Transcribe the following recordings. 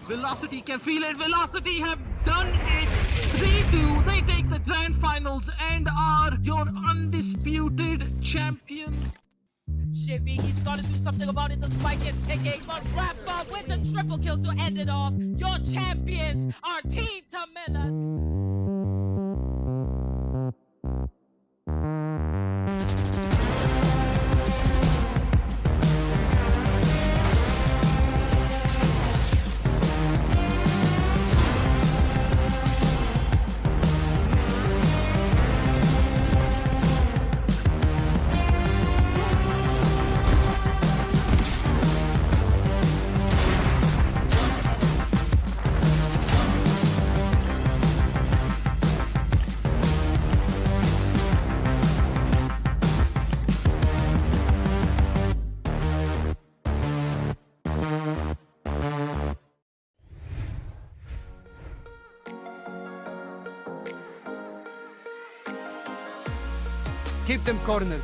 Velocity can feel it. Velocity have done it. 3-2. They take the grand finals and are your undisputed champions. Shivy, he's got to do something about it. The spike is ticking, but Rafa with the triple kill to end it off. Your champions are Team Tamelas. Keep them cornered.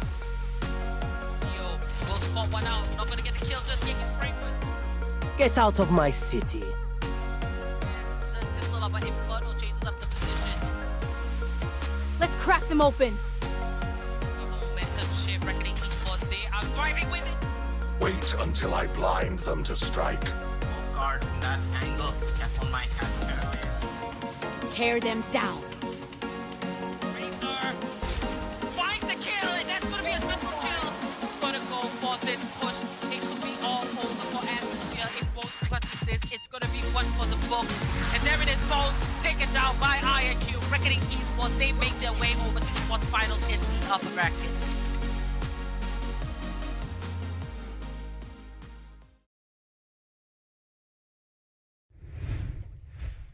Yo, we'll spot one out. Not gonna get the kill just yet. He's spraying with Get out of my city. the pistol up, but Inferno changes up the position. Let's crack them open. Momentum shift, Reckoning Esports, they are driving with it. Wait until I blind them to strike. Off guard from that angle. Kept on my hat earlier. Tear them down. Razor finds the kill, and that's gonna be a double kill. Gonna go for this push. It could be all over for Atmosphere. If Bones clutches this, it's gonna be one for the books. And there it is, Bones taken down by IQ. Reckoning Esports, they make their way over to the quarterfinals in the upper bracket.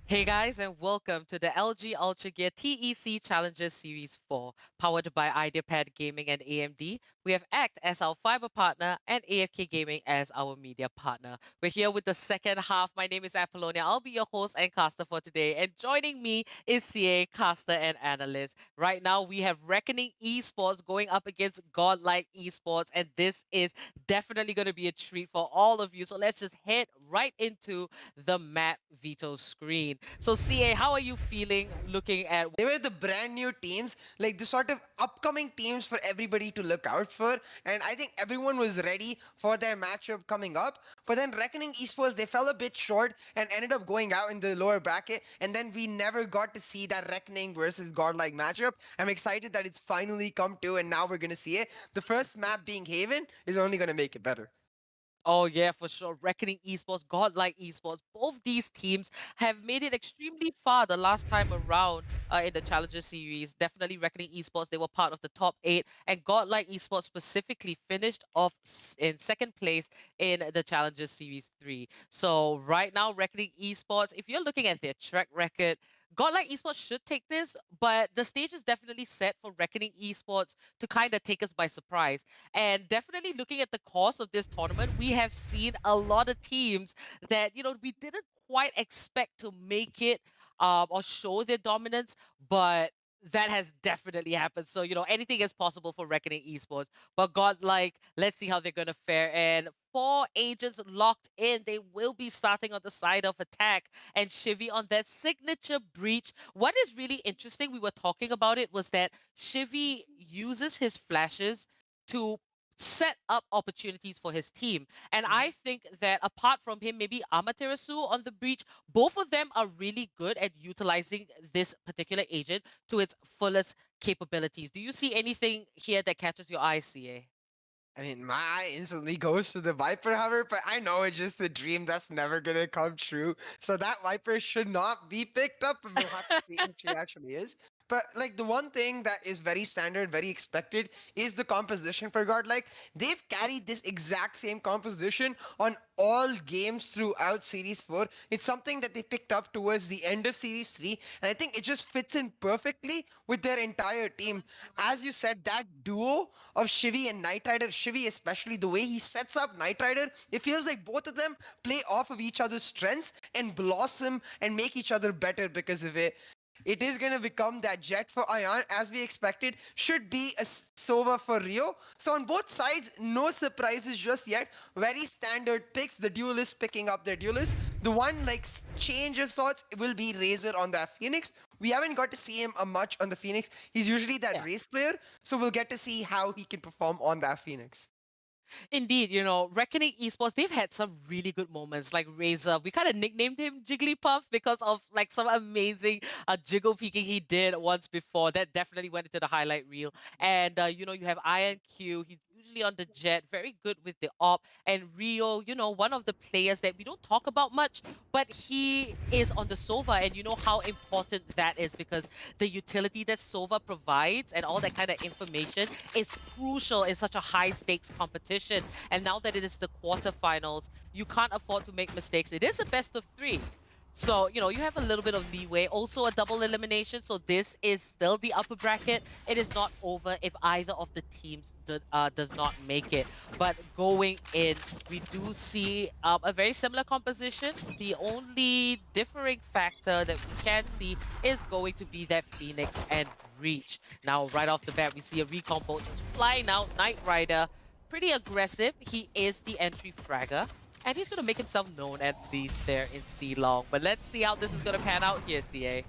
Hey guys, and welcome to the LG Ultragear TEC Challenger Series 4, powered by Ideapad Gaming and AMD. We have ACT as our fiber partner and AFK Gaming as our media partner. We're here with the second half. My name is Apollonia. I'll be your host and caster for today. And joining me is CA, caster and analyst. Right now, we have Reckoning Esports going up against GODLIKE Esports. And this is definitely going to be a treat for all of you. So let's just head right into the map veto screen. So CA, how are you feeling looking at... They were the brand new teams, like the sort of upcoming teams for everybody to look out for. And I think everyone was ready for their matchup coming up. But then Reckoning Esports, they fell a bit short and ended up going out in the lower bracket. And then we never got to see that Reckoning versus GODLIKE matchup. I'm excited that it's finally come to, and now we're going to see it. The first map being Haven is only going to make it better. Oh yeah, for sure. Reckoning Esports, GODLIKE Esports, both these teams have made it extremely far the last time around in the Challenger Series. Definitely Reckoning Esports, they were part of the top 8, and GODLIKE Esports specifically finished off in second place in the Challenger Series 3. So right now, Reckoning Esports, if you're looking at their track record, GODLIKE Esports should take this, but the stage is definitely set for Reckoning Esports to kind of take us by surprise. And definitely looking at the course of this tournament, we have seen a lot of teams that, you know, we didn't quite expect to make it or show their dominance, but that has definitely happened. So, you know, anything is possible for Reckoning Esports. But GODLIKE, let's see how they're going to fare. And 4 agents locked in. They will be starting on the side of attack. And Shivy on that signature breach. What is really interesting, we were talking about it, was that Shivy uses his flashes to set up opportunities for his team. And I think that apart from him, maybe Amaterasu on the breach, both of them are really good at utilizing this particular agent to its fullest capabilities. Do you see anything here that catches your eye, CA? I mean, my eye instantly goes to the Viper, however, but I know it's just a dream that's never gonna come true. So that Viper should not be picked up, and we'll have to see if she actually is. But like the one thing that is very standard, very expected, is the composition for GODLIKE. They've carried this exact same composition on all games throughout Series 4. It's something that they picked up towards the end of Series 3, and I think it just fits in perfectly with their entire team. As you said, that duo of Shivy and Knight Rider, Shivy especially, the way he sets up Knight Rider, it feels like both of them play off of each other's strengths and blossom and make each other better because of it. It is going to become that Jet for Ion, as we expected, should be a Sova for Rio. So on both sides, no surprises just yet. Very standard picks, the duelists picking up their duelists. The one like change of sorts will be Razor on that Phoenix. We haven't got to see him much on the Phoenix. He's usually that race player, so we'll get to see how he can perform on that Phoenix. Indeed, you know, Reckoning Esports, they've had some really good moments, like Razor. We kind of nicknamed him Jigglypuff because of like some amazing jiggle peeking he did once before. That definitely went into the highlight reel. And, you know, you have Iron Q. He's usually on the Jet, very good with the op. And Rio, you know, one of the players that we don't talk about much, but he is on the Sova. And you know how important that is because the utility that Sova provides and all that kind of information is crucial in such a high stakes competition. And now that it is the quarterfinals, you can't afford to make mistakes. It is a best of 3. So, you know, you have a little bit of leeway. Also a double elimination. So this is still the upper bracket. It is not over if either of the teams does not make it. But going in, we do see a very similar composition. The only differing factor that we can see is going to be that Phoenix and breach. Now, right off the bat, we see a recon bolt just flying out. Knight Rider, pretty aggressive. He is the entry fragger. And he's going to make himself known at least there in C-Long. But let's see how this is going to pan out here, CA.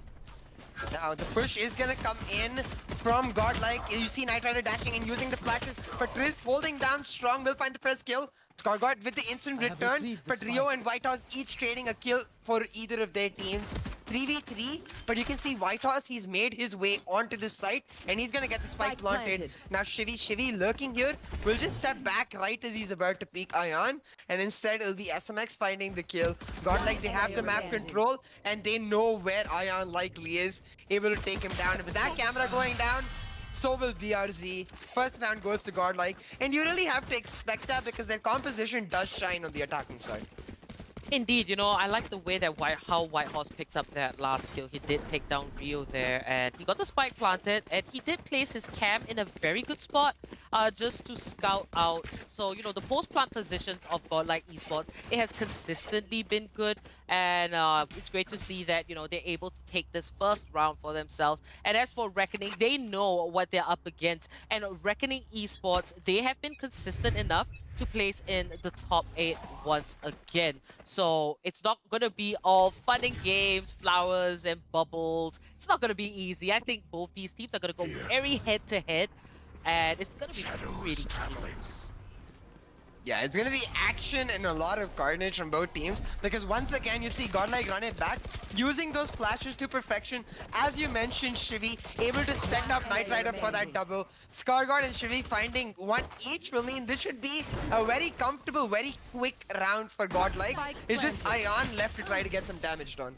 Now the push is gonna come in from Godlike. You see Knight Rider dashing and using the flashes, but Trist holding down strong will find the first kill. Scargard with the instant return, but Rio and Whitehorse each trading a kill for either of their teams. 3v3, but you can see Whitehorse, he's made his way onto this site and he's gonna get the spike planted. Now Shivy lurking here will just step back right as he's about to peek Ion, and instead it'll be SMX finding the kill. Godlike, they have the map control and they know where Ion likely is, able to take him down. And with that camera going down, so will BRZ. First round goes to Godlike, and you really have to expect that because their composition does shine on the attacking side. Indeed, you know, I like the way that how Whitehorse picked up that last kill. He did take down Rio there, and he got the spike planted, and he did place his cam in a very good spot just to scout out. So, you know, the post-plant positions of Godlike Esports, it has consistently been good, and it's great to see that, you know, they're able to take this first round for themselves. And as for Reckoning, they know what they're up against, and Reckoning Esports, they have been consistent enough to place in the top 8 once again. So it's not going to be all fun and games, flowers and bubbles. It's not going to be easy. I think both these teams are going to go very head-to-head, and it's going to be pretty close. Yeah, it's gonna be action and a lot of carnage from both teams because once again you see Godlike run it back, using those flashes to perfection. As you mentioned, Shivy able to set up Knight Rider for that double. Scargard and Shivy finding one each will mean this should be a very comfortable, very quick round for Godlike. It's just Ion left to try to get some damage done.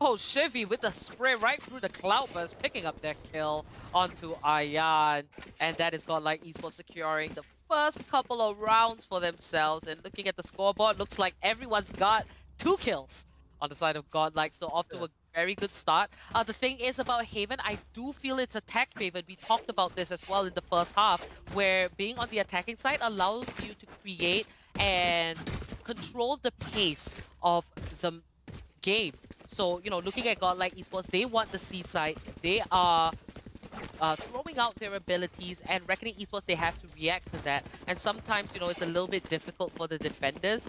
Oh, Shivy with the spray right through the cloud burst, picking up their kill onto Ion. And that is Godlike Esports securing the first couple of rounds for themselves. And looking at the scoreboard, looks like everyone's got 2 kills on the side of Godlike. So off to a very good start. The thing is about Haven, I do feel it's attack favored. We talked about this as well in the first half, where being on the attacking side allows you to create and control the pace of the game. So, you know, looking at Godlike Esports, they want the C side. They are throwing out their abilities, and Reckoning Esports, they have to react to that. And sometimes, you know, it's a little bit difficult for the defenders.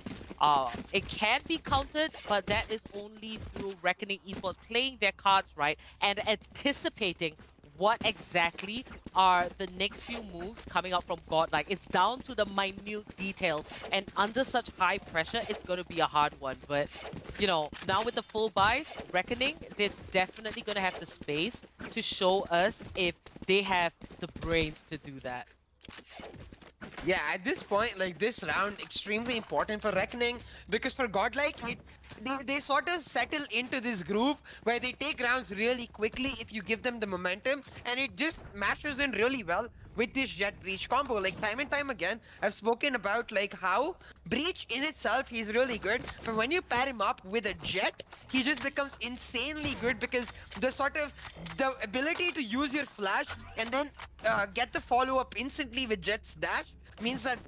It can be countered, but that is only through Reckoning Esports playing their cards right and anticipating what exactly are the next few moves coming out from Godlike. It's down to the minute details, and under such high pressure, it's going to be a hard one. But, you know, now with the full buys, Reckoning, they're definitely going to have the space to show us if they have the brains to do that. Yeah, at this point, like this round, extremely important for Reckoning because for Godlike, they sort of settle into this groove where they take rounds really quickly if you give them the momentum, and it just matches in really well with this Jet Breach combo. Like time and time again, I've spoken about like how Breach in itself, he's really good, but when you pair him up with a Jet, he just becomes insanely good because the ability to use your flash and then get the follow-up instantly with Jet's dash means that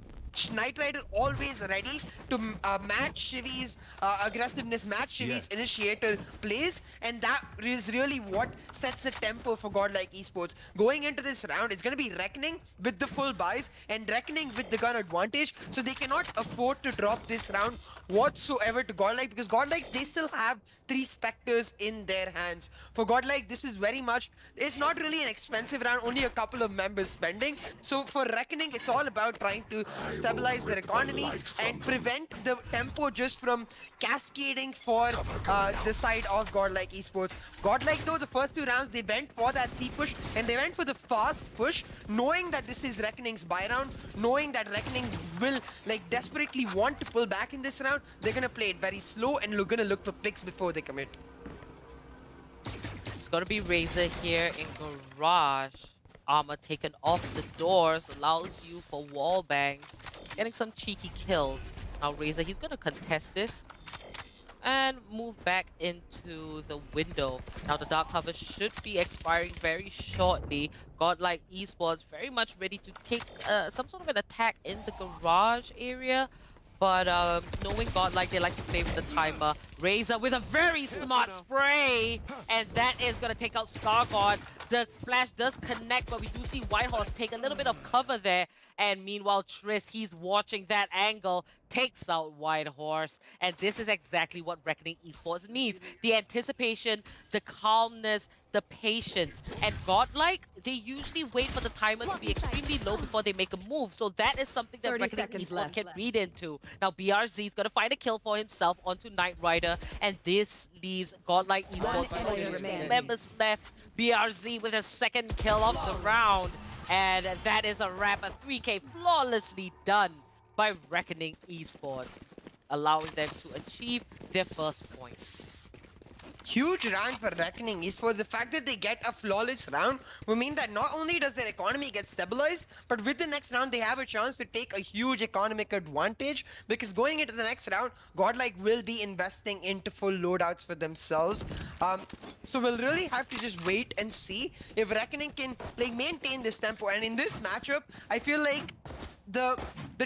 Knight Rider always ready to match Shivy's aggressiveness, match Shivy's initiator plays, and that is really what sets the tempo for Godlike Esports. Going into this round, it's going to be Reckoning with the full buys and Reckoning with the gun advantage, so they cannot afford to drop this round whatsoever to Godlike because Godlike, they still have 3 Spectres in their hands. For Godlike, this is very much, it's not really an expensive round, only a couple of members spending. So for Reckoning, it's all about trying to stabilize their economy and prevent the tempo just from cascading for the side of Godlike Esports. Godlike, though, the first 2 rounds, they went for that C push and they went for the fast push, knowing that this is Reckoning's buy round, knowing that Reckoning will like desperately want to pull back in this round. They're gonna play it very slow and we're gonna look for picks before they commit. It's gonna be Razor here in Garage. Armor taken off the doors allows you for wall bangs, getting some cheeky kills. Now Razor, he's gonna contest this and move back into the window. Now the dark cover should be expiring very shortly. Godlike Esports very much ready to take some sort of an attack in the garage area. But knowing Godlike, they like to play with the timer. Razor with a very smart spray, and that is going to take out Stargod. The flash does connect, but we do see Whitehorse take a little bit of cover there, and meanwhile Triss, he's watching that angle, takes out Whitehorse, and this is exactly what Reckoning Esports needs. The anticipation, the calmness, the patience, and Godlike, they usually wait for the timer to be extremely low before they make a move, so that is something that 30 Reckoning seconds Esports left. can read into. Now BRZ is going to find a kill for himself onto Knight Rider, and this leaves Godlike Esports with enemy only 2 remaining. members left. BRZ with a second kill of the round, and that is a wrap. A 3K flawlessly done by Reckoning Esports, allowing them to achieve their first point. Huge round for Reckoning Esports. The fact that they get a flawless round will mean that not only does their economy get stabilized, but with the next round they have a chance to take a huge economic advantage, because going into the next round, Godlike will be investing into full loadouts for themselves. So we'll really have to just wait and see if Reckoning can maintain this tempo. And in this matchup, I feel like the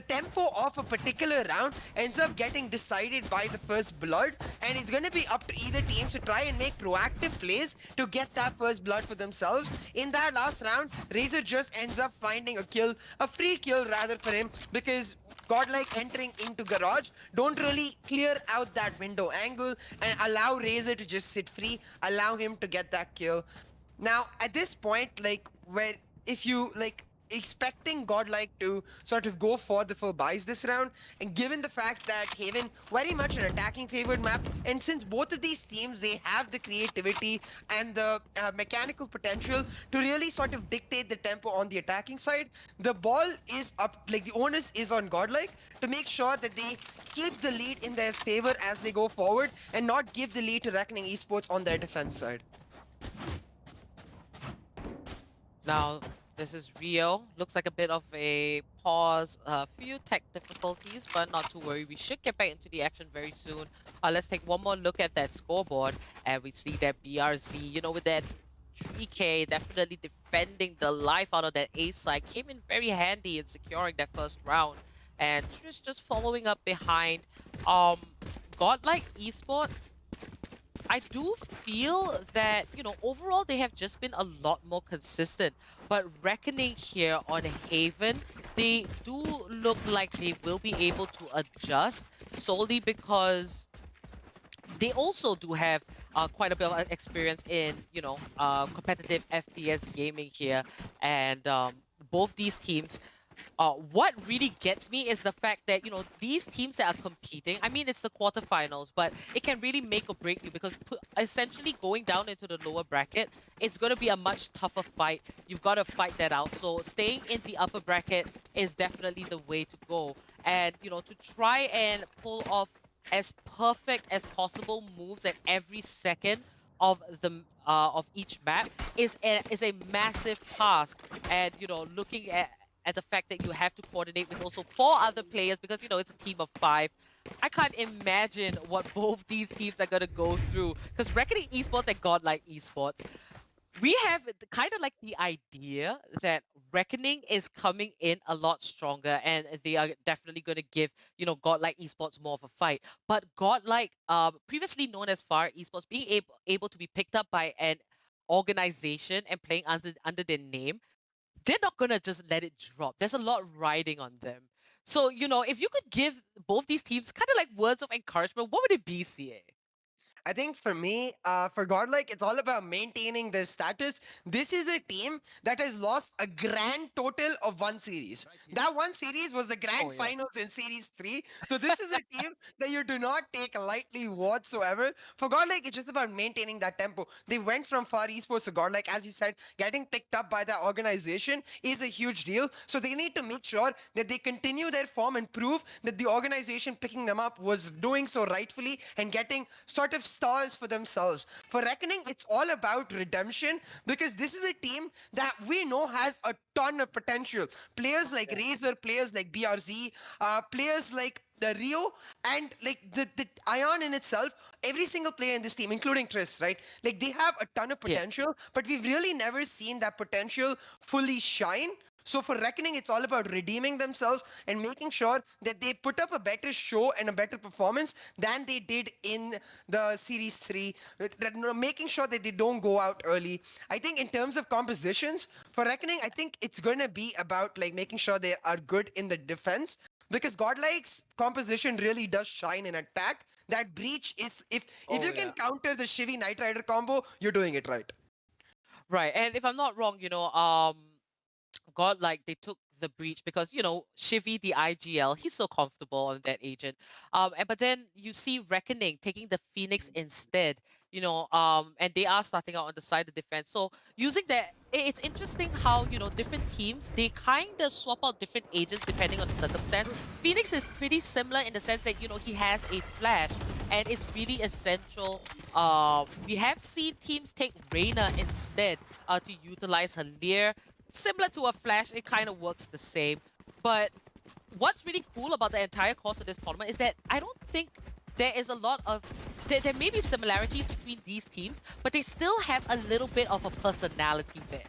tempo of a particular round ends up getting decided by the first blood, and it's going to be up to either team to try and make proactive plays to get that first blood for themselves. In that last round, Razor just ends up finding a kill, a free kill rather, for him, because Godlike entering into garage don't really clear out that window angle and allow Razor to just sit free, allow him to get that kill. Now at this point, where if you expecting Godlike to sort of go for the full buys this round, and given the fact that Haven very much an attacking favored map, and since both of these teams, they have the creativity and the mechanical potential to really sort of dictate the tempo on the attacking side, the ball is up, the onus is on Godlike to make sure that they keep the lead in their favor as they go forward and not give the lead to Reckoning Esports on their defense side. Now, this is Rio. Looks like a bit of a pause, a few tech difficulties, but not to worry. We should get back into the action very soon. Let's take one more look at that scoreboard, and we see that BRZ, with that 3K, definitely defending the life out of that A side, came in very handy in securing that first round. And Trish just following up behind. Godlike Esports, I do feel that, overall they have just been a lot more consistent. But Reckoning here on Haven, they do look like they will be able to adjust solely because they also do have quite a bit of experience in, competitive FPS gaming here. And both these teams, what really gets me is the fact that, these teams that are competing, I mean, it's the quarterfinals, but it can really make or break you because essentially going down into the lower bracket, it's going to be a much tougher fight. You've got to fight that out. So staying in the upper bracket is definitely the way to go. And, to try and pull off as perfect as possible moves at every second of the of each map is a massive task. And, looking at the fact that you have to coordinate with also 4 other players because, it's a team of 5. I can't imagine what both these teams are going to go through, because Reckoning Esports and Godlike Esports, we have kind of like the idea that Reckoning is coming in a lot stronger and they are definitely going to give, Godlike Esports more of a fight. But Godlike, previously known as Far Esports, being able to be picked up by an organization and playing under their name, they're not gonna just let it drop. There's a lot riding on them. So, if you could give both these teams kind of like words of encouragement, what would it be, CA? I think for me, for Godlike, it's all about maintaining their status. This is a team that has lost a grand total of 1 series. That 1 series was the grand finals in Series 3. So this is a team that you do not take lightly whatsoever. For Godlike, it's just about maintaining that tempo. They went from Far Esports to Godlike, as you said, getting picked up by that organization is a huge deal. So they need to make sure that they continue their form and prove that the organization picking them up was doing so rightfully and getting sort of stars for themselves. For Reckoning, it's all about redemption, because this is a team that we know has a ton of potential. Players like Razor, players like BRZ, players like the Rio, and the Ion in itself, every single player in this team, including Triss, right? They have a ton of potential, but we've really never seen that potential fully shine. So for Reckoning, it's all about redeeming themselves and making sure that they put up a better show and a better performance than they did in the Series 3, making sure that they don't go out early. I think in terms of compositions, for Reckoning, I think it's going to be about like making sure they are good in the defense, because Godlike's composition really does shine in attack. That breach is, if you can counter the Shivy Knight Rider combo, you're doing it right. Right, and if I'm not wrong, Godlike, they took the breach because, Shivy, the IGL, he's so comfortable on that agent. But then you see Reckoning taking the Phoenix instead, and they are starting out on the side of defense. So using that, it's interesting how, different teams, they kind of swap out different agents depending on the circumstance. Phoenix is pretty similar in the sense that, he has a flash, and it's really essential. We have seen teams take Reyna instead to utilize her Leer. Similar to a flash, it kind of works the same. But what's really cool about the entire course of this tournament is that I don't think there is a lot of... There may be similarities between these teams, but they still have a little bit of a personality there.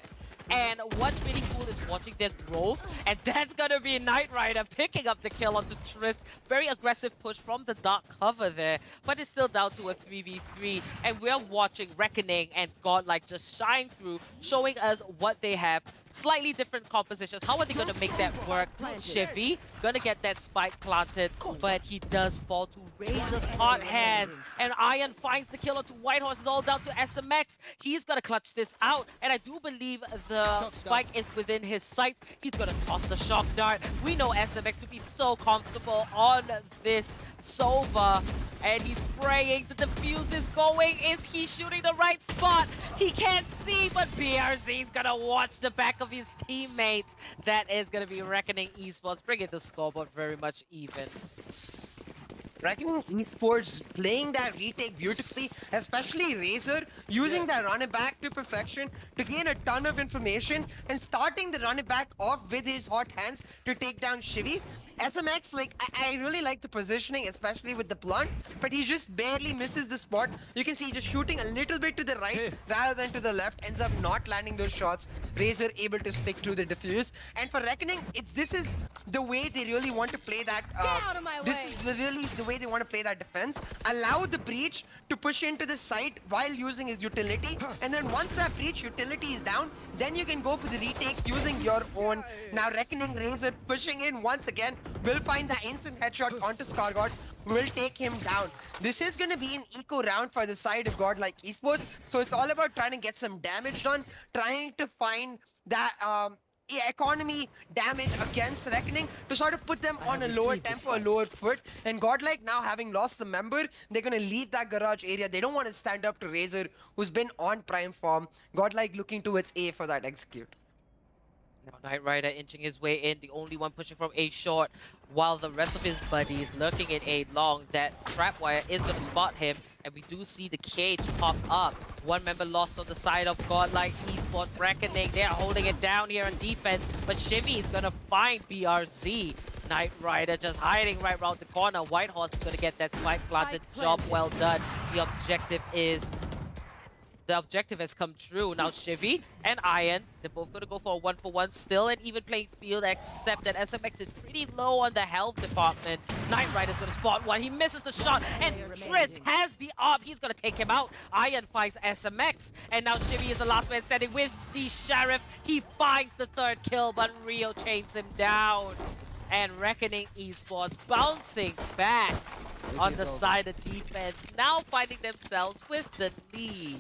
And what's really cool is watching their growth, and that's gonna be Knight Rider picking up the kill on the Trist. Very aggressive push from the dark cover there, but it's still down to a 3v3. And we're watching Reckoning and Godlike just shine through, showing us what they have. Slightly different compositions. How are they gonna make that work? Shivy gonna get that spike planted, but he does fall to Razor's hot hands. And Iron finds the kill onto Whitehorse. It's all down to SMX. He's gonna clutch this out, and I do believe the spike is within his sights. He's gonna toss the shock dart. We know SMX to be so comfortable on this Sova, and he's spraying. The defuse is going. Is he shooting the right spot? He can't see, but BRZ's gonna watch the back of his teammates. That is gonna be Reckoning Esports, bringing the scoreboard very much even. Reckoning Esports playing that retake beautifully, especially Razor, using that run it back to perfection to gain a ton of information and starting the run it back off with his hot hands to take down Shivy. SMX, I really like the positioning, especially with the blunt, but he just barely misses the spot. You can see just shooting a little bit to the right rather than to the left, ends up not landing those shots. Razor able to stick to the defuse. And for Reckoning, this is the way they really want to play that. This is really the way they want to play that defense. Allow the breach to push into the site while using his utility, and then once that breach utility is down, then you can go for the retakes using your own. Now Reckoning Razor pushing in once again. Will find the instant headshot onto Scargod, will take him down. This is going to be an eco round for the side of Godlike Esports, so it's all about trying to get some damage done, trying to find that economy damage against Reckoning to sort of put them on a lower tempo, a lower foot. And Godlike, now having lost the member, they're going to leave that garage area. They don't want to stand up to Razor, who's been on prime form. Godlike looking towards A for that execute. Now Knight Rider inching his way in, the only one pushing from A short, while the rest of his buddies lurking in A long. That trapwire is going to spot him, and we do see the cage pop up. One member lost on the side of Godlike Esports. Reckoning, they're holding it down here on defense, but Shivy is going to find BRZ. Knight Rider just hiding right around the corner. Whitehorse is going to get that spike planted. Job well done. The objective has come true. Now Shivy and Iron, they're both going to go for a 1-for-1. Still an even playing field, except that SMX is pretty low on the health department. Knight Rider's going to spot one. He misses the shot, and Triss has the op. He's going to take him out. Iron finds SMX, and now Shivy is the last man standing with the Sheriff. He finds the third kill, but Rio chains him down. And Reckoning Esports bouncing back on the side of defense, now finding themselves with the lead.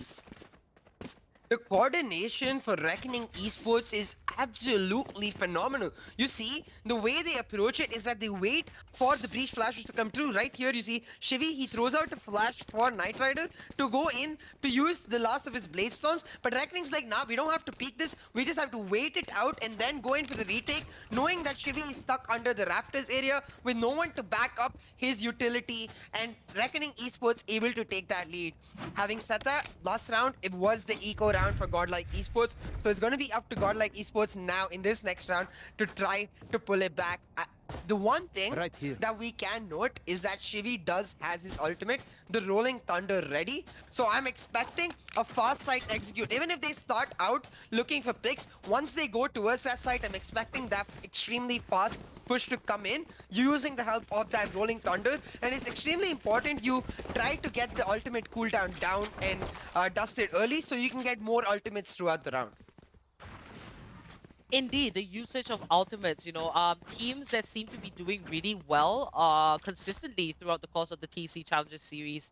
The coordination for Reckoning Esports is absolutely phenomenal. You see, the way they approach it is that they wait for the breach flashes to come through. Right here, you see, Shivy, he throws out a flash for Knight Rider to go in to use the last of his Blade Storms. But Reckoning's like, nah, we don't have to peek this. We just have to wait it out and then go in for the retake, knowing that Shivy is stuck under the rafters area with no one to back up his utility, and Reckoning Esports able to take that lead. Having said that, last round, it was the eco round for Godlike Esports, so it's going to be up to Godlike Esports now in this next round to try to pull it back. The one thing Right here. that we can note is that Shivi has his ultimate, the Rolling Thunder, ready. So I'm expecting a fast site execute. Even if they start out looking for picks, once they go towards that site, I'm expecting that extremely fast push to come in using the help of that Rolling Thunder. And it's extremely important you try to get the ultimate cooldown down and dust it early so you can get more ultimates throughout the round. Indeed, the usage of ultimates, teams that seem to be doing really well consistently throughout the course of the TC Challenger Series,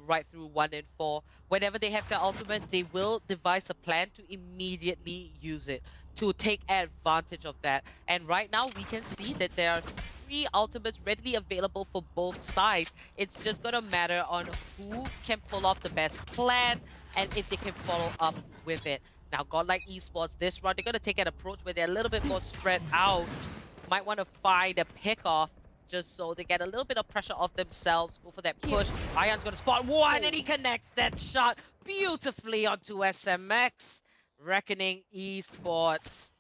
right through 1 and 4. Whenever they have their ultimate, they will devise a plan to immediately use it, to take advantage of that. And right now, we can see that there are 3 ultimates readily available for both sides. It's just gonna matter on who can pull off the best plan and if they can follow up with it. Now, GODLIKE Esports, this run, they're going to take an approach where they're a little bit more spread out. Might want to find a pick-off just so they get a little bit of pressure off themselves. Go for that push. Ion's going to spot one, and he connects that shot beautifully onto SMX. Reckoning Esports.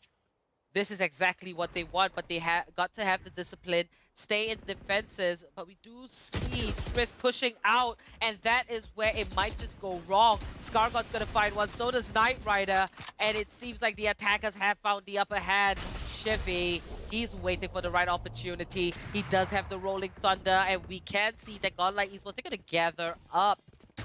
This is exactly what they want, but they got to have the discipline, stay in defenses. But we do see Triss pushing out, and that is where it might just go wrong. Skargod's gonna find one, so does Knight Rider, and it seems like the attackers have found the upper hand. Shivy, he's waiting for the right opportunity. He does have the Rolling Thunder, and we can see that GODLIKE Esports, they're gonna gather up.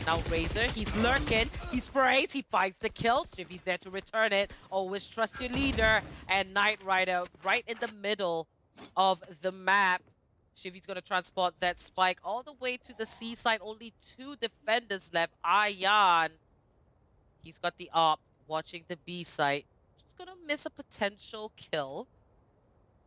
Now Razor, he's lurking, he sprays, he finds the kill. Shivy's there to return it. Always trust your leader. And Knight Rider right in the middle of the map. Shivy's gonna transport that spike all the way to the C side. Only 2 defenders left. Ion, he's got the op watching the B site. Just gonna miss a potential kill.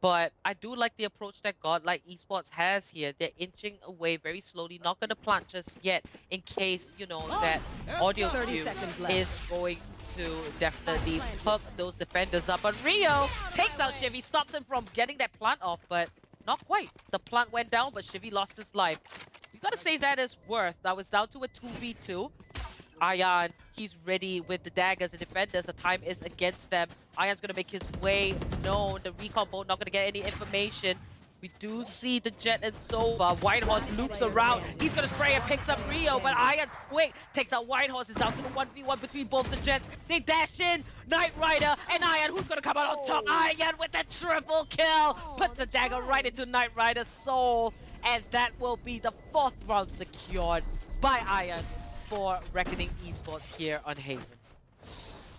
But I do like the approach that GODLIKE Esports has here. They're inching away very slowly, not going to plant just yet, in case, that audio cue is going to definitely hook those defenders up. But Rio takes out Shivy, stops him from getting that plant off, but not quite. The plant went down, but Shivy lost his life. You got to say that is worth. Now it's down to a 2v2. Ion, he's ready with the daggers, the defenders, the time is against them. Ion's gonna make his way known. The recon boat not gonna get any information. We do see the Jet and Sova. Whitehorse loops around. He's gonna spray and picks up Rio, but Ion's quick. Takes out Whitehorse. It's down to the 1v1 between both the Jets. They dash in. Knight Rider and Ion. Who's gonna come out on top? Ion with the triple kill. Puts a dagger right into Knight Rider's soul. And that will be the 4th round secured by Ion for Reckoning Esports here on Haven.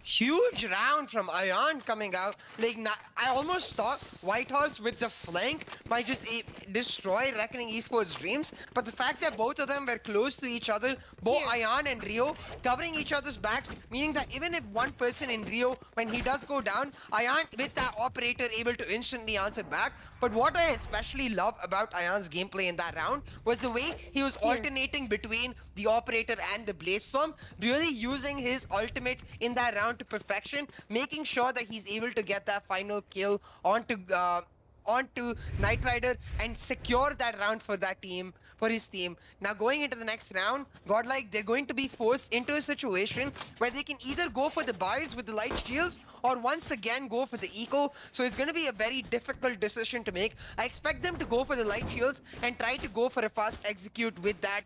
Huge round from Ion coming out. Like, I almost thought Whitehorse with the flank might just destroy Reckoning Esports' dreams. But the fact that both of them were close to each other, both Ion and Rio covering each other's backs, meaning that even if one person in Rio, when he does go down, Ion with that operator able to instantly answer back. But what I especially love about Ion's gameplay in that round was the way he was alternating between the operator and the Blaze Storm, really using his ultimate in that round to perfection, making sure that he's able to get that final kill onto Knight Rider and secure that round for that team, for his team. Now going into the next round, GODLIKE, they're going to be forced into a situation where they can either go for the buys with the light shields or once again go for the eco. So it's going to be a very difficult decision to make. I expect them to go for the light shields and try to go for a fast execute with that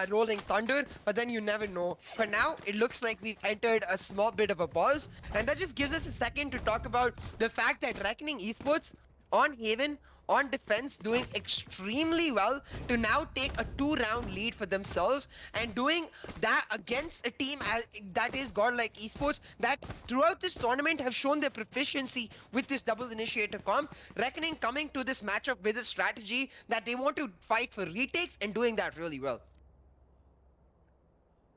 Rolling Thunder, but then you never know. For now, it looks like we've entered a small bit of a pause, and that just gives us a second to talk about the fact that Reckoning Esports on Haven, on defense, doing extremely well to now take a 2-round lead for themselves, and doing that against a team that is GODLIKE Esports that throughout this tournament have shown their proficiency with this double initiator comp. Reckoning coming to this matchup with a strategy that they want to fight for retakes and doing that really well.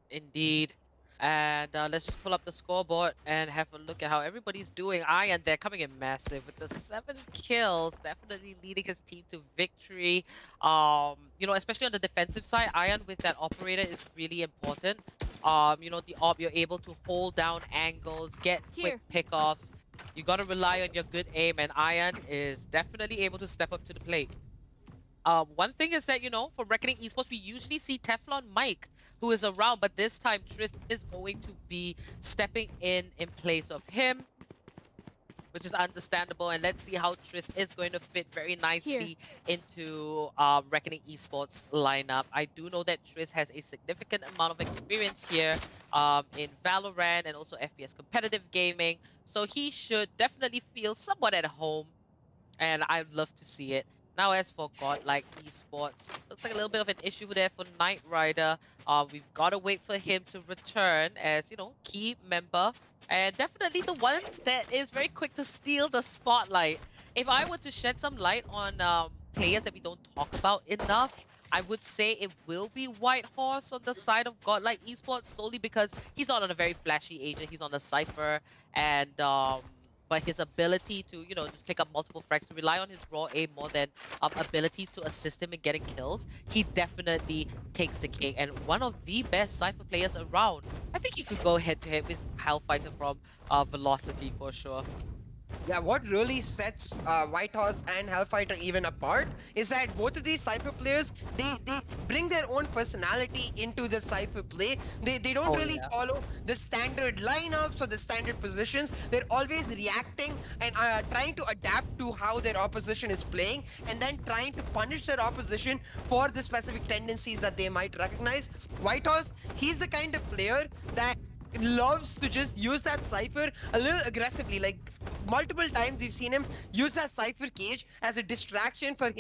Indeed. And let's just pull up the scoreboard and have a look at how everybody's doing. Ion, they're coming in massive with the 7 kills, definitely leading his team to victory. Especially on the defensive side, Ion with that operator is really important. The op, you're able to hold down angles, get quick pickoffs. You got to rely on your good aim, and Ion is definitely able to step up to the plate. One thing is that, for Reckoning Esports, we usually see Teflon Mike, who is around, but this time Triss is going to be stepping in place of him. which is understandable. And let's see how Tris is going to fit very nicely into Reckoning Esports lineup. I do know that Tris has a significant amount of experience here in Valorant and also FPS competitive gaming. So he should definitely feel somewhat at home, and I'd love to see it. Now, as for Godlike Esports, looks like a little bit of an issue there for Knight Rider. We've got to wait for him to return as, you know, key member, and definitely the one that is very quick to steal the spotlight. If I were to shed some light on players that we don't talk about enough, I would say it will be White Horse on the side of Godlike Esports, solely because he's not on a very flashy agent. He's on a Cypher, and but his ability to, you know, just pick up multiple frags, to rely on his raw aim more than abilities to assist him in getting kills, he definitely takes the cake. And one of the best Cypher players around. I think he could go head-to-head with Hellfighter from Velocity for sure. Yeah, what really sets White Horse and Hellfighter even apart is that both of these Cypher players, they bring their own personality into the Cypher play. They don't really follow the standard lineups or the standard positions. They're always reacting and trying to adapt to how their opposition is playing, and then trying to punish their opposition for the specific tendencies that they might recognize. White Horse, he's the kind of player that loves to just use that Cypher a little aggressively. Like, multiple times we've seen him use that Cypher cage as a distraction for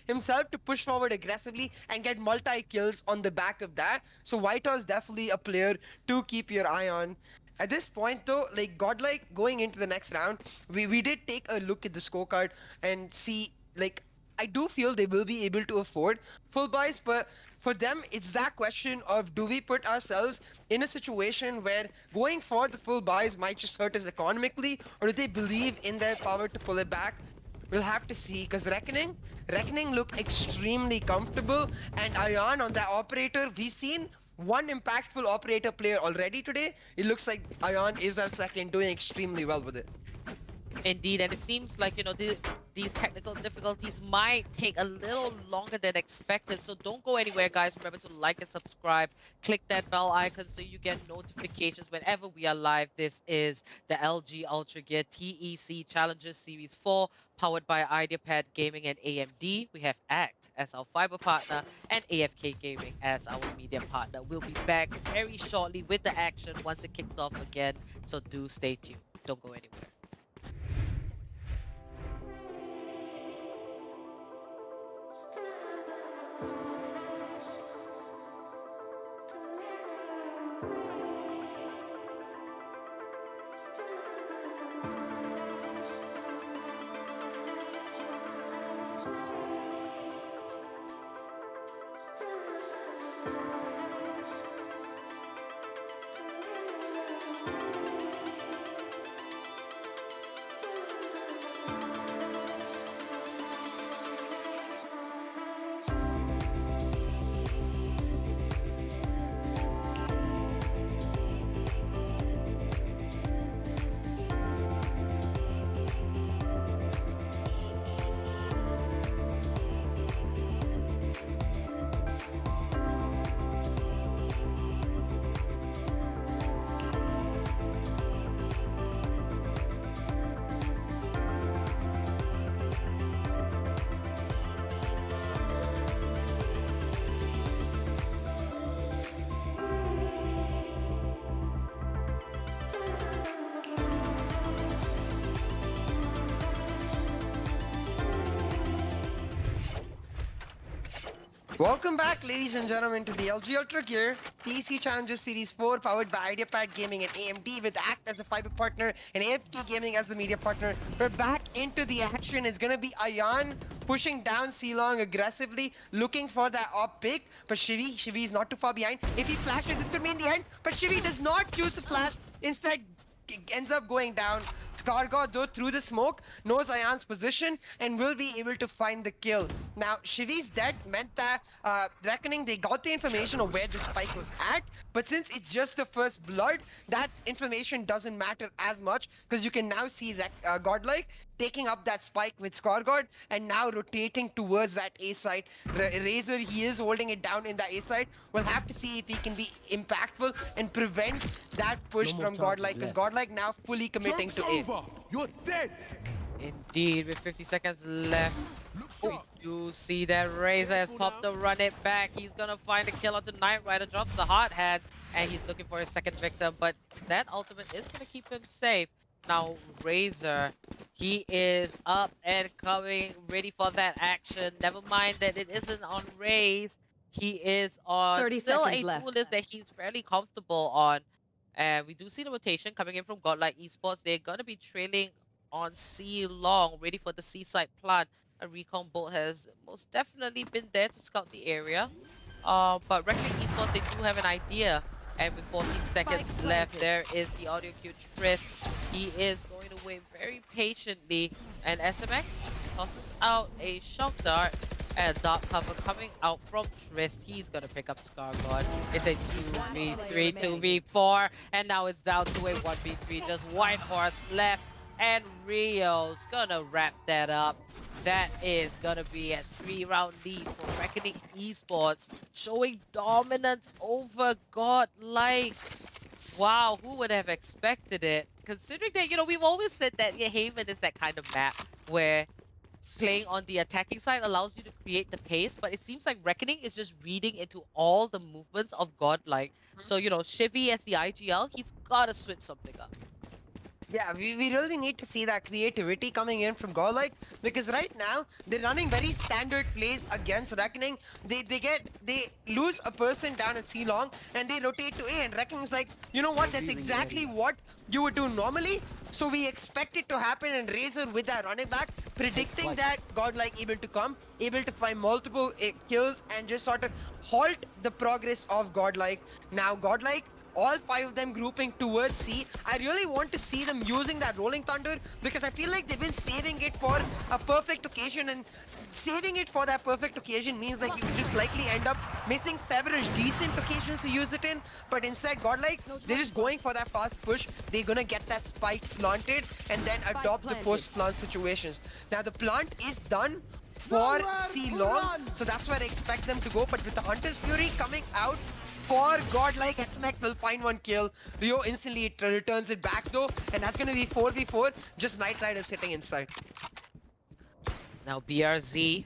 himself to push forward aggressively and get multi-kills on the back of that. So White Horse definitely a player to keep your eye on. At this point though, like Godlike going into the next round, we did take a look at the scorecard and see, like, I do feel they will be able to afford full buys, but for them, it's that question of, do we put ourselves in a situation where going for the full buys might just hurt us economically, or do they believe in their power to pull it back? We'll have to see, because Reckoning look extremely comfortable, and Ayan on that operator, we've seen one impactful operator player already today. It looks like Ayan is our second, doing extremely well with it. Indeed, and it seems like, you know, these technical difficulties might take a little longer than expected. So don't go anywhere, guys. Remember to like and subscribe. Click that bell icon so you get notifications whenever we are live. This is the LG Ultragear TEC Challenger Series 4, powered by Ideapad Gaming and AMD. We have ACT as our fiber partner and AFK Gaming as our media partner. We'll be back very shortly with the action once it kicks off again. So do stay tuned. Don't go anywhere. Welcome back, ladies and gentlemen, to the LG Ultragear TEC Challenger Series 4, powered by Ideapad Gaming and AMD, with ACT as the fiber partner and AFK Gaming as the media partner. We're back into the action. It's gonna be Ayan pushing down C-Long aggressively, looking for that op pick, but Shivi is not too far behind. If he flashes, this could mean the end, but Shivi does not choose to flash. Instead, ends up going down. Skargod, though, through the smoke, knows Ayan's position and will be able to find the kill. Now, Shivi's death meant that Reckoning, they got the information of where the spike was at, but since it's just the first blood, that information doesn't matter as much because you can now see that Godlike taking up that spike with Scargord and now rotating towards that A side. Razor, he is holding it down in the A side. We'll have to see if he can be impactful and prevent that push from Godlike, because Godlike now fully committing to A. You're dead! Indeed, with 50 seconds left, we do see that Razor has popped to run it back. He's gonna find a kill onto Knight Rider, drops the hard hats, and he's looking for his second victim, but that ultimate is gonna keep him safe. Now, Razor, he is up and coming, ready for that action. Never mind that it isn't on Raze. He is on 30 still seconds a left. duelist that he's fairly comfortable on. And we do see the rotation coming in from Godlike Esports. They're gonna be trailing on C long, ready for the seaside plant. A recon boat has most definitely been there to scout the area. But Reckoning Esports, they do have an idea. And with 14 seconds left, there is the audio cue Trist. He is going to wait very patiently. And SMX tosses out a shock dart. And dark cover coming out from Trist. He's going to pick up Scargord. It's a 2v3, 2v4. And now it's down to a 1v3. Just White Horse left. And Rio's gonna wrap that up. That is gonna be a 3-round lead for Reckoning Esports, showing dominance over Godlike. Wow, who would have expected it? Considering that, you know, we've always said that Haven is that kind of map where playing on the attacking side allows you to create the pace, but it seems like Reckoning is just reading into all the movements of Godlike. So, you know, Shivy as the IGL, he's gotta switch something up. Yeah, we really need to see that creativity coming in from Godlike, because right now they're running very standard plays against Reckoning. They lose a person down at C long and they rotate to A, and Reckoning's like, you know what, that's exactly what you would do normally. So we expect it to happen, and Razor with that running back, predicting that Godlike able to come, able to find multiple kills and just sort of halt the progress of Godlike. Now Godlike, all 5 of them grouping towards C. I really want to see them using that Rolling Thunder, because I feel like they've been saving it for a perfect occasion, and saving it for that perfect occasion means like you could just likely end up missing several decent occasions to use it in. But instead, Godlike, they're just going for that fast push. They're gonna get that spike planted and then adopt the post-plant situations. Now the plant is done for C long, so that's where I expect them to go. But with the Hunter's Fury coming out for Godlike, SMX will find one kill. Rio instantly returns it back though, and that's gonna be 4v4, just Knight Rider sitting inside. Now BRZ,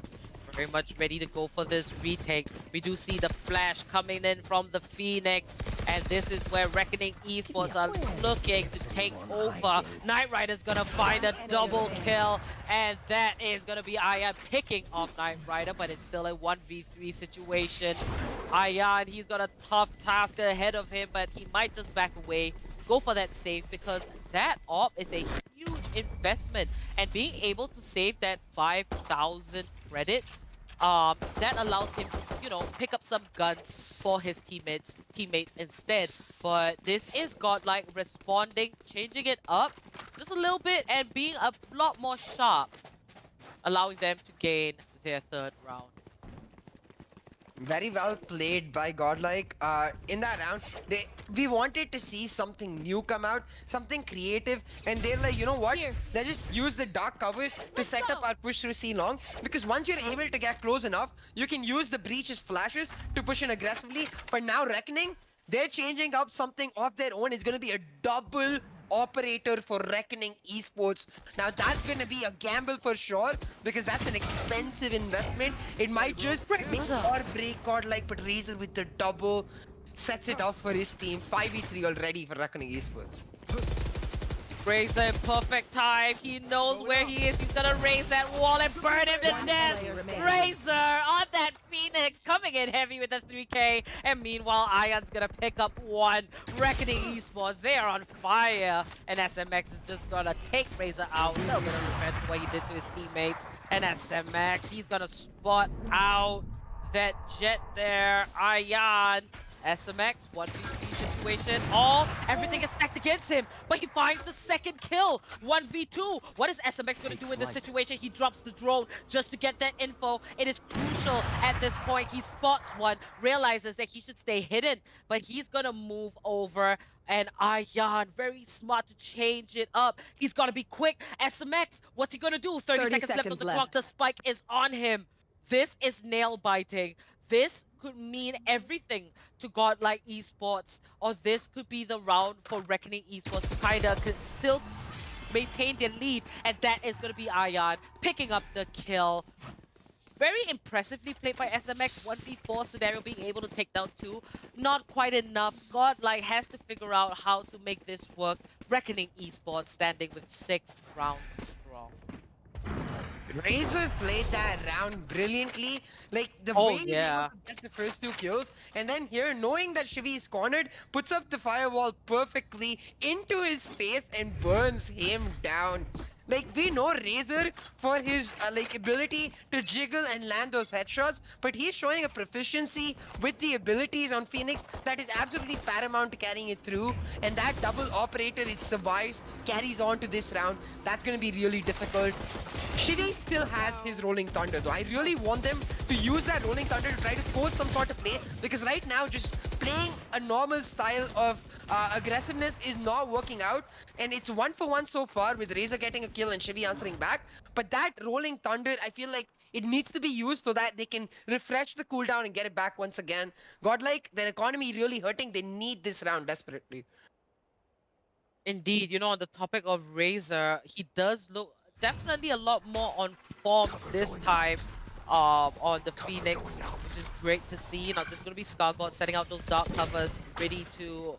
very much ready to go for this retake. We do see the flash coming in from the Phoenix, and this is where Reckoning Esports are looking to take over. Knight Rider's gonna find a double kill, and that is gonna be Ayan picking off Knight Rider, but it's still a 1v3 situation. Ayan, he's got a tough task ahead of him, but he might just back away, go for that save, because that op is a huge investment, and being able to save that 5,000 credits, that allows him to, you know, pick up some guns for his teammates instead. But this is Godlike responding, changing it up just a little bit and being a lot more sharp, allowing them to gain their 3rd round. Very well played by Godlike. In that round, we wanted to see something new come out, something creative, and they're like, you know what? Let's just use the dark cover to set up our push through C long, because once you're able to get close enough, you can use the breach's flashes to push in aggressively. But now Reckoning, they're changing up something of their own. It's going to be a double operator for Reckoning Esports. Now that's going to be a gamble for sure, because that's an expensive investment. It might just make or break Godlike, but Razor with the double sets it up for his team. 5v3 already for Reckoning Esports. Razor in perfect time. He knows where he is. He's gonna raise that wall and burn him to death. Razor on that Phoenix, coming in heavy with a 3K. And meanwhile, Ayan's gonna pick up one. Reckoning Esports, they are on fire. And SMX is just gonna take Razor out. A little bit of revenge for what he did to his teammates. And SMX, he's gonna spot out that jet there. Ayan SMX, 1v3 situation. Everything is stacked against him, but he finds the second kill. 1v2. What is SMX going to do in this situation? He drops the drone just to get that info. It is crucial at this point. He spots one, realizes that he should stay hidden, but he's going to move over. And Ayan, very smart to change it up. He's got to be quick. SMX, what's he going to do? 30 seconds left on the clock. The spike is on him. This is nail biting. This could mean everything to Godlike Esports, or this could be the round for Reckoning Esports to kind of still maintain their lead, and that is going to be Ayan picking up the kill. Very impressively played by SMX. 1v4 scenario, being able to take down 2. Not quite enough. Godlike has to figure out how to make this work. Reckoning Esports standing with 6 rounds strong. Razor played that round brilliantly. Like, the way he was able to get the first 2 kills, and then here, knowing that Shivi is cornered, puts up the firewall perfectly into his face and burns him down. Like, we know Razor for his ability to jiggle and land those headshots, but he's showing a proficiency with the abilities on Phoenix that is absolutely paramount to carrying it through. And that double operator, it survives, carries on to this round. That's going to be really difficult. Shivi still has his Rolling Thunder though. I really want them to use that Rolling Thunder to try to force some sort of play, because right now just playing a normal style of aggressiveness is not working out, and it's 1-for-1 so far with Razor getting a kill and Shivi answering back. But that Rolling Thunder, I feel like it needs to be used so that they can refresh the cooldown and get it back once again. Godlike, their economy really hurting. They need this round desperately. Indeed, you know, on the topic of Razor, he does look definitely a lot more on form this time on the Phoenix, which is great to see. Now, there's going to be ScarGod setting out those dark covers, ready to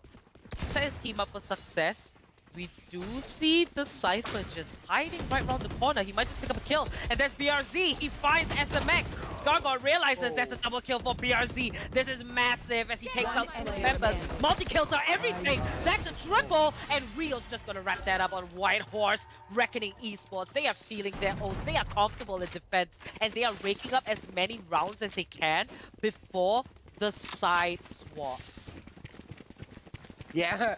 set his team up for success. We do see the Cypher just hiding right around the corner. He might just pick up a kill. And there's BRZ. He finds SMX. ScarGod realizes that's a double kill for BRZ. This is massive as he takes out 2 members. Multi-kills are everything. That's a triple. And Rio's just going to wrap that up on White Horse. Reckoning Esports. They are feeling their oats. They are comfortable in defense. And they are raking up as many rounds as they can before the side swap. Yeah.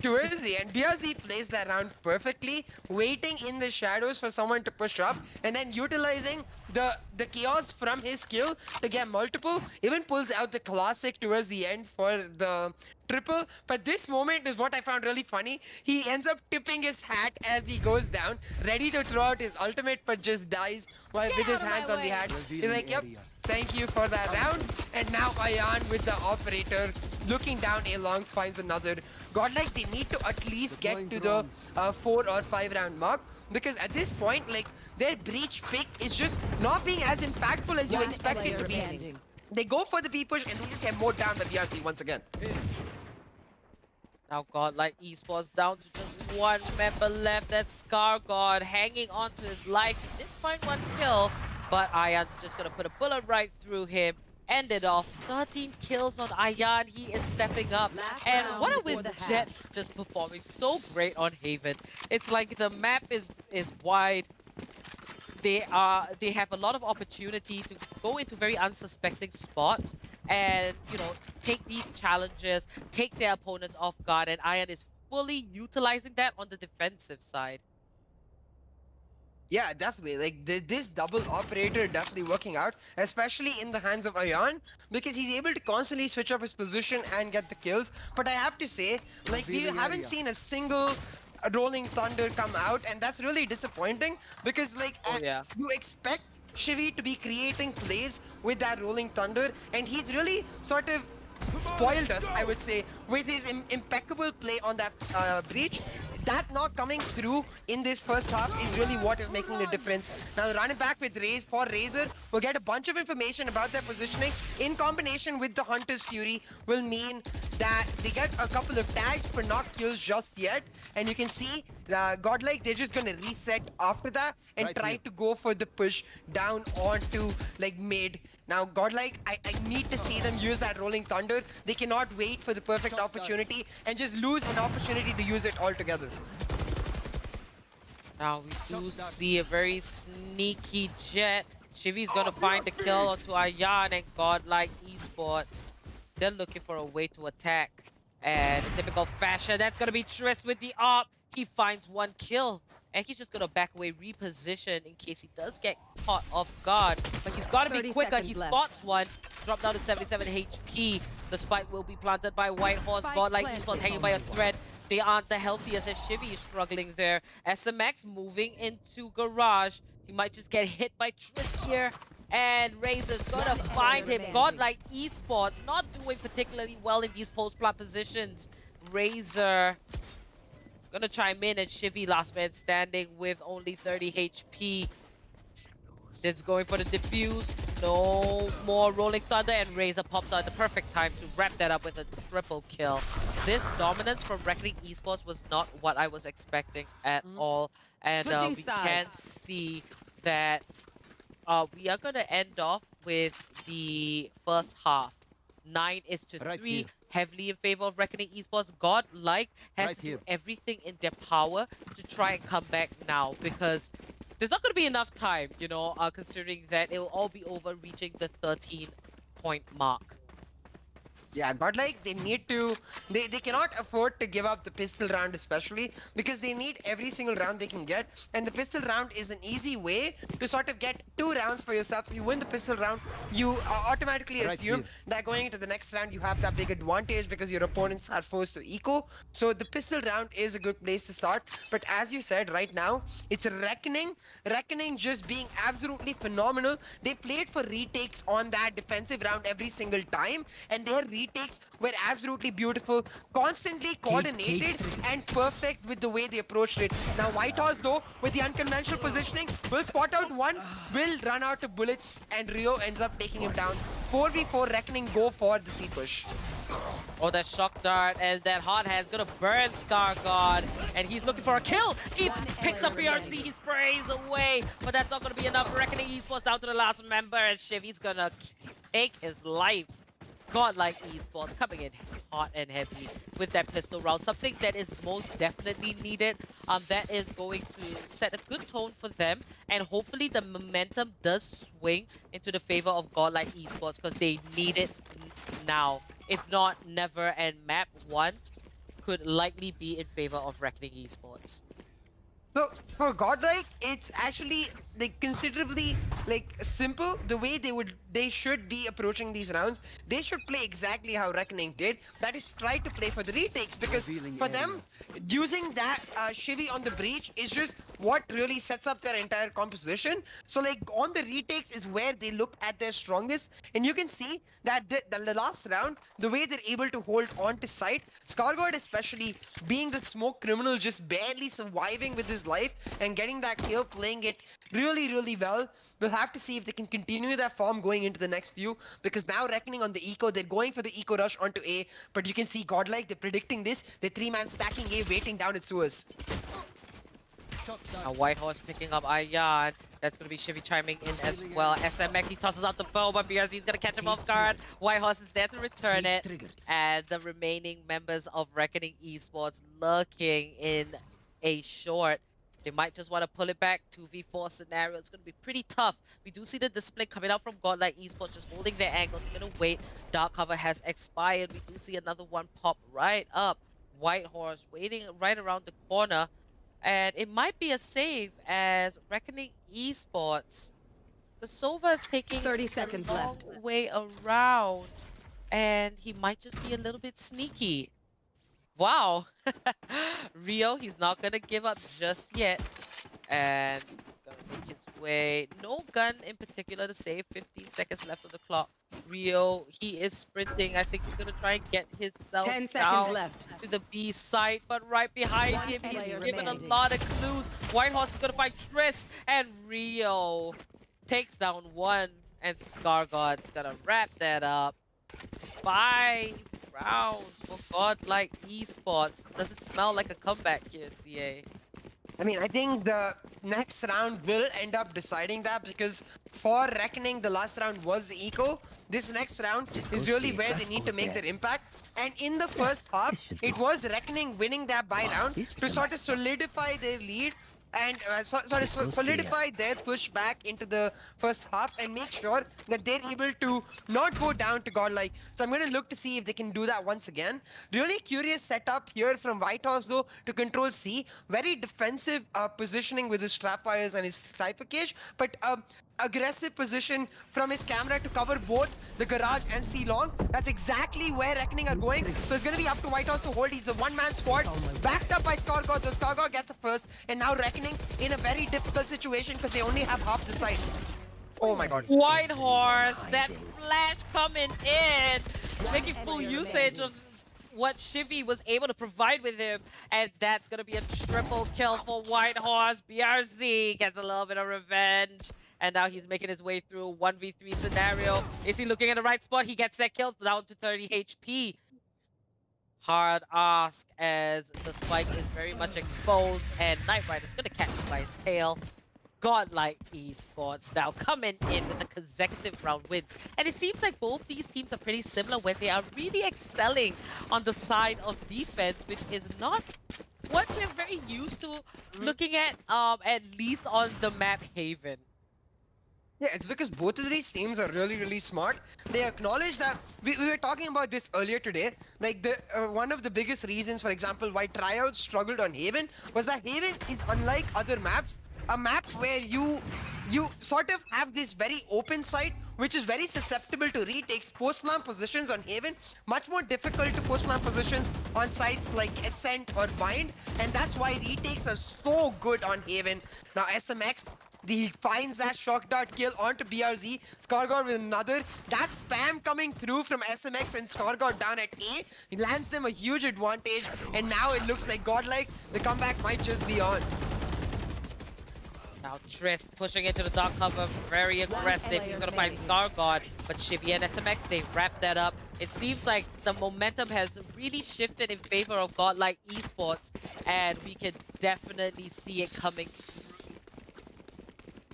Towards the end, BRZ plays that round perfectly, waiting in the shadows for someone to push up, and then utilizing the chaos from his skill to get multiple. Even pulls out the classic towards the end for the triple. But this moment is what I found really funny. He ends up tipping his hat as he goes down, ready to throw out his ultimate, but just dies while with his hands on the hat. He's like, yep, thank you for that round. And now Ayan with the operator looking down A long finds another. Godlike, they need to at least get to the 4 or 5 round mark, because at this point, like, their breach pick is just not being as impactful as you expect it to be. They go for the B push and they just get mowed down by BRC once again. Now Godlike Esports down to just 1 member left. That's ScarGod hanging on to his life. He did find 1 kill, but Ayan's just gonna put a bullet right through him. Ended off 13 kills on Ayan. He is stepping up. And what a win, Jets just performing so great on Haven. It's like the map is wide. They have a lot of opportunity to go into very unsuspecting spots and, you know, take these challenges, take their opponents off guard, and Ayan is fully utilizing that on the defensive side. Yeah, definitely. Like, this double operator definitely working out, especially in the hands of Ayan, because he's able to constantly switch up his position and get the kills. But I have to say, like, we haven't seen a single Rolling Thunder come out, and that's really disappointing, because, like, you expect Shivi to be creating plays with that Rolling Thunder, and he's really sort of spoiled us, I would say, with his impeccable play on that breach. That not coming through in this first half is really what is making the difference. Now running back with Razor, we'll get a bunch of information about their positioning in combination with the Hunter's Fury will mean that they get a couple of tags but not kills just yet. And you can see Godlike, they're just gonna reset after that and try to go for the push down onto like mid. Now Godlike, I need to see them use that Rolling Thunder. They cannot wait for the perfect opportunity and just lose an opportunity to use it altogether. Now we do see a very sneaky Jet. Shivi's gonna find the kill onto Ayan, and Godlike Esports They're looking for a way to attack. And in typical fashion, that's going to be Triss with the AWP. He finds one kill. And he's just going to back away, reposition in case he does get caught off guard. But he's got to be 30 quicker. seconds He left. spots one. Drop down to 77 HP. The spike will be planted by White Horse. Spike Godlike planted. Esports hanging by a thread. They aren't the healthiest as Shivy is struggling there. SMX moving into Garage. He might just get hit by Triss here. And Razor's gonna find him. Godlike Esports not doing particularly well in these post-plant positions. Razor gonna chime in, and Shivy last man standing with only 30 HP. Just going for the defuse. No more Rolling Thunder, and Razor pops out at the perfect time to wrap that up with a triple kill. This dominance from Reckoning Esports was not what I was expecting at all. And Switching we sides. can see that we are going to end off with the first half. 9-3, Right here. heavily in favor of Reckoning Esports. Godlike has Right to do here. everything in their power to try and come back now, because there's not going to be enough time, you know, considering that it will all be over reaching the 13-point mark. Yeah, Godlike, they need to, they cannot afford to give up the pistol round especially, because they need every single round they can get, and the pistol round is an easy way to sort of get 2 rounds for yourself. If you win the pistol round, you automatically Right assume here. that going into the next round you have that big advantage because your opponents are forced to eco. So the pistol round is a good place to start, but as you said, right now, it's Reckoning just being absolutely phenomenal. They played for retakes on that defensive round every single time, and their retakes were absolutely beautiful, constantly coordinated and perfect with the way they approached it. Now White Horse though, with the unconventional positioning, will spot out one, will run out of bullets, and Rio ends up taking him down. 4v4 Reckoning go for the C push. Oh, that shock dart, and that hot hand's gonna burn Scar God, and he's looking for a kill. He picks up BRC, he sprays away, but that's not gonna be enough. Reckoning Esports down to the last member, and Shivy's gonna take his life. Godlike Esports coming in hot and heavy with that pistol round, something that is most definitely needed. That is going to set a good tone for them, and hopefully the momentum does swing into the favor of Godlike Esports, because they need it now. If not, never, and map 1 could likely be in favor of Reckoning Esports. So for Godlike, it's actually like considerably like simple the way they should be approaching these rounds. They should play exactly how Reckoning did. That is try to play for the retakes, because Revealing for them using that Shivy on the breach is just what really sets up their entire composition. So like on the retakes is where they look at their strongest, and you can see that the last round, the way they're able to hold on to site, Scargod especially being the smoke criminal, just barely surviving with his life and getting that kill, playing it really well. We'll have to see if they can continue that form going into the next few, because now Reckoning on the eco, they're going for the eco rush onto A, but you can see Godlike, they're predicting this, they're 3-man stacking A, waiting down at sewers. A White Horse picking up Ayan. That's going to be Shivy chiming in as well. SMX, he tosses out the bow, but BRZ is going to catch him off guard. White Horse is there to return it. And the remaining members of Reckoning Esports lurking in a short. They might just want to pull it back. 2v4 scenario. It's going to be pretty tough. We do see the display coming out from Godlike Esports, just holding their angles. They're going to wait. Dark cover has expired. We do see another one pop right up. White Horse waiting right around the corner. And it might be a save as Reckoning Esports. The Sova is taking 30 seconds a long left. way around. And he might just be a little bit sneaky. Wow. Rio, he's not going to give up just yet. And going to make his way. No gun in particular to save. 15 seconds left on the clock. Rio, he is sprinting. I think he's going to try and get himself 10 seconds down left. to the B site. But right behind One him, he's player given remaining. a lot of clues. White Horse is going to find Triss. And Rio takes down one. And Scargod's going to wrap that up. 5 rounds for Godlike Esports. Does it smell like a comeback here, CA? I mean, I think the next round will end up deciding that, because for Reckoning, the last round was the eco. This next round is really where they need to make their impact. And in the first half, it was Reckoning winning that buy round to sort of solidify their lead and solidify their push back into the first half and make sure that they're able to not go down to Godlike. So I'm going to look to see if they can do that once again. Really curious setup here from Whitehorse though to control C. Very defensive positioning with his Trapwires and his Cypher Cage, but aggressive position from his camera to cover both the garage and C long. That's exactly where Reckoning are going. So it's going to be up to Whitehorse to hold. He's the one-man squad, backed up by Skargod. So Skargod gets the first, and now Reckoning in a very difficult situation because they only have half the side. Oh my god. Whitehorse, that flash coming in, making full usage of what Shivy was able to provide with him, and that's gonna be a triple kill for Whitehorse. BRZ gets a little bit of revenge, and now he's making his way through a 1v3 scenario. Is he looking at the right spot? He gets that kill down to 30 HP. Hard ask as the spike is very much exposed, and Knight Rider's gonna catch him by his tail. Godlike Esports now coming in with the consecutive round wins. And it seems like both these teams are pretty similar where they are really excelling on the side of defense, which is not what we're very used to looking at least on the map Haven. Yeah, it's because both of these teams are really, really smart. They acknowledge that we were talking about this earlier today. Like the one of the biggest reasons, for example, why tryouts struggled on Haven was that Haven is unlike other maps. A map where you sort of have this very open site, which is very susceptible to retakes. Post-plant positions on Haven, much more difficult to post-plant positions on sites like Ascent or Bind, and that's why retakes are so good on Haven. Now SMX, he finds that shock dart kill onto BRZ. Skargod with another. That spam coming through from SMX and Skargod down at A. He lands them a huge advantage, and now it looks like Godlike, the comeback might just be on. Now Trist pushing into the dark cover, very aggressive. He's gonna find Skargod, but Shivy and SMX, they wrap that up. It seems like the momentum has really shifted in favor of Godlike Esports, and we can definitely see it coming through.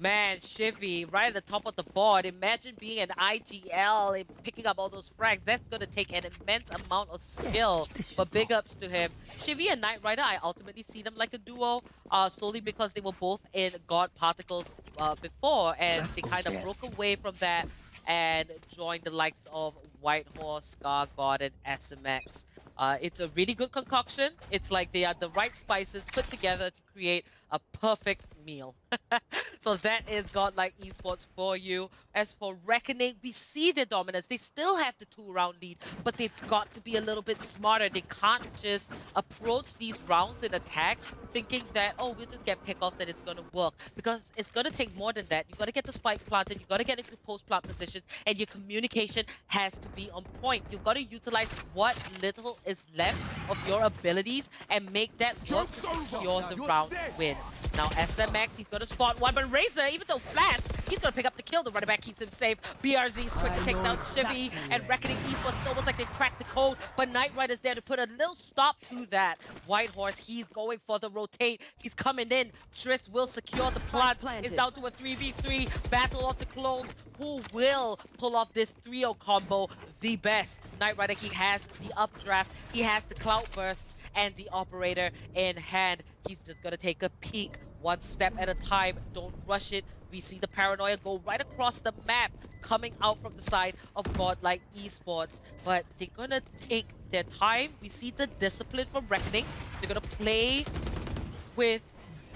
Man, Shivy, right at the top of the board. Imagine being an IGL and picking up all those frags. That's going to take an immense amount of skill, but big ups to him. Shivy and Knight Rider, I ultimately see them like a duo, solely because they were both in God Particles before, and they kind of broke away from that and joined the likes of Whitehorse, Skargod, and SMX. It's a really good concoction. It's like they are the right spices put together to create a perfect meal. So that is Godlike Esports for you. As for Reckoning, we see their dominance. They still have the 2-round lead, but they've got to be a little bit smarter. They can't just approach these rounds in attack thinking that, oh, we'll just get pickoffs and it's going to work. Because it's going to take more than that. You've got to get the spike planted, you've got to get into post-plant positions, and your communication has to be on point. You've got to utilize what little is left of your abilities and make that work to secure the round win. Now SMX, he's going to spot one, but Razor, even though flat, he's going to pick up the kill. The running back keeps him safe. BRZ is quick to take down Shivy, and Reckoning Esports, it's almost like they've cracked the code, but Knight Rider's there to put a little stop to that. Whitehorse, he's going for the rotate. He's coming in. Trist will secure the plant. It's down to a 3v3 battle of the clones. Who will pull off this 3-0 combo the best? Knight Rider, he has the updrafts, he has the cloud bursts, and the operator in hand. He's just gonna take a peek, one step at a time. Don't rush it. We see the paranoia go right across the map, coming out from the side of Godlike Esports. But they're gonna take their time. We see the discipline from Reckoning. They're gonna play with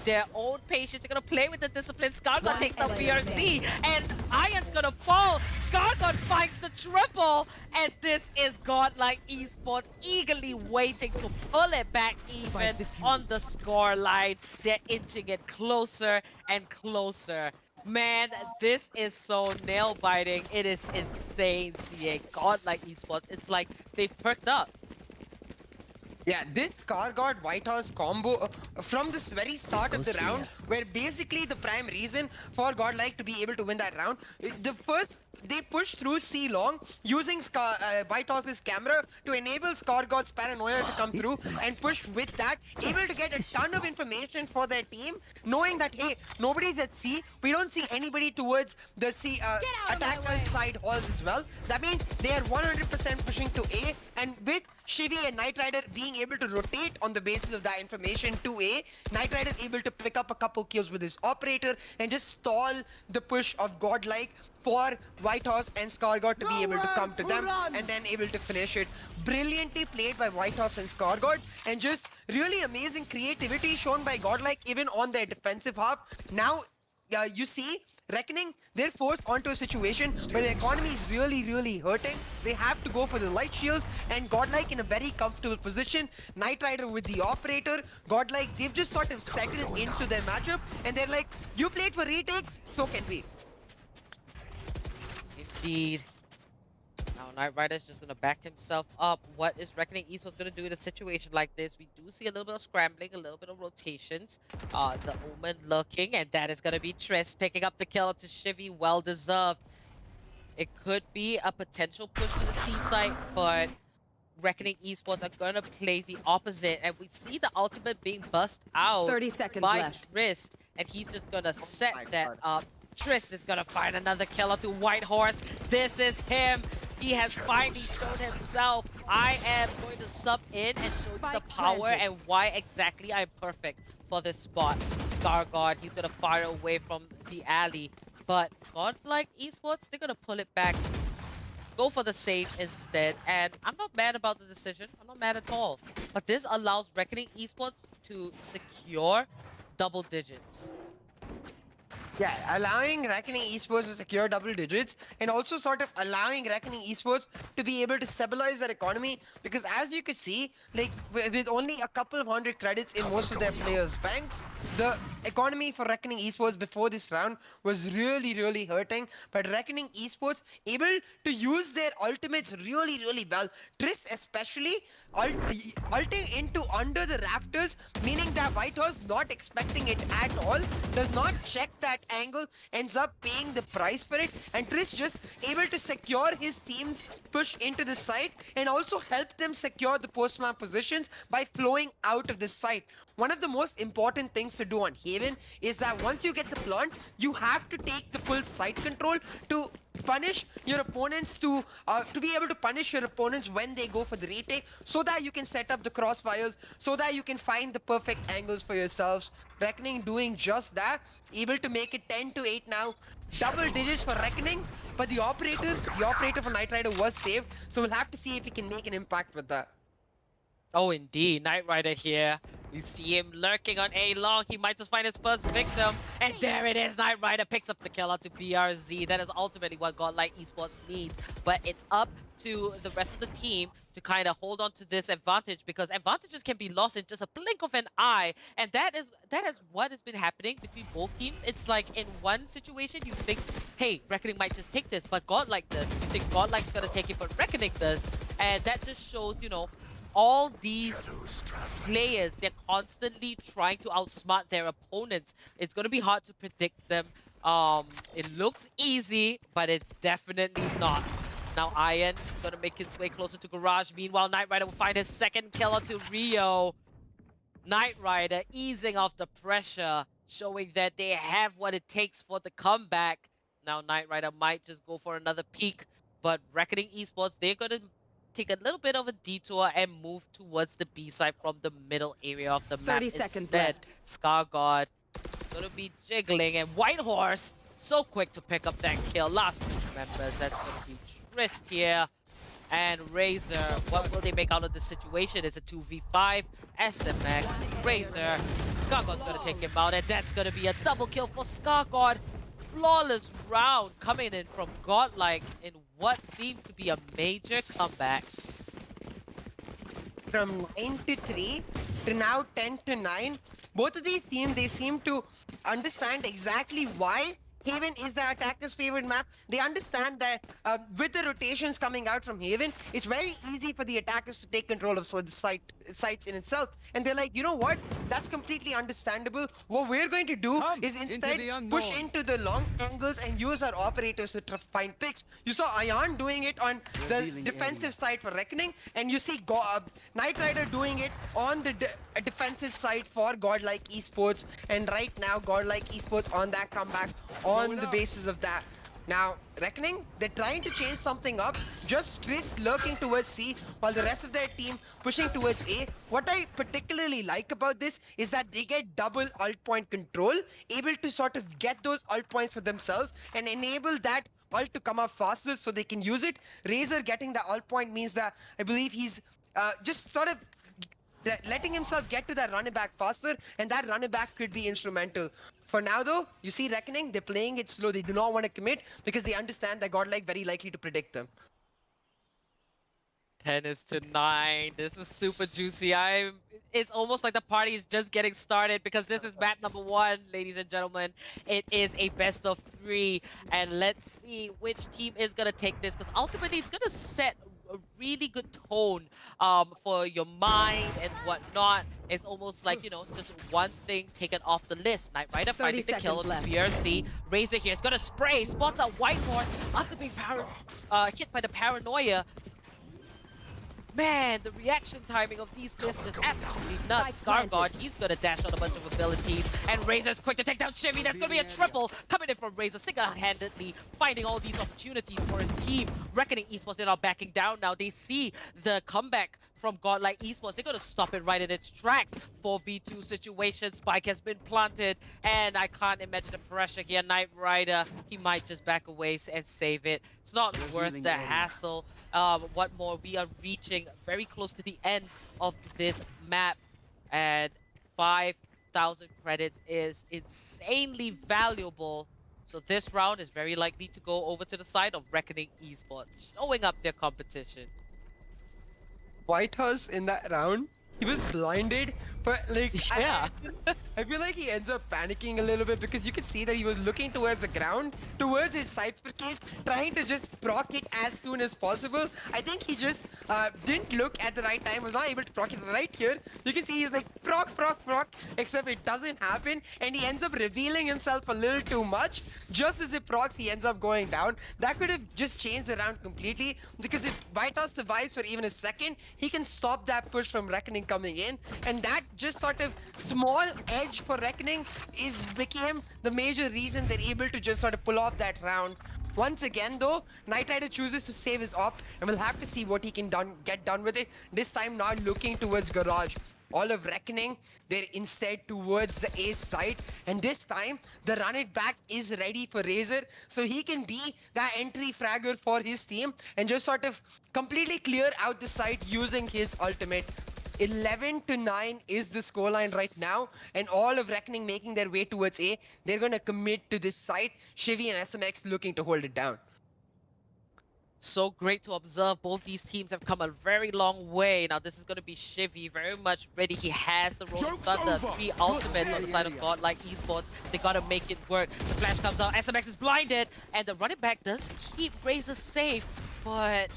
their own patience. They're gonna play with the discipline. Skargod takes out BRZ, and Iron's gonna fall. Skargod finds the triple, and this is Godlike Esports eagerly waiting to pull it back even on the score line. They're inching it closer and closer. Man, this is so nail-biting. It is insane seeing Godlike Esports. It's like they've perked up. Yeah, this Skargod Whitehorse combo from this very start of the round, where basically the prime reason for Godlike to be able to win that round, the first they push through C long using White Horse's camera to enable Scargod's paranoia to come through and push with that, able to get a ton of information for their team, knowing that hey, nobody's at C. We don't see anybody towards the C attackers side halls as well. That means they are 100% pushing to A, and with Shivy and Knight Rider being able to rotate on the basis of that information to A, Knight Rider able to pick up a couple kills with his operator and just stall the push of Godlike for White Horse and Scargod to be able to come to them and then able to finish it. Brilliantly played by White Horse and Scargod, and just really amazing creativity shown by Godlike even on their defensive half. Now you see Reckoning, they're forced onto a situation where the economy is really hurting. They have to go for the light shields, and Godlike in a very comfortable position. Knight Rider with the operator. Godlike, they've just sort of settled into their matchup, and they're like, you played for retakes, so can we. Indeed. Now Knight Rider's just gonna back himself up. What is Reckoning Esports gonna do in a situation like this? We do see a little bit of scrambling, a little bit of rotations. The Omen lurking, and that is gonna be Triss picking up the kill to Shivy. Well deserved. It could be a potential push to the C site, but Reckoning Esports are gonna play the opposite, and we see the ultimate being bust out 30 seconds by left. Triss, and he's just gonna set my that God. up. Triss is gonna find another killer to White Horse. This is him. He has finally shown himself. I am going to sub in and show you the Spike power planted. and why exactly I'm perfect for this spot. Scargod, he's gonna fire away from the alley. But Godlike Esports, they're gonna pull it back. Go for the save instead. And I'm not mad about the decision. I'm not mad at all. But this allows Reckoning Esports to secure double digits. Yeah, allowing Reckoning Esports to secure double digits, and also sort of allowing Reckoning Esports to be able to stabilize their economy, because as you could see, like with only a couple of 100 credits in most of their players' banks, the economy for Reckoning Esports before this round was really hurting. But Reckoning Esports able to use their ultimates really well. Triss especially ulting into under the rafters, meaning that White Horse not expecting it at all, does not check that angle, ends up paying the price for it, and Triss just able to secure his team's push into the site and also help them secure the post-plant positions by flowing out of the site. One of the most important things to do on Haven is that once you get the plant, you have to take the full site control to punish your opponents, to be able to punish your opponents when they go for the retake, so that you can set up the crossfires, so that you can find the perfect angles for yourselves. Reckoning doing just that, able to make it 10-8 now, double digits for Reckoning, but the operator for Knight Rider was saved, so we'll have to see if he can make an impact with that. Oh, indeed. Knight Rider here. We see him lurking on A long. He might just find his first victim. And there it is. Knight Rider picks up the kill out to BRZ. That is ultimately what Godlike Esports needs. But it's up to the rest of the team to kind of hold on to this advantage, because advantages can be lost in just a blink of an eye. And that is what has been happening between both teams. It's like in one situation, you think, hey, Reckoning might just take this, but Godlike does. You think Godlike's going to take it, but Reckoning does. And that just shows, you know, all these players, they're constantly trying to outsmart their opponents. It's going to be hard to predict them. It looks easy, but it's definitely not. Now Iron is going to make his way closer to Garage. Meanwhile, Knight Rider will find his second kill onto Rio. Knight Rider easing off the pressure, showing that they have what it takes for the comeback. Now Knight Rider might just go for another peek, but Reckoning Esports, they're going to take a little bit of a detour and move towards the B side from the middle area of the map. 30 seconds Instead, left. Scargod gonna be jiggling, and White Horse so quick to pick up that kill. Last two members, that's gonna be Trist here. And Razor, what will they make out of this situation? It's a 2v5, SMX, Razor. Scargod's gonna take him out, and that's gonna be a double kill for Scargod. Flawless round coming in from Godlike in what seems to be a major comeback. From 9-3 to now 10-9, both of these teams, they seem to understand exactly why Haven is the attacker's favorite map. They understand that with the rotations coming out from Haven, it's very easy for the attackers to take control of the sites in itself. And they're like, you know what? That's completely understandable. What we're going to do is instead push into the long angles and use our operators to find picks. You saw Ayan doing it on the defensive side for Reckoning, and you see Knight Rider doing it on the defensive side for Godlike Esports. And right now, Godlike Esports on that comeback on the basis of that. Now, Reckoning, they're trying to change something up. Just Triss lurking towards C while the rest of their team pushing towards A. What I particularly like about this is that they get double ult point control, able to sort of get those ult points for themselves and enable that ult to come up faster so they can use it. Razor getting the ult point means that I believe he's just sort of letting himself get to that running back faster, and that running back could be instrumental. For now though, you see Reckoning, they're playing it slow. They do not want to commit because they understand that Godlike very likely to predict them. 10 is to 9. This is super juicy. It's almost like the party is just getting started because this is map number 1, ladies and gentlemen. It is a best of 3, and let's see which team is gonna take this, because ultimately it's gonna set a really good tone for your mind and whatnot. It's almost like, you know, just one thing taken off the list. Knight Rider finding the kill on BRC. Razor here is gonna spray, spots a White Horse after being hit by the paranoia. Man, the reaction timing of these players is just absolutely nuts. Scarguard, he's gonna dash on a bunch of abilities, and Razor's quick to take down Shivy. That's gonna be a triple coming in from Razor, single-handedly finding all these opportunities for his team. Reckoning Esports, they're not backing down now. They see the comeback from Godlike Esports. They're gonna stop it right in its tracks. 4v2 situation, Spike has been planted, and I can't imagine the pressure here. Knight Rider, he might just back away and save it. It's not worth the hassle. What more? We are reaching very close to the end of this map, and 5,000 credits is insanely valuable. So this round is very likely to go over to the side of Reckoning Esports, showing up their competition. White Horse in that round, he was blinded, but like Yeah. I feel like he ends up panicking a little bit because you could see that he was looking towards the ground, towards his cypher cave, trying to just proc it as soon as possible. I think he just didn't look at the right time, was not able to proc it right here. You can see he's like proc, except it doesn't happen, and he ends up revealing himself a little too much. Just as it procs, he ends up going down. That could have just changed the round completely, because if White House survives for even a second, he can stop that push from Reckoning coming in, and that just sort of small edge for Reckoning, it became the major reason they're able to just sort of pull off that round. Once again though, Knight Rider chooses to save his op, and we'll have to see what he can get done with it. This time not looking towards Garage. All of Reckoning, they're instead towards the ace side, and this time the run it back is ready for Razor, so he can be that entry fragger for his team and just sort of completely clear out the site using his ultimate. 11-9 is the scoreline right now, and all of Reckoning making their way towards A. They're gonna commit to this site. Shivy and SMX looking to hold it down. So great to observe. Both these teams have come a very long way. Now this is going to be Shivy, very much ready. He has the Rolling Thunder, 3 ultimates on the side of Godlike Esports. They got to make it work. The flash comes out, SMX is blinded, and the running back does keep Razor safe, but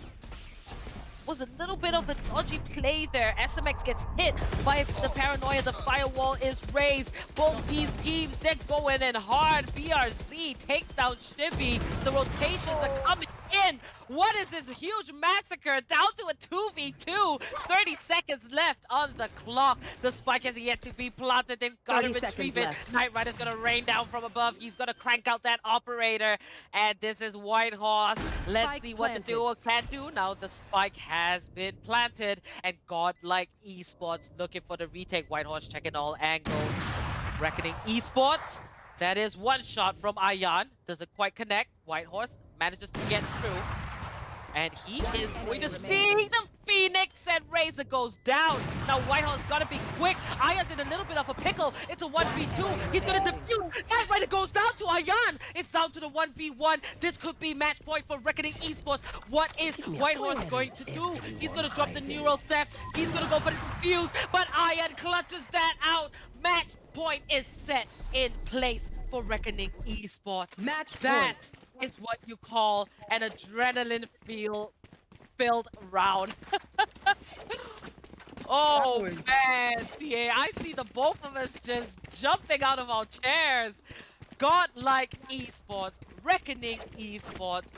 was a little bit of a dodgy play there. SMX gets hit by the paranoia. The firewall is raised. Both these teams, they're going in hard. BRC takes down Shivy. The rotations are coming in. What is this huge massacre? Down to a 2v2. 30 seconds left on the clock. The spike has yet to be planted. They've got to retrieve it. Knight Rider's going to rain down from above. He's going to crank out that operator. And this is White Horse. Let's see what the duo can do. Now the spike has been planted. And Godlike Esports looking for the retake. White Horse checking all angles. Reckoning Esports. That is one shot from Ayan. Doesn't quite connect. White Horse manages to get through. And he is going to see the Phoenix, and Razor goes down. Now Whitehall's got to be quick. Ayan's in a little bit of a pickle. It's a 1v2. He's going to defuse. Knight Rider goes down to Ayan. It's down to the 1v1. This could be match point for Reckoning Esports. What is Whitehorse going to do? He's going to drop the neural steps. He's going to go for the defuse, but Ayan clutches that out. Match point is set in place. for Reckoning Esports. Match That point. is what you call an adrenaline-filled round. Oh was- man, TA, I see the both of us just jumping out of our chairs. Godlike Esports, Reckoning Esports.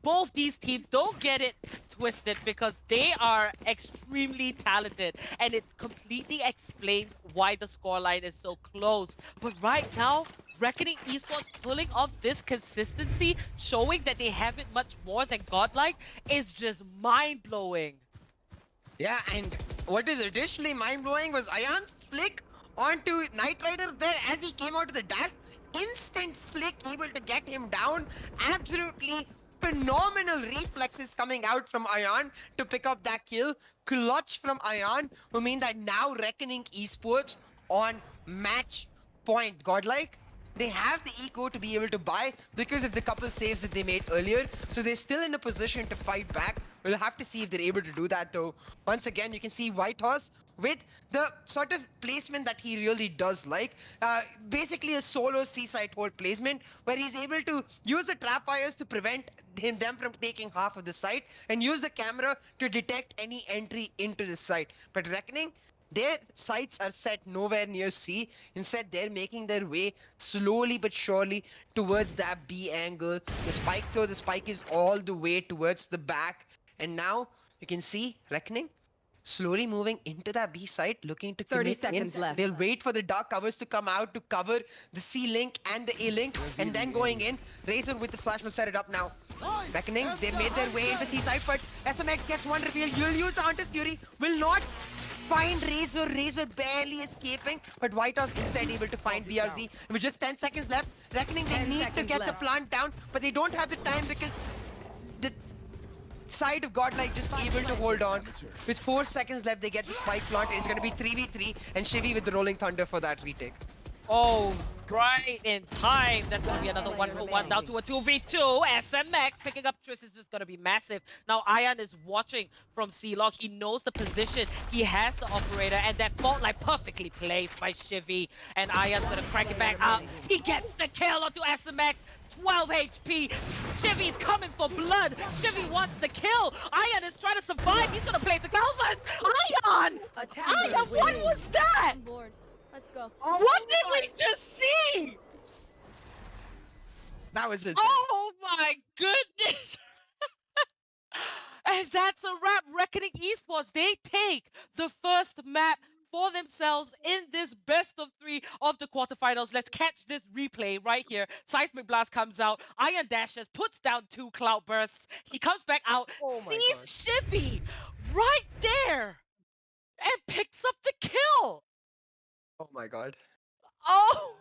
Both these teams, don't get it twisted, because they are extremely talented, and it completely explains why the scoreline is so close. But right now, Reckoning Esports pulling off this consistency, showing that they have it much more than Godlike, is just mind-blowing. Yeah, and what is additionally mind-blowing was Ayan's flick onto Knight Rider there as he came out of the dash. Instant flick, able to get him down. Absolutely phenomenal reflexes coming out from Ayan to pick up that kill. Clutch from Ayan, who mean that now Reckoning Esports on match point. Godlike, they have the eco to be able to buy because of the couple saves that they made earlier. So they're still in a position to fight back. We'll have to see if they're able to do that though. Once again, you can see Whitehorse with the sort of placement that he really does like. Basically a solo seaside hold placement where he's able to use the trap wires to prevent them from taking half of the site and use the camera to detect any entry into the site. But Reckoning, their sights are set nowhere near C. Instead, they're making their way slowly but surely towards that B angle. The spike though, the spike is all the way towards the back. And now you can see Reckoning slowly moving into that B site, looking to 30 commit in. seconds left. They'll wait for the dark covers to come out to cover the C link and the A link, and then going in. Razor with the flash will set it up now. Reckoning, they made their way into C side, but SMX gets one reveal. You'll use the Hunter's Fury, will not find Razor. Razor barely escaping, but Whitehorse instead able to find BRZ. With just 10 seconds left, Reckoning, they 10 need to seconds get the left. plant down, but they don't have the time because the side of Godlike just able to hold on. With 4 seconds left, they get the spike plant, and it's going to be 3v3, and Shivy with the Rolling Thunder for that retake. Oh, right in time. That's going to be another 1-for-1 down to a 2v2. SMX picking up Triss is just going to be massive. Now, Ayan is watching from C-Log. He knows the position. He has the operator, and that fault line perfectly placed by Shivy. And Ayan's going to crank it back up. He gets the kill onto SMX. 12 HP. Shivy's coming for blood. Shivy wants the kill. Ayan is trying to survive. He's going to play the Calvas. Ayan! Ayan, what was that? On board. Let's go. What did we just see? That was it. Oh my goodness! And that's a wrap. Reckoning Esports, they take the first map for themselves in this best of 3 of the quarterfinals. Let's catch this replay right here. Seismic Blast comes out. Iron dashes, puts down 2 cloud bursts. He comes back out, Oh my sees Shivy right there, and picks up the kill. Oh my god. Oh!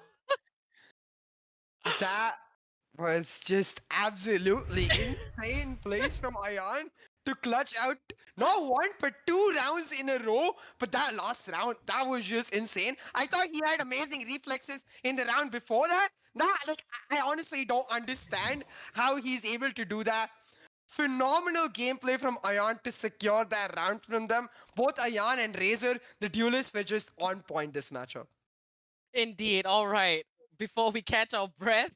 That was just absolutely insane plays from Ayan to clutch out not 1 but 2 rounds in a row. But that last round, that was just insane. I thought he had amazing reflexes in the round before that. I honestly don't understand how he's able to do that. Phenomenal gameplay from Ayan to secure that round from them. Both Ayan and Razor, the duelists, were just on point this matchup. Indeed. All right. Before we catch our breath,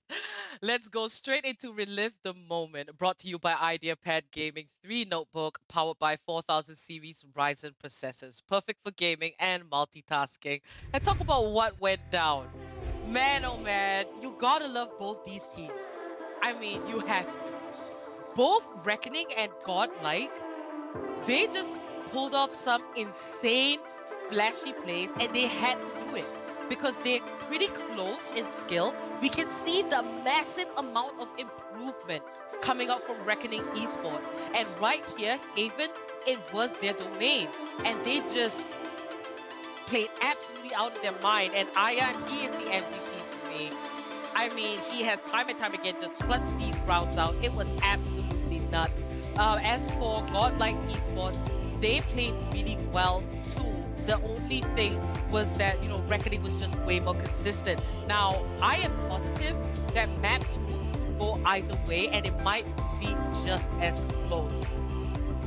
let's go straight into Relive the Moment, brought to you by Ideapad Gaming 3 notebook, powered by 4000 series Ryzen processors, perfect for gaming and multitasking. And talk about what went down. Man, oh man, you gotta love both these teams. I mean, you have to. Both Reckoning and Godlike, they just pulled off some insane flashy plays, and they had to do it because they're pretty close in skill. We can see the massive amount of improvement coming up from Reckoning Esports. And right here, Haven, it was their domain, and they just played absolutely out of their mind. And Ayan, he is the MVP for me. I mean, he has time and time again just clutched these rounds out. It was absolutely nuts. As for Godlike Esports, they played really well too. The only thing was that, you know, Reckoning was just way more consistent. Now, I am positive that map 2 will go either way, and it might be just as close.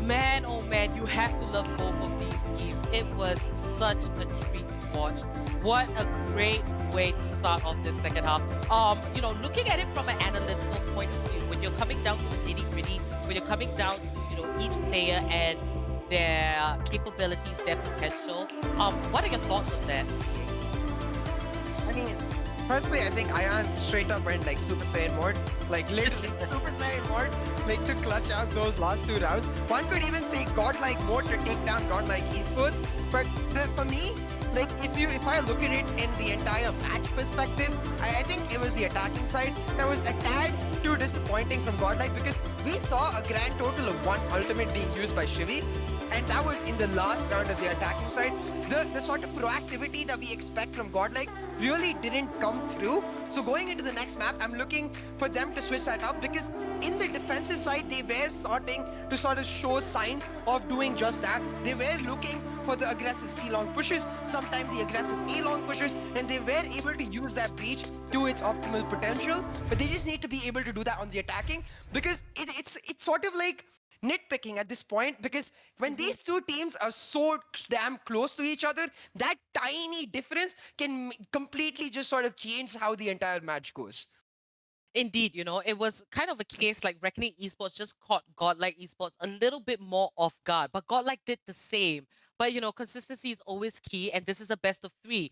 Man, oh man, you have to love both of these teams. It was such a treat to watch. What a great way to start off this second half. Looking at it from an analytical point of view, when you're coming down to the nitty-gritty, when you're coming down to, each player and their capabilities, their potential, what are your thoughts on that, CA? I mean, personally, I think Ion straight up went like Super Saiyan mode, like literally Super Saiyan mode, like to clutch out those last 2 rounds. One could even say godlike mode to take down godlike esports. But for me, like if I look at it in the entire match perspective, I think it was the attacking side that was a tad too disappointing from godlike, because we saw a grand total of 1 ultimate being used by Shivi, and that was in the last round of the attacking side. The sort of proactivity that we expect from godlike really didn't come through. So going into the next map, I'm looking for them to switch that up, because in the defensive side, they were starting to sort of show signs of doing just that. They were looking for the aggressive C-long pushes, sometimes the aggressive A-long pushes, and they were able to use that breach to its optimal potential. But they just need to be able to do that on the attacking, because it's sort of like nitpicking at this point, because when these two teams are so damn close to each other, that tiny difference can completely just sort of change how the entire match goes. Indeed, it was kind of a case like Reckoning Esports just caught Godlike Esports a little bit more off guard, but Godlike did the same. But, consistency is always key, and this is a best of 3.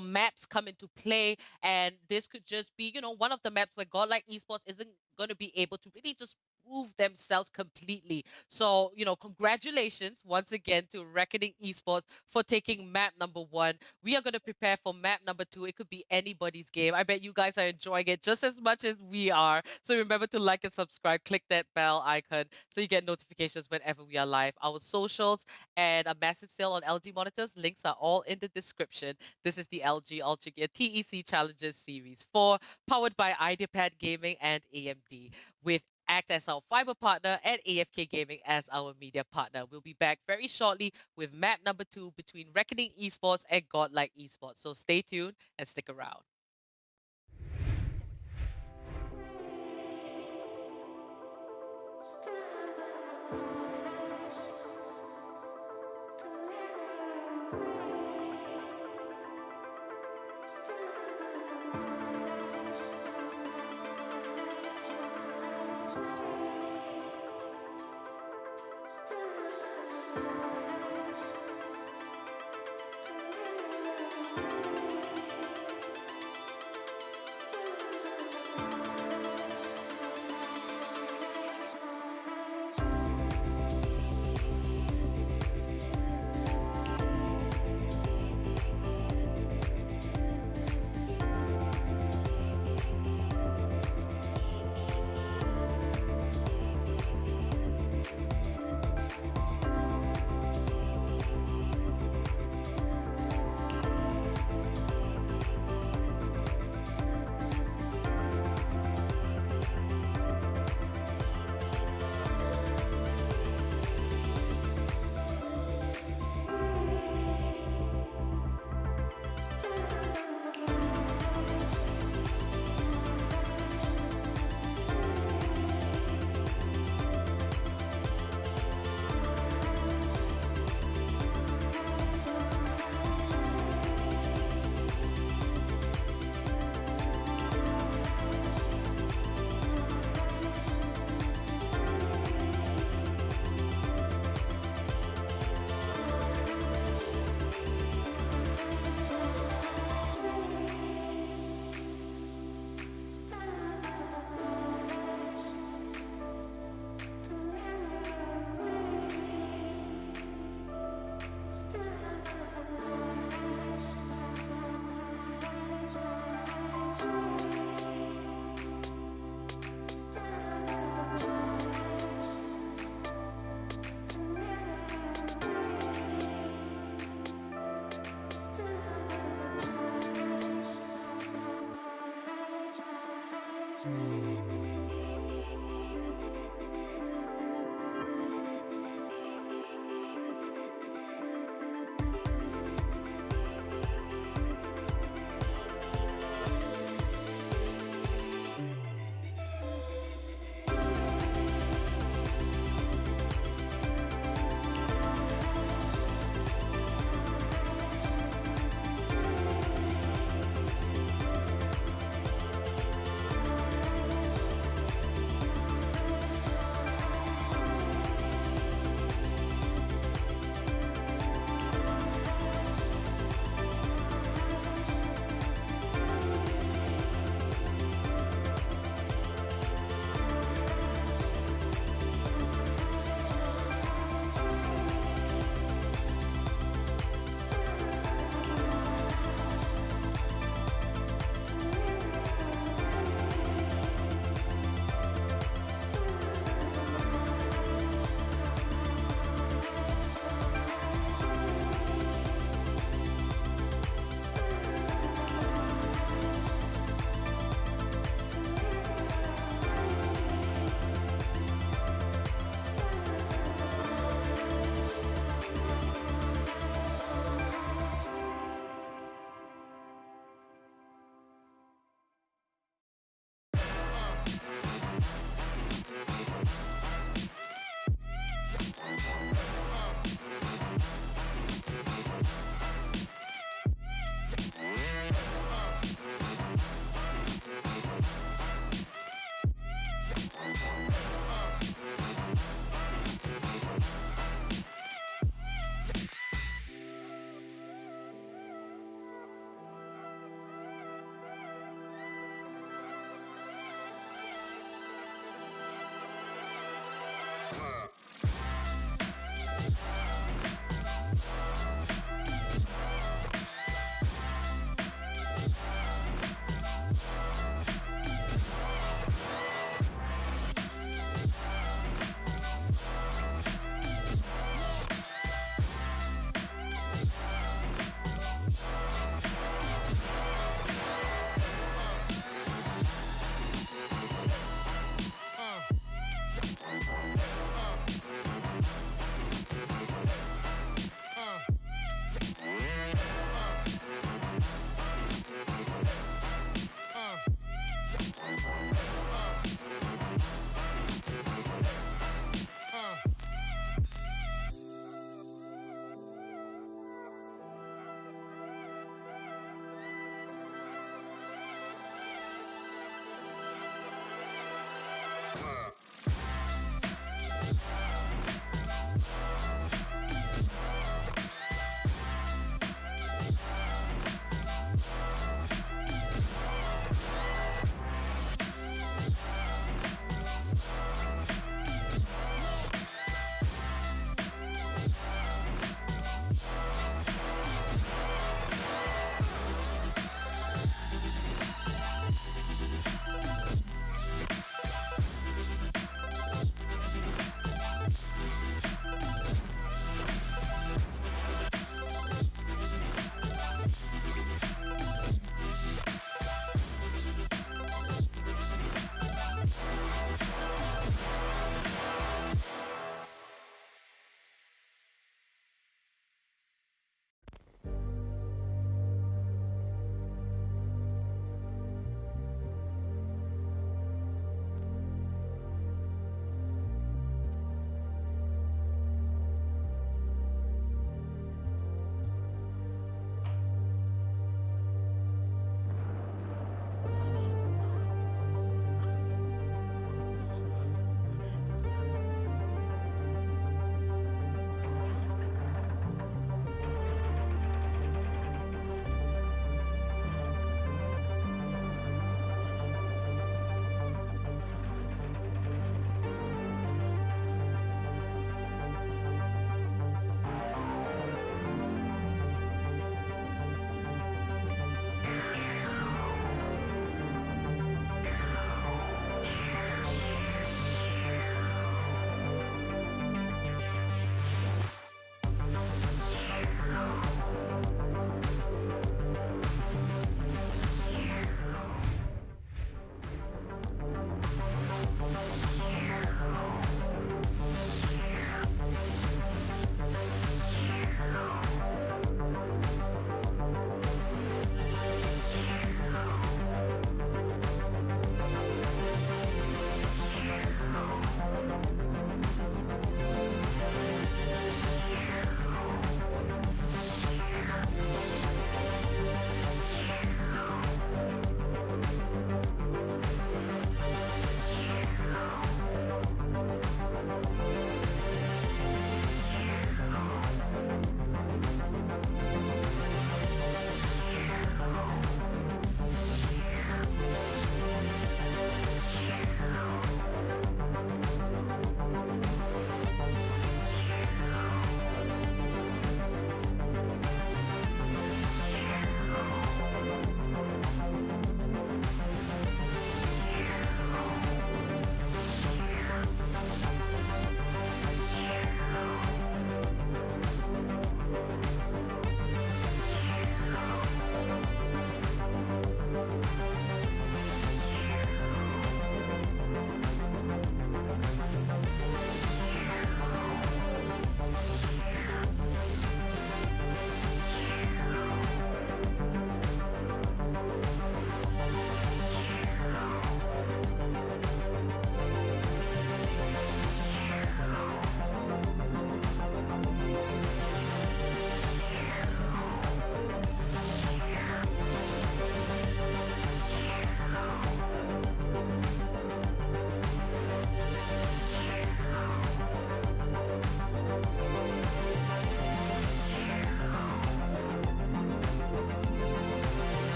Maps come into play, and this could just be, one of the maps where Godlike Esports isn't going to be able to really just prove themselves completely. So, congratulations once again to Reckoning Esports for taking map number 1. We are going to prepare for map number 2. It could be anybody's game. I bet you guys are enjoying it just as much as we are. So remember to like and subscribe. Click that bell icon so you get notifications whenever we are live. Our socials and a massive sale on LG monitors, links are all in the description. This is the LG Ultragear TEC Challenges Series 4, powered by Ideapad Gaming and AMD, with Act as our fiber partner and AFK Gaming as our media partner. We'll be back very shortly with map number 2 between Reckoning Esports and Godlike Esports. So stay tuned and stick around.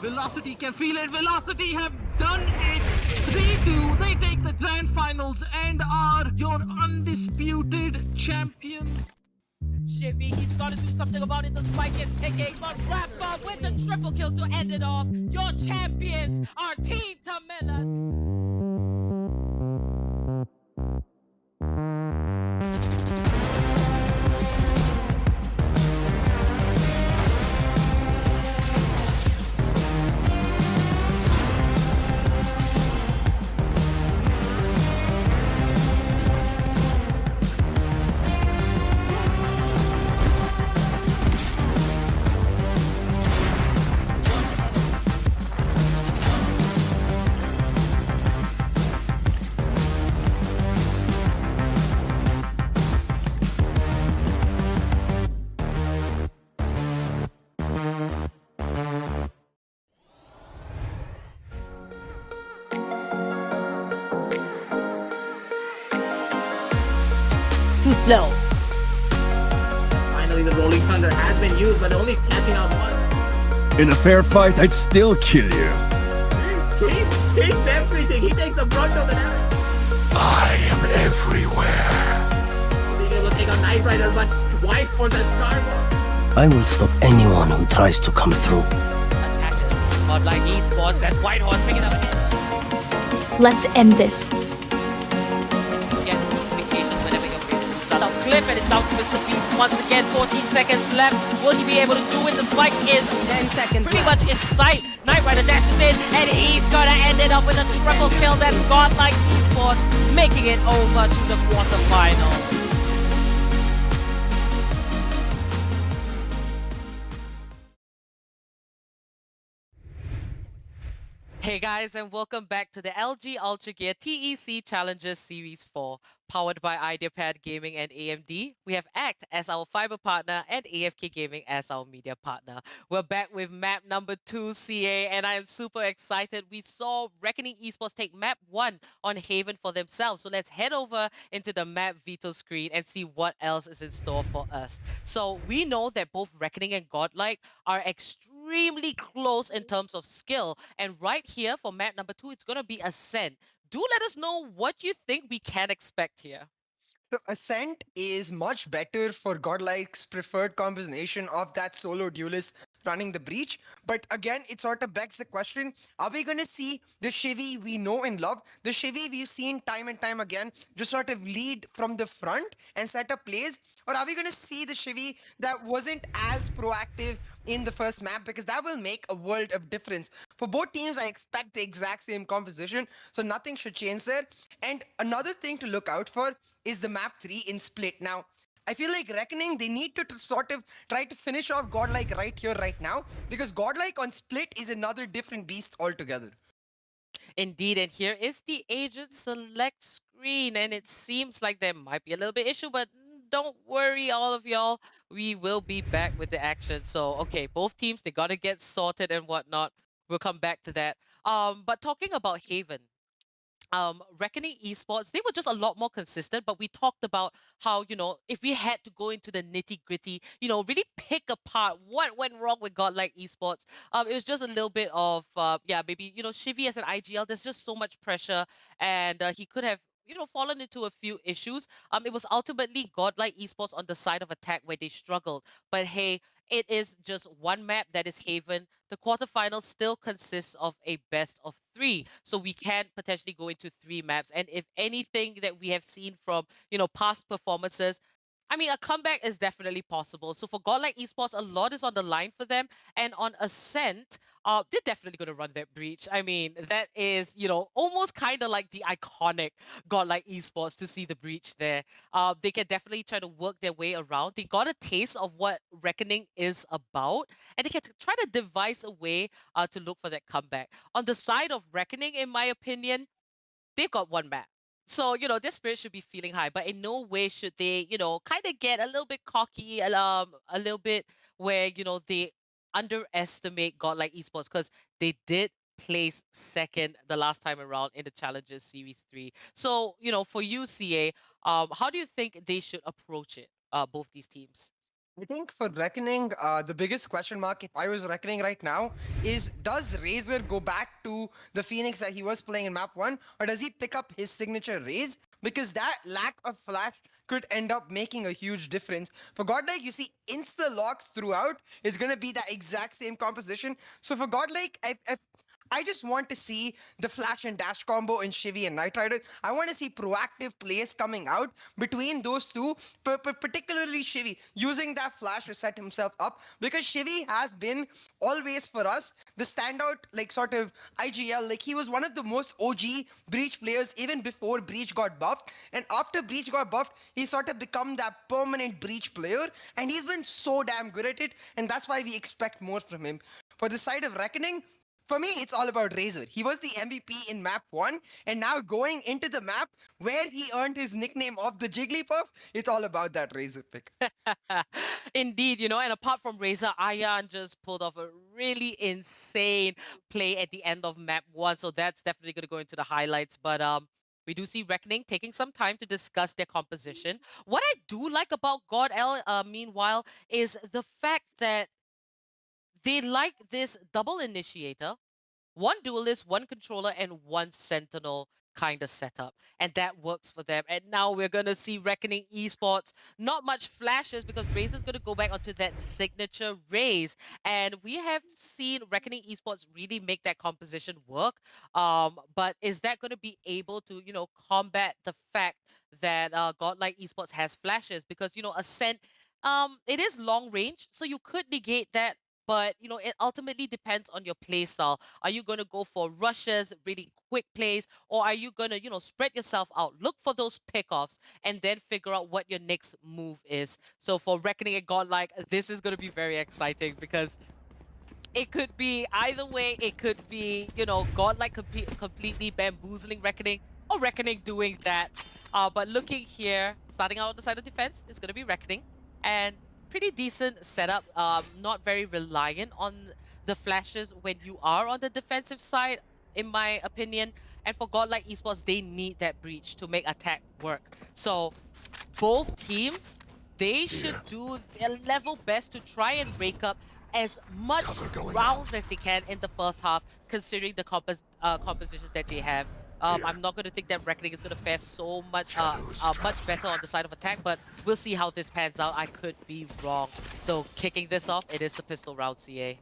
Velocity can feel it. Velocity have done it. 3-2. They take the grand finals and are your undisputed champions. Shivy, he's got to do something about it. The spike is ticking, but Rafa with the triple kill to end it off. Your champions are Team Tamelas. Too slow. Finally, the Rolling Thunder has been used, but only catching out one. In a fair fight, I'd still kill you. He takes everything. He takes the brunt of the damage. I am everywhere. Being able to take out Knight Rider, but White for that Starborn. I will stop anyone who tries to come through. Attackers, Godlike Esports, that's White Horse picking up a hit. Let's end this. Get notifications whenever your favorite moves are down. Cliff, and it's down to Mr. Beast once again. 14 seconds left. Will he be able to do it? The spike is 10 seconds pretty left. much in sight. Knight Rider dashes in, and he's gonna end it up with a triple kill. That's Godlike Esports, making it over to the quarterfinal. Hey guys, and welcome back to the LG Ultragear TEC Challengers Series 4, powered by Ideapad Gaming and AMD. We have ACT as our fiber partner and AFK Gaming as our media partner. We're back with map number 2, CA, and I am super excited. We saw Reckoning Esports take map 1 on Haven for themselves. So let's head over into the map veto screen and see what else is in store for us. So we know that both Reckoning and Godlike are extremely close in terms of skill, and right here for map number 2, it's going to be Ascent. Do let us know what you think we can expect here. So Ascent is much better for Godlike's preferred combination of that solo duelist running the breach. But again, it sort of begs the question, are we going to see the Shivy we know and love? The Shivy we've seen time and time again just sort of lead from the front and set up plays? Or are we going to see the Shivy that wasn't as proactive in the first map? Because that will make a world of difference. For both teams, I expect the exact same composition, so nothing should change there. And another thing to look out for is the map 3 in Split. Now, I feel like Reckoning, they need to sort of try to finish off Godlike right here, right now, because Godlike on Split is another different beast altogether. Indeed, and here is the agent select screen, and it seems like there might be a little bit issue, but don't worry, all of y'all. We will be back with the action. So, okay, both teams, they got to get sorted and whatnot. We'll come back to that. But talking about Haven, Reckoning Esports, they were just a lot more consistent, but we talked about how, if we had to go into the nitty-gritty, really pick apart what went wrong with Godlike Esports, it was just a little bit of, maybe, Shivy as an IGL, there's just so much pressure, and he could have fallen into a few issues. It was ultimately Godlike Esports on the side of attack where they struggled. But hey, it is just one map that is Haven. The quarterfinals still consists of a best of 3. So we can potentially go into 3 maps. And if anything that we have seen from, past performances, I mean, a comeback is definitely possible. So for Godlike Esports, a lot is on the line for them. And on Ascent, they're definitely going to run that breach. I mean, that is, almost kind of like the iconic Godlike Esports to see the breach there. They can definitely try to work their way around. They got a taste of what Reckoning is about, and they can try to devise a way to look for that comeback. On the side of Reckoning, in my opinion, they've got one map. So, their spirit should be feeling high, but in no way should they, kind of get a little bit cocky, a little bit where, they underestimate Godlike Esports, because they did place second the last time around in the Challengers Series 3. So, for you, CA, how do you think they should approach it, both these teams? I think for Reckoning, the biggest question mark, if I was Reckoning right now, is does Razor go back to the Phoenix that he was playing in map 1, or does he pick up his signature Raze? Because that lack of flash could end up making a huge difference. For Godlike, you see, insta locks throughout is going to be that exact same composition. So for Godlike, I just want to see the flash and dash combo in Shivy and Knight Rider. I want to see proactive plays coming out between those two, particularly Shivy, using that flash to set himself up, because Shivy has been always for us the standout, like sort of IGL. Like he was one of the most OG Breach players even before Breach got buffed. And after Breach got buffed, he sort of become that permanent Breach player. And he's been so damn good at it. And that's why we expect more from him. For the side of Reckoning, for me, it's all about Razor. He was the MVP in map 1, and now going into the map where he earned his nickname of the Jigglypuff, it's all about that Razor pick. Indeed, you know, and apart from Razor, Ayan just pulled off a really insane play at the end of map 1, so that's definitely going to go into the highlights. But we do see Reckoning taking some time to discuss their composition. What I do like about God L, meanwhile, is the fact that they like this double initiator, one duelist, one controller, and one sentinel kind of setup. And that works for them. And now we're going to see Reckoning Esports. Not much flashes because Razor's going to go back onto that signature Raze. And we have seen Reckoning Esports really make that composition work. But is that going to be able to, you know, combat the fact that Godlike Esports has flashes? Because, you know, Ascent, it is long range, so you could negate that, but you know, it ultimately depends on your play style. Are you going to go for rushes, really quick plays, or are you going to, you know, spread yourself out, look for those pickoffs, and then figure out what your next move is? So for Reckoning and Godlike, this is going to be very exciting because it could be either way. It could be, you know, Godlike completely bamboozling Reckoning, or Reckoning doing that. But looking here, starting out on the side of defense, it's going to be Reckoning. And pretty decent setup, not very reliant on the flashes when you are on the defensive side, in my opinion. And for Godlike Esports, they need that breach to make attack work. So both teams, they should do their level best to try and rake up as much rounds as they can in the first half, considering the compositions that they have. I'm not going to think that Reckoning is going to fare so much much better on the side of attack, but we'll see how this pans out. I could be wrong. So kicking this off, it is the pistol round, CA.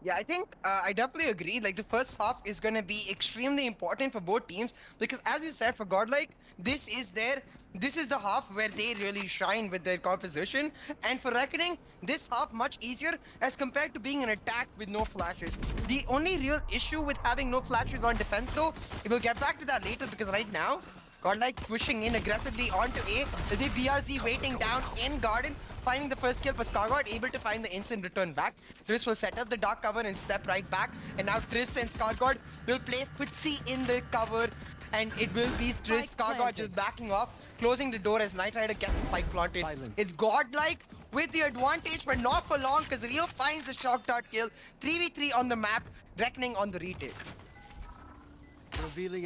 Yeah, I think I definitely agree. Like the first half is going to be extremely important for both teams because, as you said, for Godlike, this is the half where they really shine with their composition. And for Reckoning, this half much easier as compared to being an attack with no flashes. The only real issue with having no flashes on defense, though, we'll get back to that later because right now, Godlike pushing in aggressively onto A. The BRZ waiting down in Garden, finding the first kill for Skargard, able to find the instant return back. Triss will set up the dark cover and step right back. And now Triss and Skargard will play footsie in the cover. And it will be Triss, Skargard just backing off, closing the door as Knight Rider gets the spike planted. It's Godlike with the advantage, but not for long because Rio finds the shock dart kill. 3v3 on the map, Reckoning on the retake.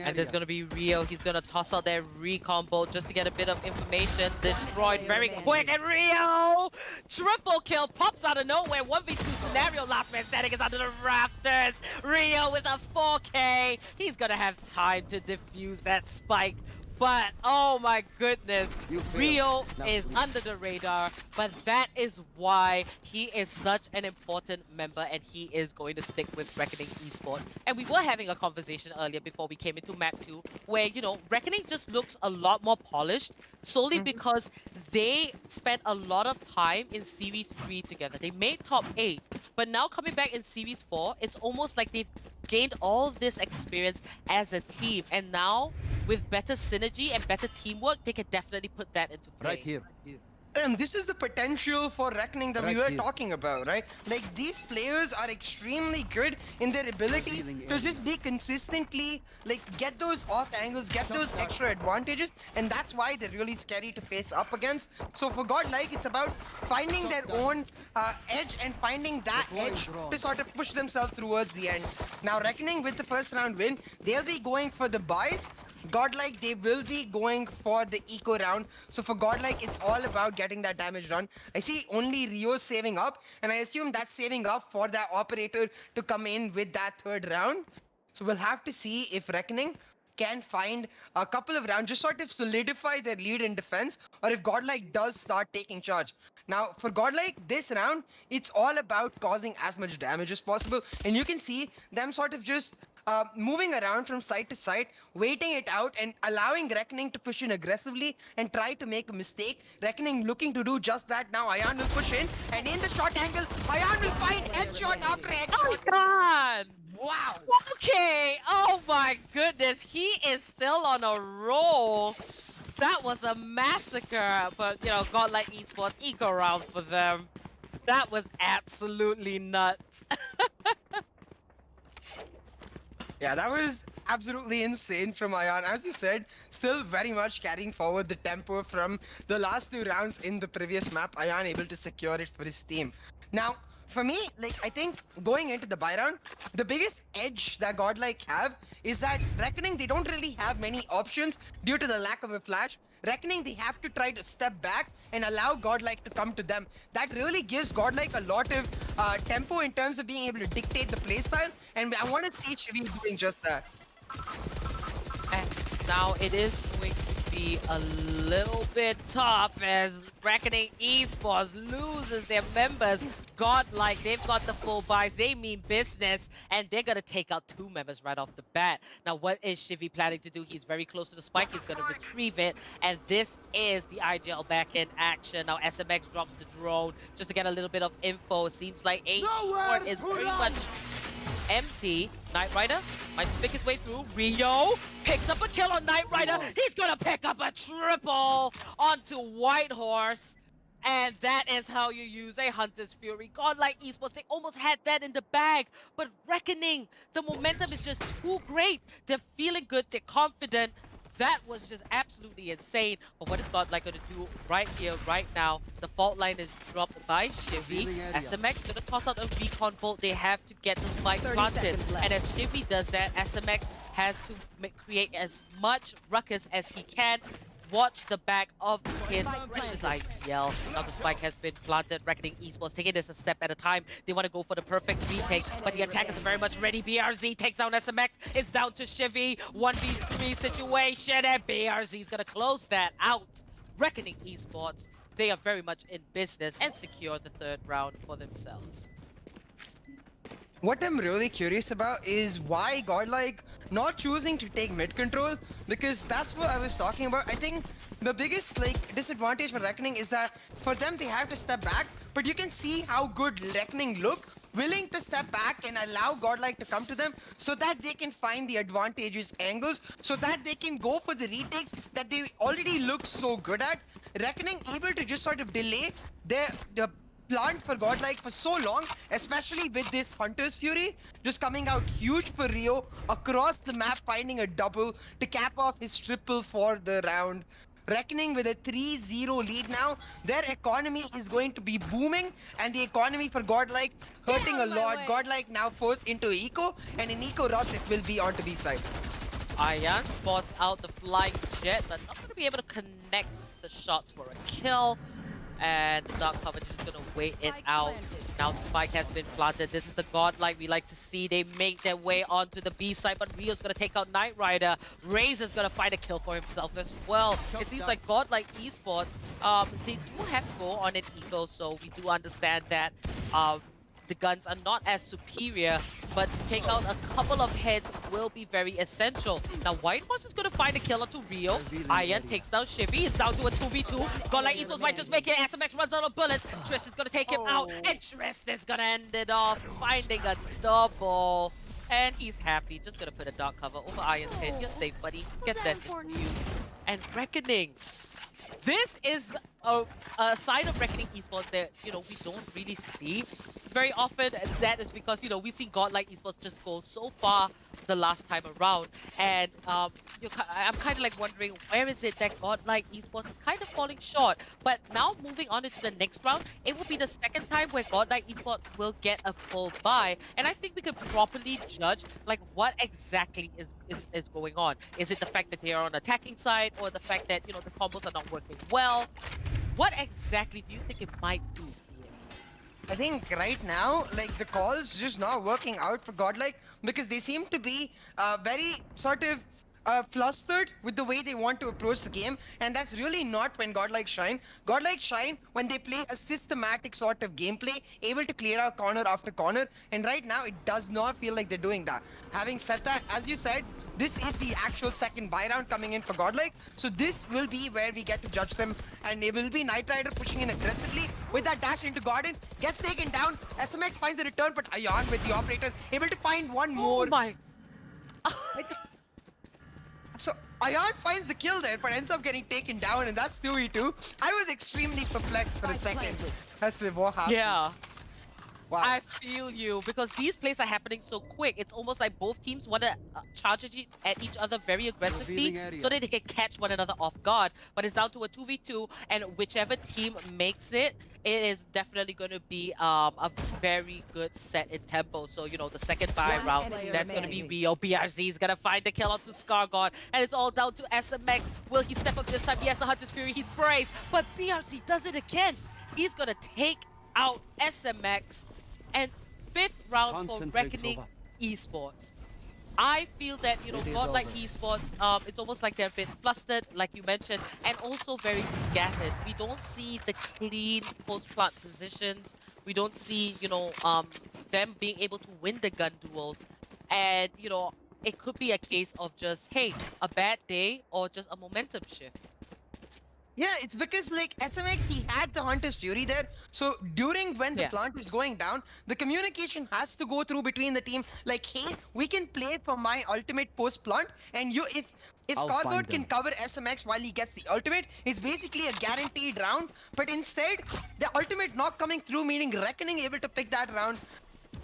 And there's going to be Rio. He's going to toss out their recombo just to get a bit of information. Destroyed very quick. And Rio! Triple kill pops out of nowhere. 1v2 scenario. Last man standing is under the rafters. Rio with a 4K. He's going to have time to defuse that spike. But, oh my goodness, Rio is under the radar, but that is why he is such an important member and he is going to stick with Reckoning Esports. And we were having a conversation earlier before we came into map 2 where, you know, Reckoning just looks a lot more polished solely because they spent a lot of time in Series 3 together. They made top 8, but now coming back in Series 4, it's almost like they've gained all this experience as a team, and now with better synergy and better teamwork, they can definitely put that into play. Right here. And this is the potential for Reckoning that we were talking about, right? Like, these players are extremely good in their ability to just be consistently, like, get those off angles, get those extra advantages, and that's why they're really scary to face up against. So for Godlike, it's about finding their own edge and finding that edge to sort of push themselves towards the end. Now, Reckoning with the first round win, they'll be going for the buys. Godlike, they will be going for the eco round. So for Godlike, it's all about getting that damage done. I see only Rio saving up, and I assume that's saving up for that operator to come in with that third round. So we'll have to see if Reckoning can find a couple of rounds, just sort of solidify their lead in defense, or if Godlike does start taking charge. Now, for Godlike, this round, it's all about causing as much damage as possible. And you can see them sort of just moving around from side to side, waiting it out and allowing Reckoning to push in aggressively and try to make a mistake. Reckoning looking to do just that now. Ayan will push in, and in the short angle, Ayan will find headshot after headshot. Oh God! Wow! Okay, oh my goodness, he is still on a roll. That was a massacre, but you know, Godlike Esports, eco round for them. That was absolutely nuts. Yeah, that was absolutely insane from Ayan. As you said, still very much carrying forward the tempo from the last 2 rounds in the previous map. Ayan able to secure it for his team. Now, for me, like, I think going into the buy round, the biggest edge that Godlike have is that Reckoning, they don't really have many options due to the lack of a flash. Reckoning, they have to try to step back and allow Godlike to come to them. That really gives Godlike a lot of tempo in terms of being able to dictate the playstyle, and I want to see Chibi doing just that. And now it is going to be a little bit tough as Reckoning Esports loses their members. Godlike, they've got the full buys, they mean business, and they're gonna take out 2 members right off the bat. Now, what is Shivy planning to do? He's very close to the spike, he's gonna retrieve it, and this is the IGL back-end action. Now, SMX drops the drone just to get a little bit of info. It seems like A short is very much empty. Knight Rider might pick his way through. Rio picks up a kill on Knight Rider. He's gonna pick up a triple onto Whitehorse. And that is how you use a Hunter's Fury. Godlike Esports, they almost had that in the bag. But Reckoning, the momentum is just too great. They're feeling good, they're confident. That was just absolutely insane. But what is Godlike going to do right here, right now? The fault line is dropped by Shivy. SMX going to toss out a recon bolt. They have to get the spike planted. And as Shivy does that, SMX has to create as much ruckus as he can. Watch the back of his precious IPL. Now the spike has been planted. Reckoning Esports taking this a step at a time. They want to go for the perfect retake, but the attackers are very much ready. BRZ takes down SMX. It's down to Shivy. 1v3 situation, and BRZ is going to close that out. Reckoning Esports, they are very much in business and secure the 3rd round for themselves. What I'm really curious about is why Godlike not choosing to take mid control, because that's what I was talking about. I think the biggest disadvantage for Reckoning is that for them they have to step back, but you can see how good Reckoning look, willing to step back and allow Godlike to come to them so that they can find the advantageous angles, so that they can go for the retakes that they already look so good at. Reckoning able to just sort of delay the plant for Godlike for so long, especially with this Hunter's Fury just coming out huge for Rio across the map, finding a double to cap off his triple for the round. Reckoning with a 3-0 lead now, their economy is going to be booming, and the economy for Godlike hurting a lot. Godlike now forced into eco, and in eco rush it will be onto B side. Ayan spots out the flying jet, but not going to be able to connect the shots for a kill. And the dark cover just gonna wait it out. Now the spike has been planted. This is the Godlike we like to see. They make their way onto the B side, but Rio's gonna take out Knight Rider. Razor's gonna find a kill for himself as well. It seems like Godlike Esports, they do have to go on an eco, so we do understand that the guns are not as superior, but to take out a couple of heads will be very essential. Now, Whitehorse is going to find a kill onto Rio. Ayan takes down Shivy. It's down to a 2v2. Godlike Esports might just make it. SMX runs out of bullets. Trist is going to take him out, and Trist is going to end it off, finding a double. And he's happy. Just going to put a dark cover over Ayan's head. You're safe, buddy. Get that infused. And Reckoning. This is a side of Reckoning Esports that, you know, we don't really see very often. And that is because, you know, we've seen Godlike Esports just go so far the last time around. And I'm kind of like wondering, where is it that GODLIKE Esports is kind of falling short? But now moving on into the next round, it will be the second time where GODLIKE Esports will get a full buy. And I think we can properly judge like what exactly is going on. Is it the fact that they are on the attacking side, or the fact that, the combos are not working well? What exactly do you think it might be? I think right now, like, the call's just not working out for GODLIKE because they seem to be very sort of flustered with the way they want to approach the game, and that's really not when GODLIKE shine. GODLIKE shine when they play a systematic sort of gameplay, able to clear out corner after corner, and right now it does not feel like they're doing that. Having said that, as you said, this is the actual second buy round coming in for GODLIKE, so this will be where we get to judge them, and it will be Knight Rider pushing in aggressively with that dash into Garden, gets taken down, SMX finds the return, but Ayan with the operator able to find one more. Oh my! So Ayan finds the kill there, but ends up getting taken down, and that's 2v2. I was extremely perplexed for a second as to what happened. Yeah. Wow. I feel you, because these plays are happening so quick. It's almost like both teams want to charge at each other very aggressively so that they can catch one another off guard. But it's down to a 2v2, and whichever team makes it, it is definitely going to be a very good set in tempo. So, the second buy round, that's going to be Rio. BRZ is going to find the kill onto Scargod, and it's all down to SMX. Will he step up this time? Yes, the Hunter's Fury, he sprays, but BRZ does it again. He's going to take out SMX. And fifth round for Reckoning Esports. I feel that, GODLIKE Esports, it's almost like they're a bit flustered, like you mentioned, and also very scattered. We don't see the clean post-plant positions. We don't see, them being able to win the gun duels. And, it could be a case of just, hey, a bad day or just a momentum shift. Yeah, it's because like SMX, he had the Hunter's Fury there. So during when the plant is going down, the communication has to go through between the team. Like, hey, we can play for my ultimate post plant, and if Scargod can cover SMX while he gets the ultimate, it's basically a guaranteed round. But instead, the ultimate not coming through, meaning Reckoning able to pick that round.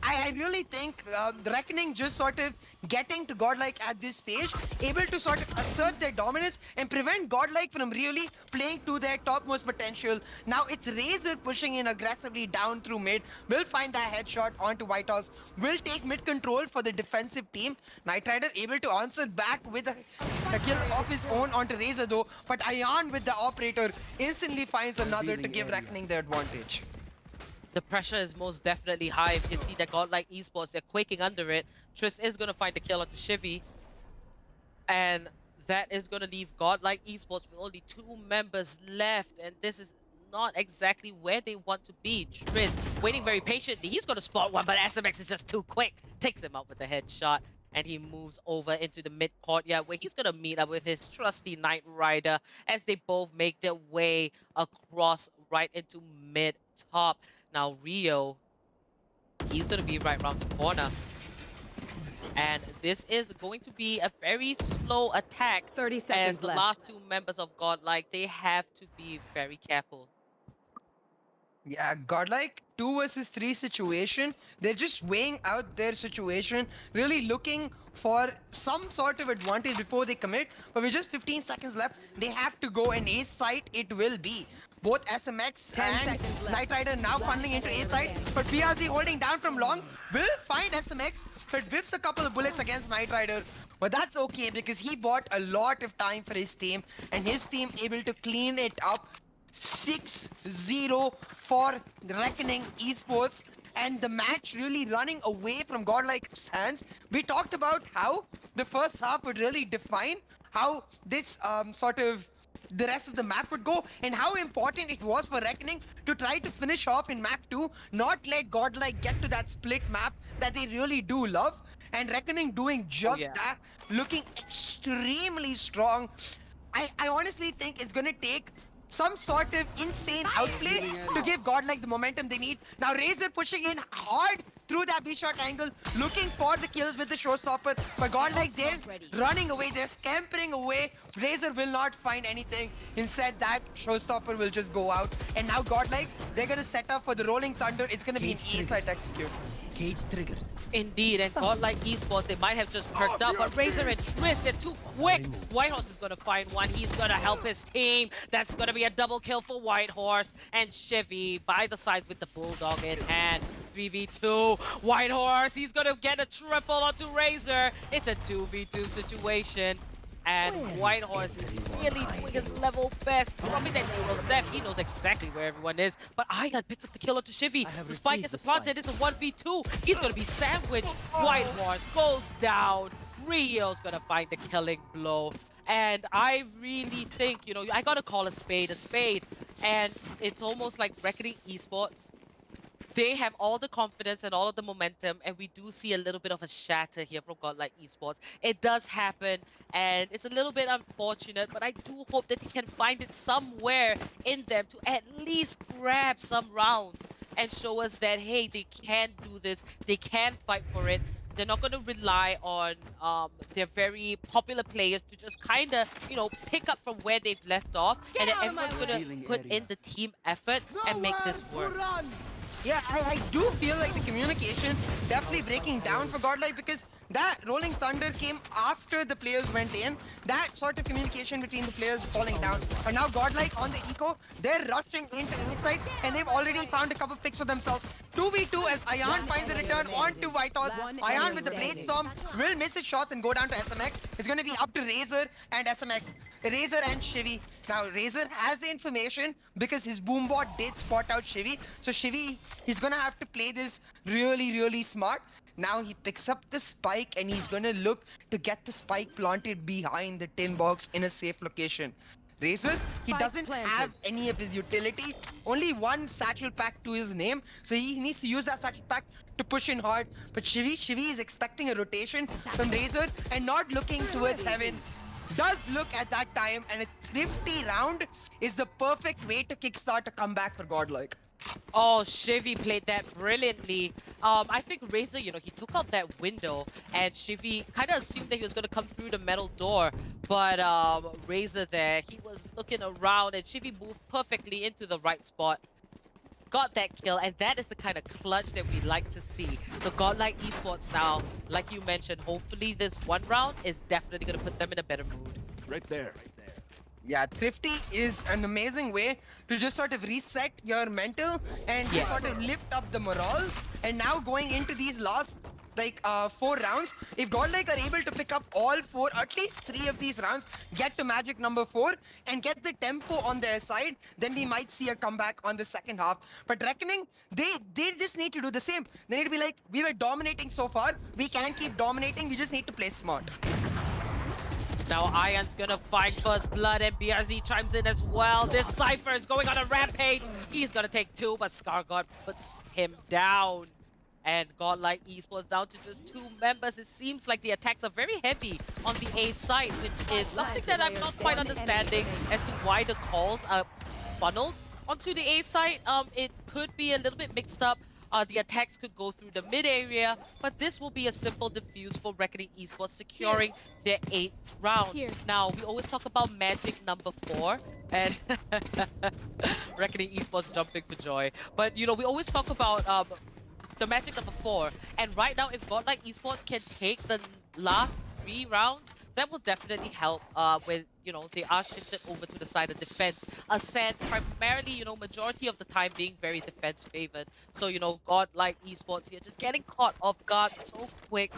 I really think the Reckoning just sort of getting to GODLIKE at this stage, able to sort of assert their dominance and prevent GODLIKE from really playing to their topmost potential. Now it's Razor pushing in aggressively down through mid, will find that headshot onto Whitehorse, will take mid control for the defensive team. Knight Rider able to answer back with a kill of his own onto Razor though, but Ayan with the operator instantly finds another to give Reckoning the advantage. The pressure is most definitely high. You can see that GODLIKE Esports, they're quaking under it. Trist is going to find the kill onto Shivy. And that is going to leave GODLIKE Esports with only 2 members left. And this is not exactly where they want to be. Trist waiting very patiently. He's going to spot one, but SMX is just too quick. Takes him out with the headshot. And he moves over into the mid-courtyard where he's going to meet up with his trusty Knight Rider as they both make their way across right into mid-top. Now Rio, he's going to be right around the corner. And this is going to be a very slow attack. 30 seconds as the left. last 2 members of GODLIKE, they have to be very careful. Yeah, GODLIKE 2 versus 3 situation. They're just weighing out their situation, really looking for some sort of advantage before they commit. But with just 15 seconds left, they have to go, and A site it will be. Both SMX and Knight Rider now funneling into A side, but BRZ holding down from long will find SMX, but whiffs a couple of bullets against Knight Rider. But that's okay because he bought a lot of time for his team, and his team able to clean it up. 6-0 for Reckoning Esports, and the match really running away from GODLIKE's hands. We talked about how the first half would really define how this the rest of the map would go, and how important it was for Reckoning to try to finish off in map 2, not let GODLIKE get to that split map that they really do love. And Reckoning doing just that, looking extremely strong. I honestly think it's gonna take some sort of insane outplay to give GODLIKE the momentum they need. Now Razor pushing in hard through that B-shot angle, looking for the kills with the showstopper. But Godlike, they're running away, they're scampering away. Razor will not find anything. Instead, that showstopper will just go out. And now Godlike, they're gonna set up for the Rolling Thunder. It's gonna be an A-side execute. Cage triggered. Indeed, and Godlike Esports, they might have just perked up, but Razor and Twist, they're too quick. Whitehorse is gonna find one. He's gonna help his team. That's gonna be a double kill for Whitehorse. And Chevy by the side with the Bulldog in hand. 3v2. Whitehorse, he's gonna get a triple onto Razor. It's a 2v2 situation. And Whitehorse is really doing his level best. Dropping that Nero's left. He knows exactly where everyone is. But Ion picks up the kill onto Shivy. The spike is planted. It's a 1v2. He's going to be sandwiched. Whitehorse goes down. Rio's going to find the killing blow. And I really think, you know, I got to call a spade a spade. And it's almost like Reckoning Esports. They have all the confidence and all of the momentum, and we do see a little bit of a shatter here from Godlike Esports. It does happen, and it's a little bit unfortunate, but I do hope that he can find it somewhere in them to at least grab some rounds and show us that, hey, they can do this, they can fight for it. They're not going to rely on their very popular players to just kind of, you know, pick up from where they've left off, and then everyone's going to put in the team effort and make this work. Yeah, I do feel like the communication definitely breaking down for Godlike, because that Rolling Thunder came after the players went in. That sort of communication between the players falling down. But now Godlike on the eco, they're rushing into inside, and they've already found a couple picks for themselves. 2v2 as Ion finds the return onto Whitehorse. Ion with the Blade Storm will miss his shots and go down to SMX. It's going to be up to Razor and SMX. Razor and Shivy. Now Razor has the information because his boombot did spot out Shivy. So Shivy, he's going to have to play this really smart. Now he picks up the spike and he's going to look to get the spike planted behind the tin box in a safe location. Razor, he doesn't have any of his utility, only one satchel pack to his name, so he needs to use that satchel pack to push in hard. But Shivy is expecting a rotation from Razor and not looking towards heaven. Does look at that time, and a thrifty round is the perfect way to kickstart a comeback for Godlike. Oh, Shivy played that brilliantly. I think Razor, you know, he took out that window, and Shivy kind of assumed that he was going to come through the metal door. But Razor there, he was looking around, and Shivy moved perfectly into the right spot. Got that kill, and that is the kind of clutch that we like to see. So Godlike Esports now, like you mentioned, hopefully this one round is definitely going to put them in a better mood. Right there. Yeah, Thrifty is an amazing way to just sort of reset your mental and just sort of lift up the morale. And now going into these last like 4 rounds, if Godlike are able to pick up all 4, at least 3 of these rounds, get to magic number 4 and get the tempo on their side, then we might see a comeback on the second half. But Reckoning, they just need to do the same. They need to be like, we were dominating so far, we can't keep dominating, we just need to play smart. Now Ion's gonna find first blood, and BRZ chimes in as well. This Cypher is going on a rampage. He's gonna take 2, but Scargod puts him down. And Godlike Esports down to just 2 members. It seems like the attacks are very heavy on the A side, which is something that I'm not quite understanding as to why the calls are funneled onto the A side. It could be a little bit mixed up. The attacks could go through the mid area, but this will be a simple defuse for Reckoning Esports, securing their 8th round. Now, we always talk about magic number 4, and Reckoning Esports jumping for joy. But, you know, we always talk about the magic number 4, and right now, if Godlike Esports can take the last 3 rounds, that will definitely help with, you know, they are shifted over to the side of defense. Ascent primarily, you know, majority of the time being very defense favored. So, you know, Godlike Esports here just getting caught off guard so quick.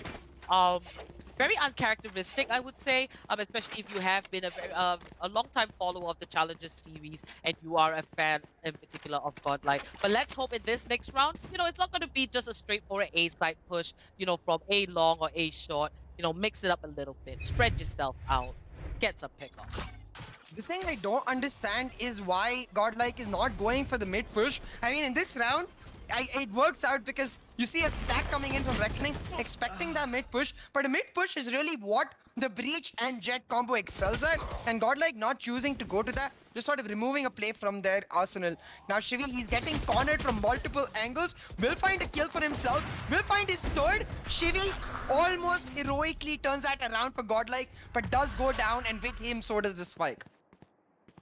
Very uncharacteristic, I would say, especially if you have been a long-time follower of the Challenges series and you are a fan in particular of Godlike. But let's hope in this next round, you know, it's not going to be just a straightforward A-side push, you know, from A long or A short. You know, mix it up a little bit, spread yourself out, get some pickups. The thing I don't understand is why Godlike is not going for the mid push. I mean, in this round, it works out because you see a stack coming in from Reckoning, expecting that mid push, but a mid push is really what the Breach and Jet combo excels at, and Godlike not choosing to go to that, just sort of removing a play from their arsenal. Now Shivi, he's getting cornered from multiple angles, will find a kill for himself, will find his third. Shivi almost heroically turns that around for Godlike, but does go down, and with him, so does the spike.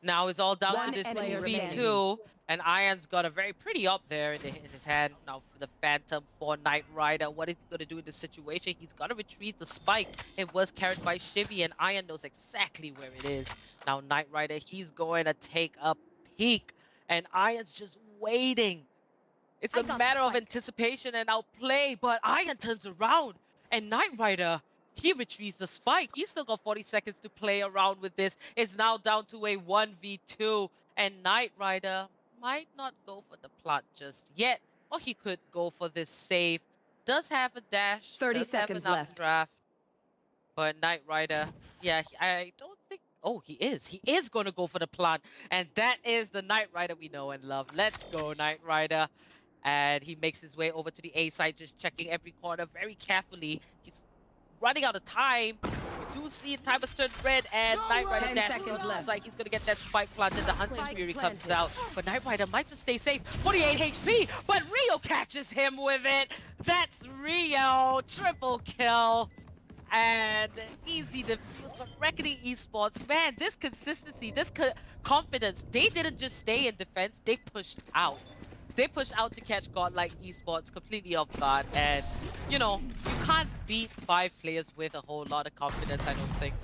Now it's all down One to this enemy 2v2, and Iron's got a very pretty up there in his hand. Now for the Phantom for Knight Rider, what is he going to do in this situation? He's got to retrieve the spike. It was carried by Shivy, and Iron knows exactly where it is. Now Knight Rider, he's going to take a peek, and Iron's just waiting. It's a matter of anticipation and outplay, but Iron turns around, and Knight Rider, he retrieves the spike. He's still got 40 seconds to play around with this. It's now down to a 1v2, and Knight Rider might not go for the plot just yet, or he could go for this save. Does have a dash, 30 does seconds have an left. updraft, but Knight Rider, yeah, I don't think. Oh, he is. He is going to go for the plant, and that is the Knight Rider we know and love. Let's go, Knight Rider. And he makes his way over to the A side, just checking every corner very carefully. He's running out of time. We do see time has turned red, and Knight Rider 10 dashes seconds on the left. side. He's going to get that spike planted. The Hunter's Spike Fury planted. comes out, but Knight Rider might just stay safe. 48 HP, but Rio catches him with it. That's Rio. Triple kill. And easy defuse for Reckoning Esports. Man, this consistency, this confidence, they didn't just stay in defense, they pushed out. They pushed out to catch Godlike Esports completely off guard. And, you know, you can't beat 5 players with a whole lot of confidence, I don't think.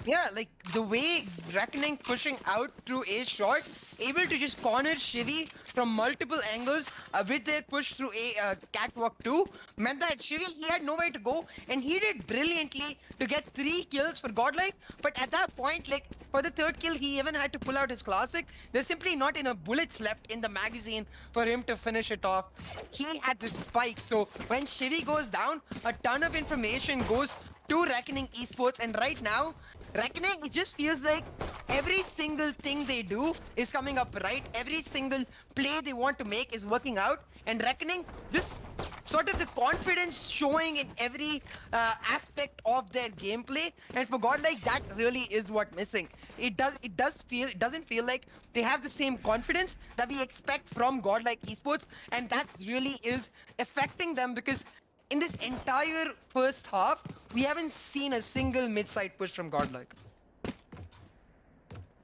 Yeah, like the way Reckoning pushing out through A short, able to just corner Shivy from multiple angles with their push through A catwalk 2, meant that Shivy, he had nowhere to go, and he did brilliantly to get 3 kills for Godlike. But at that point, like for the 3rd kill, he even had to pull out his classic. There's simply not enough bullets left in the magazine for him to finish it off. He had the spike, so when Shivy goes down, a ton of information goes to Reckoning Esports, and right now, Reckoning, it just feels like every single thing they do is coming up right. Every single play they want to make is working out. And Reckoning, just sort of the confidence showing in every aspect of their gameplay. And for Godlike, that really is what missing. It doesn't feel like they have the same confidence that we expect from Godlike Esports. And that really is affecting them, because in this entire first half, we haven't seen a single mid-side push from Godlike.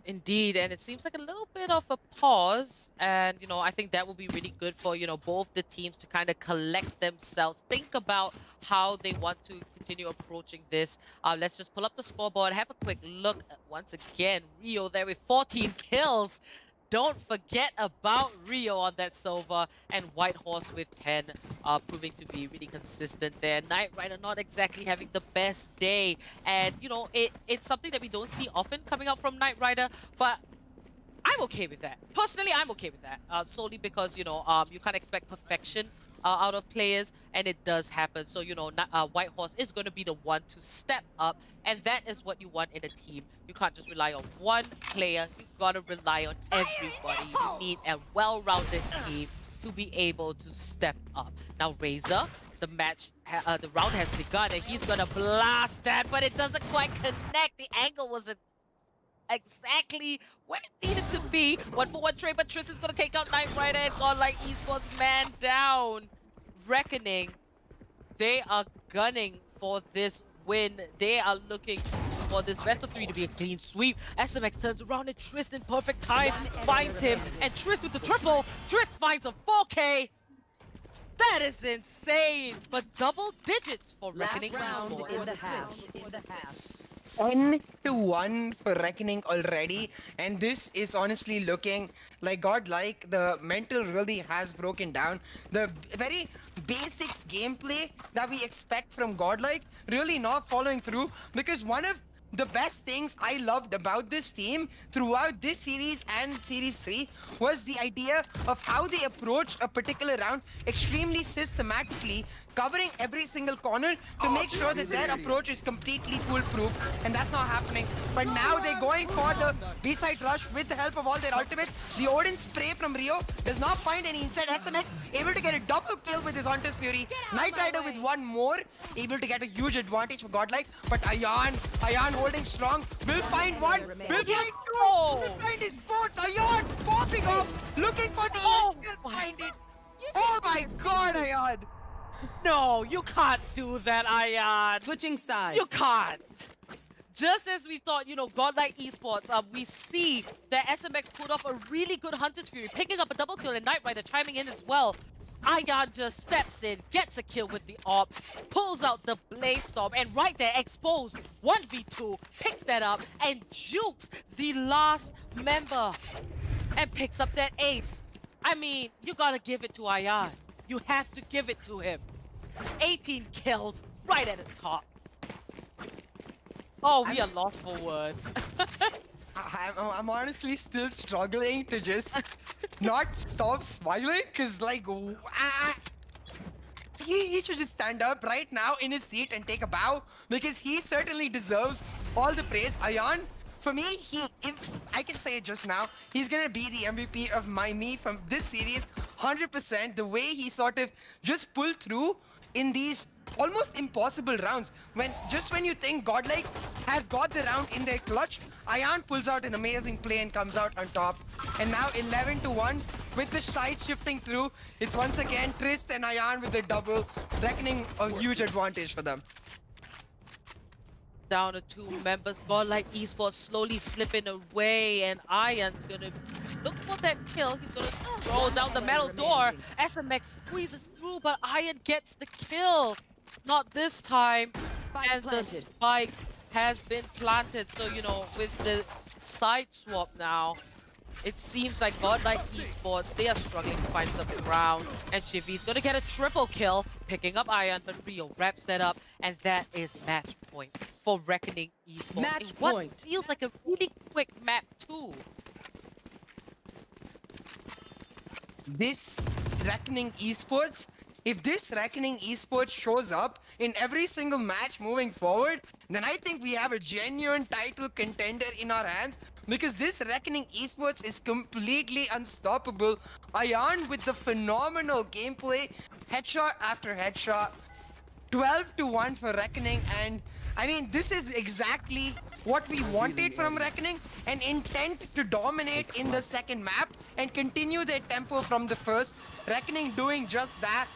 Indeed, and it seems like a little bit of a pause, and you know, I think that will be really good for, you know, both the teams to kind of collect themselves, think about how they want to continue approaching this. Let's just pull up the scoreboard, have a quick look. Once again, Rio there with 14 kills. Don't forget about Rio on that Sova, and White Horse with 10, proving to be really consistent there. Knight Rider not exactly having the best day, and you know, it's something that we don't see often coming out from Knight Rider, but I'm okay with that. Personally, I'm okay with that, solely because, you know, you can't expect perfection out of players, and it does happen. So, you know, White Horse is going to be the one to step up, and that is what you want in a team. You can't just rely on one player. You've got to rely on everybody. You need a well-rounded team to be able to step up. Now, Razor, the round has begun, and he's going to blast that, but it doesn't quite connect. The angle wasn't exactly where it needed to be. 1-for-1 trade, but Triss is going to take out Knight Rider, and Godlike Esports man down. Reckoning, they are gunning for this win. They are looking for this best of 3 to be a clean sweep. SMX turns around, and Triss in perfect time finds him, and Triss with the triple. Triss finds a 4K. That is insane, but double digits for Reckoning Esports. in the half. 10-1 for Reckoning already, and this is honestly looking like Godlike. The mental really has broken down. The very basics gameplay that we expect from Godlike really not following through, because one of the best things I loved about this team throughout this series and Series 3 was the idea of how they approached a particular round extremely systematically, covering every single corner to make sure that their approach is completely foolproof, and that's not happening. But now they're going for the B-side rush with the help of all their ultimates. The Odin spray from Rio does not find any inside. SMX able to get a double kill with his Hunter's Fury. Knight Rider with one more, able to get a huge advantage for Godlike. But Ayan holding strong, will find one, will find two, will find his fourth. Ayan popping up, looking for the end, will find it. Oh my god, Ayan! No, you can't do that, Ayan. Switching sides. You can't. Just as we thought, you know, Godlike Esports, we see that SMX put off a really good Hunter's Fury, picking up a double kill and Knight Rider chiming in as well. Ayan just steps in, gets a kill with the AWP, pulls out the Blade Storm, and right there, exposed 1v2, picks that up, and jukes the last member, and picks up that ace. I mean, you gotta give it to Ayan. You have to give it to him. 18 kills, right at the top. Oh, we are lost for words. I'm honestly still struggling to just not stop smiling, because like he should just stand up right now in his seat and take a bow, because he certainly deserves all the praise. Ayan, for me, if I can say it just now, he's gonna be the MVP of me from this series 100%. The way he sort of just pulled through in these almost impossible rounds, when you think Godlike has got the round in their clutch, Ayan pulls out an amazing play and comes out on top. And now 11-1 with the side shifting through. It's once again Trist and Ayan with the double, reckoning a huge advantage for them. Down to 2 members, Godlike Esports slowly slipping away, and Ayan's gonna look for that kill. He's gonna throw down the metal door. SMX squeezes through, but Ayan gets the kill. Not this time. And the spike has been planted. So, you know, with the side swap now, it seems like Godlike Esports, they are struggling to find some ground. And Shivi's gonna get a triple kill, picking up Ayan, but Rio wraps that up, and that is match point for Reckoning Esports. Match What point. feels like a really quick map too. This Reckoning Esports, if this Reckoning Esports shows up in every single match moving forward, then I think we have a genuine title contender in our hands, because this Reckoning Esports is completely unstoppable. Ayan with the phenomenal gameplay, headshot after headshot, 12-1 for Reckoning, and I mean, this is exactly what we wanted from Reckoning, an intent to dominate in the second map and continue their tempo from the first. Reckoning doing just that.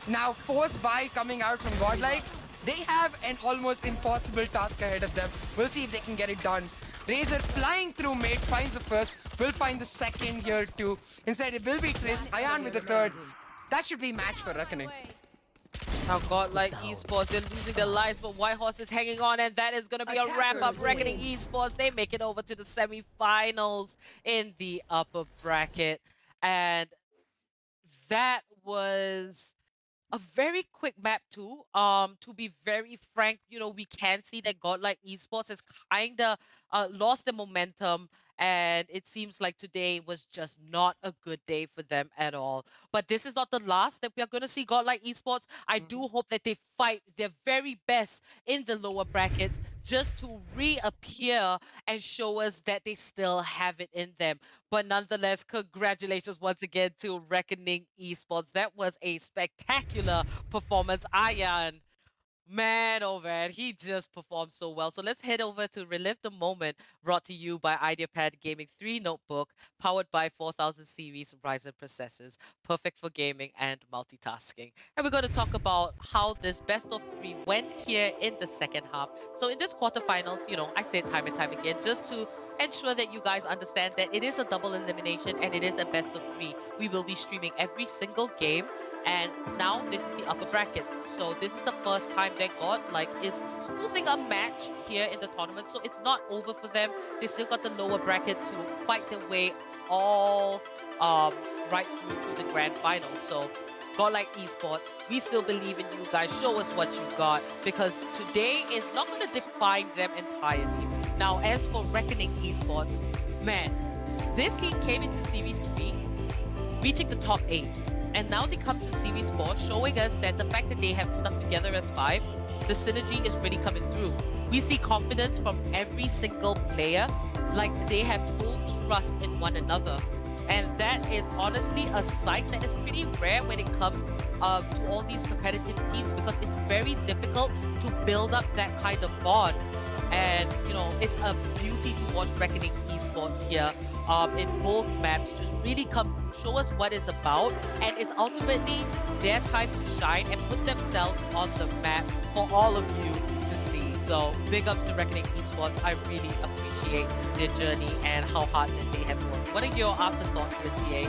Now forced buy coming out from Godlike. They have an almost impossible task ahead of them. We'll see if they can get it done. Razor flying through mid, finds the first, will find the second here too. Instead it will be Trist, Ayan with the third. That should be match for Reckoning. Now Godlike Esports, they're losing their lives, but Whitehorse is hanging on, and that is going to be a wrap-up. Reckoning Esports, they make it over to the semi-finals in the upper bracket. And that was a very quick map too. To be very frank, you know, we can see that Godlike Esports has kind of lost the momentum, and it seems like today was just not a good day for them at all. But this is not the last that we are going to see Godlike Esports. I do hope that they fight their very best in the lower brackets just to reappear and show us that they still have it in them. But nonetheless, congratulations once again to Reckoning Esports. That was a spectacular performance. Ayan, man, oh man, he just performed so well. So let's head over to Relive the Moment, brought to you by Ideapad Gaming 3 notebook, powered by 4000 series Ryzen processors, perfect for gaming and multitasking. And we're going to talk about how this best of 3 went here in the second half. So in this quarterfinals, you know, I say it time and time again, just to ensure that you guys understand that it is a double elimination and it is a best of 3. We will be streaming every single game. And now this is the upper brackets. So this is the first time that Godlike is losing a match here in the tournament. So it's not over for them. They still got the lower bracket to fight their way all right through to the grand final. So Godlike Esports, we still believe in you guys. Show us what you got, because today is not going to define them entirely. Now, as for Reckoning Esports, man, this team came into Series 3 reaching the top 8. And now they come to Series 4, showing us that the fact that they have stuck together as 5, the synergy is really coming through. We see confidence from every single player, like they have full trust in one another. And that is honestly a sight that is pretty rare when it comes to all these competitive teams, because it's very difficult to build up that kind of bond. And, you know, it's a beauty to watch Reckoning Esports here in both maps just really come through, show us what it's about, and it's ultimately their time to shine and put themselves on the map for all of you to see. So big ups to Reckoning Esports. I really appreciate their journey and how hard that they have worked. What are your afterthoughts for CA?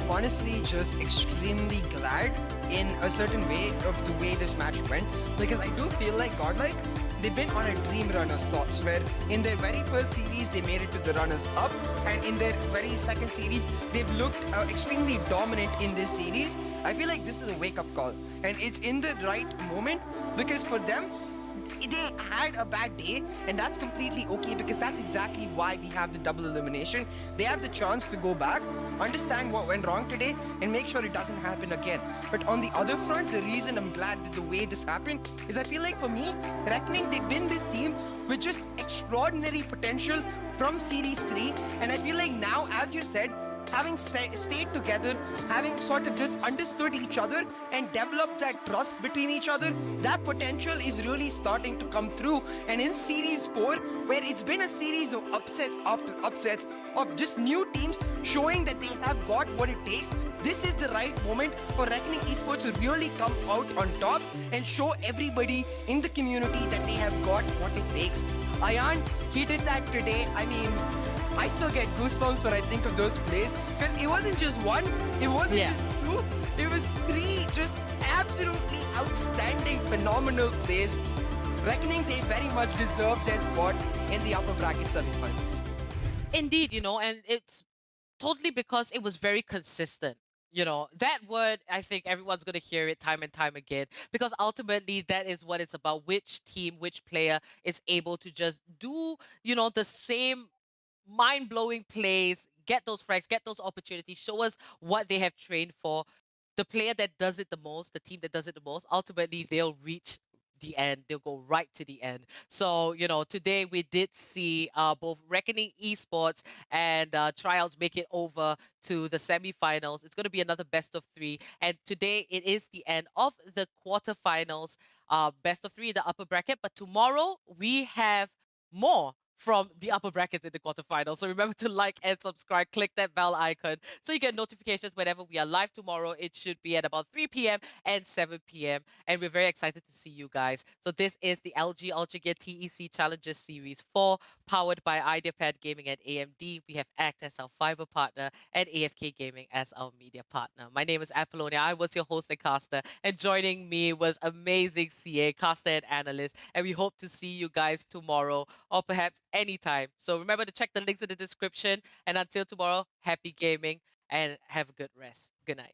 Honestly, just extremely glad in a certain way of the way this match went, because I do feel like Godlike, they've been on a dream run of sorts, where in their very first series they made it to the runners up, and in their very second series they've looked extremely dominant in this series. I feel like this is a wake-up call, and it's in the right moment, because for them, they had a bad day, and that's completely okay, because that's exactly why we have the double elimination. They have the chance to go back, understand what went wrong today, and make sure it doesn't happen again. But on the other front, the reason I'm glad that the way this happened is I feel like for me, Reckoning, they've been this team with just extraordinary potential from Series 3, and I feel like now, as you said, having stayed together, having sort of just understood each other and developed that trust between each other, that potential is really starting to come through. And in Series 4, where it's been a series of upsets after upsets of just new teams showing that they have got what it takes, this is the right moment for Reckoning Esports to really come out on top and show everybody in the community that they have got what it takes. Ayan, he did that today. I mean, I still get goosebumps when I think of those plays, because it wasn't just one, it wasn't just two, it was 3 just absolutely outstanding, phenomenal plays. Reckoning, they very much deserve their spot in the upper bracket semifinals. Indeed, you know, and it's totally because it was very consistent. You know, that word, I think everyone's going to hear it time and time again, because ultimately that is what it's about. Which team, which player is able to just do, you know, the same mind-blowing plays, get those frags, get those opportunities, show us what they have trained for. The player that does it the most, the team that does it the most, ultimately they'll reach the end. They'll go right to the end. So, you know, today we did see both Reckoning Esports and Trials make it over to the semifinals. It's going to be another best of 3. And today it is the end of the quarterfinals, best of 3 in the upper bracket. But tomorrow we have more from the upper brackets in the quarterfinals. So remember to like and subscribe, click that bell icon so you get notifications whenever we are live tomorrow. It should be at about 3 p.m. and 7 p.m. And we're very excited to see you guys. So this is the LG Ultragear TEC Challenges Series 4, powered by Ideapad Gaming and AMD. We have ACT as our fiber partner and AFK Gaming as our media partner. My name is Apollonia. I was your host and caster. And joining me was amazing CA, caster and analyst. And we hope to see you guys tomorrow, or perhaps anytime. So remember to check the links in the description. And until tomorrow, happy gaming and have a good rest. Good night.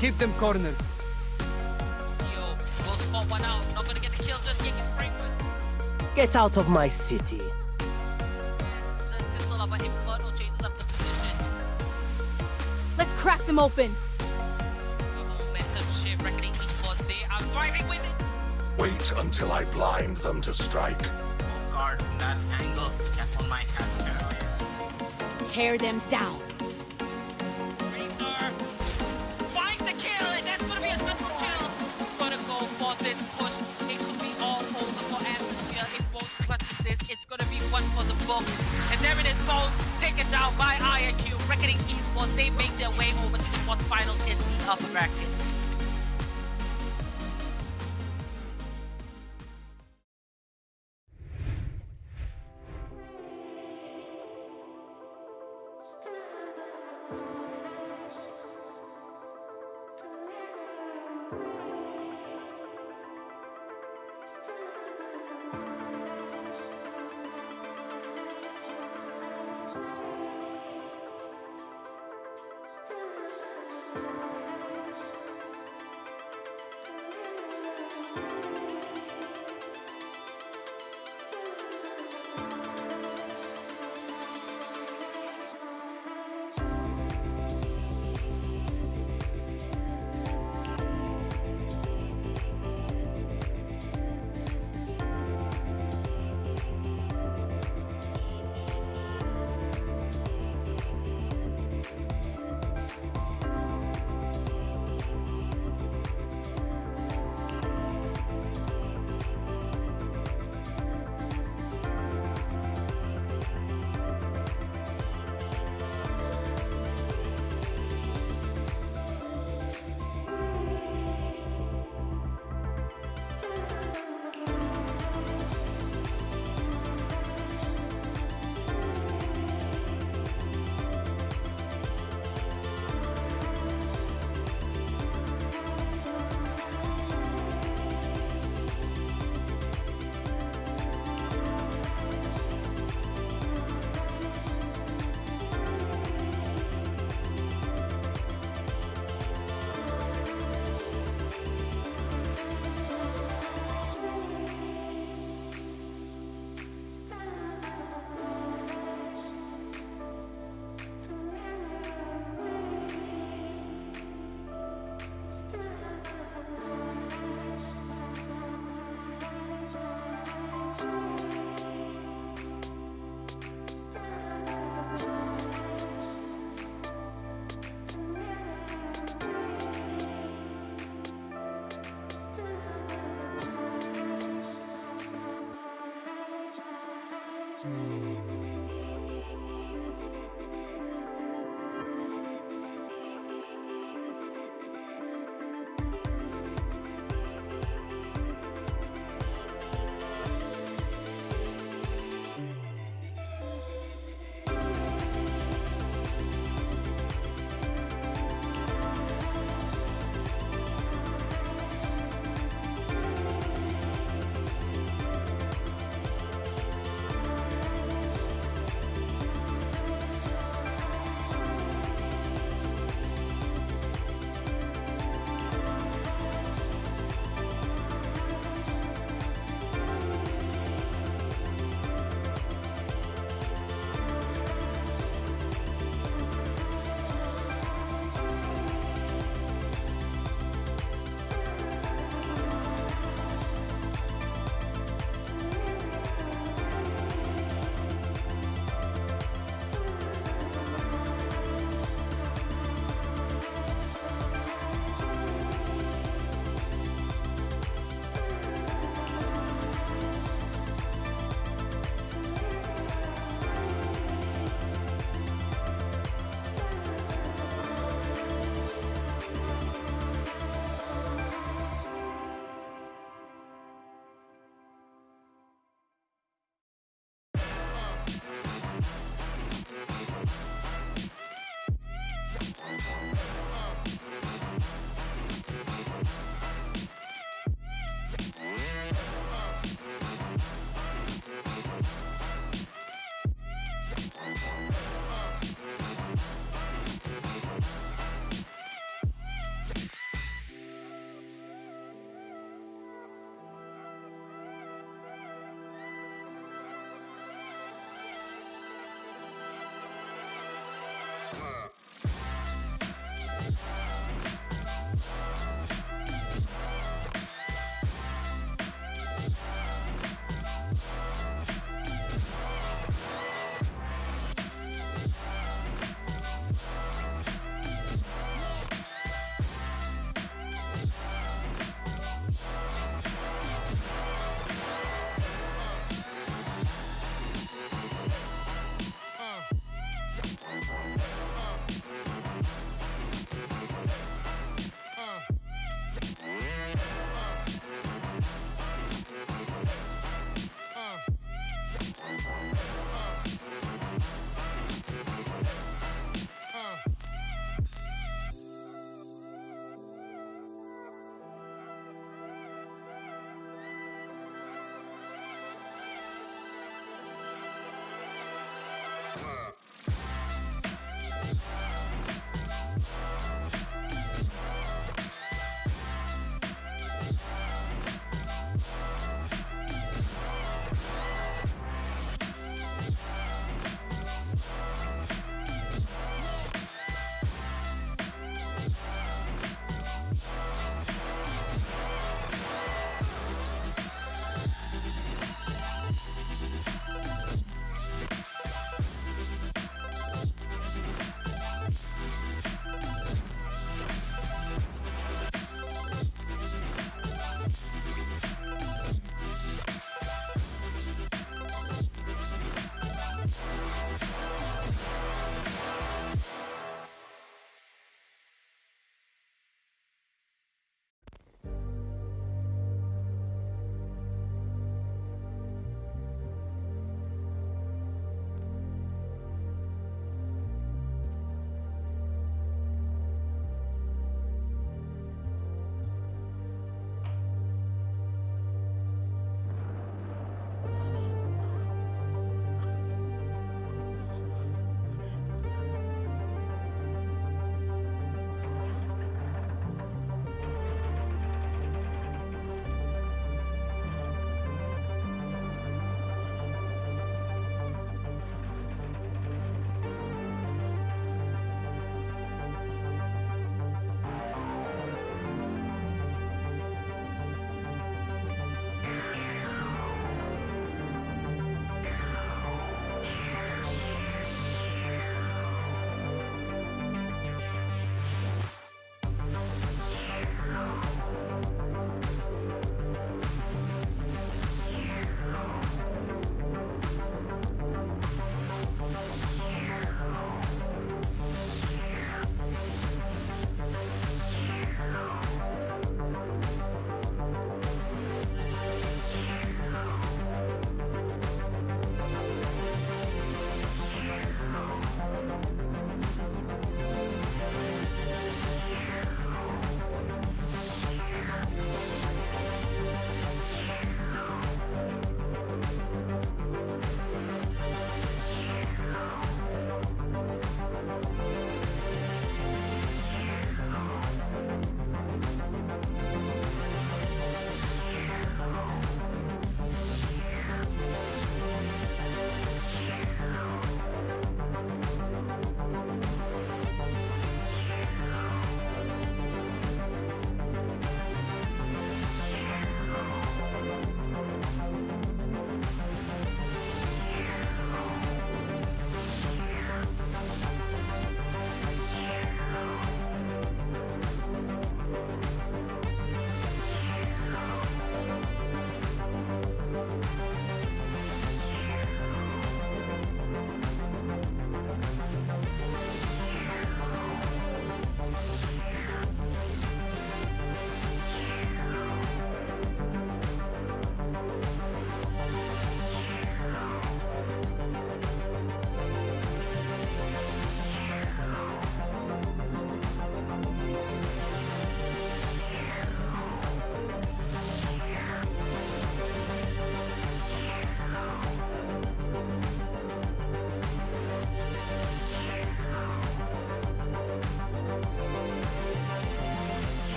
Keep them cornered. Yo, go spot one out. Not gonna get the kill just yet. He's spraying with. Get out of my city. The pistol of an Inferno changes up the position. Let's crack them open. Momentum shift. Reckoning Esports, they are driving with it. Wait until I blind them to strike. Oh guard, that angle kept on my head. Tear them down. Razor, find the kill, and that's gonna be a double kill. Gonna go for this push. It could be all over for Atmosphere. It won't clutch this. It's gonna be one for the books. And there it is, Bones, taken down by IQ. Reckoning Esports, they make their way over to the quarterfinals in the upper bracket.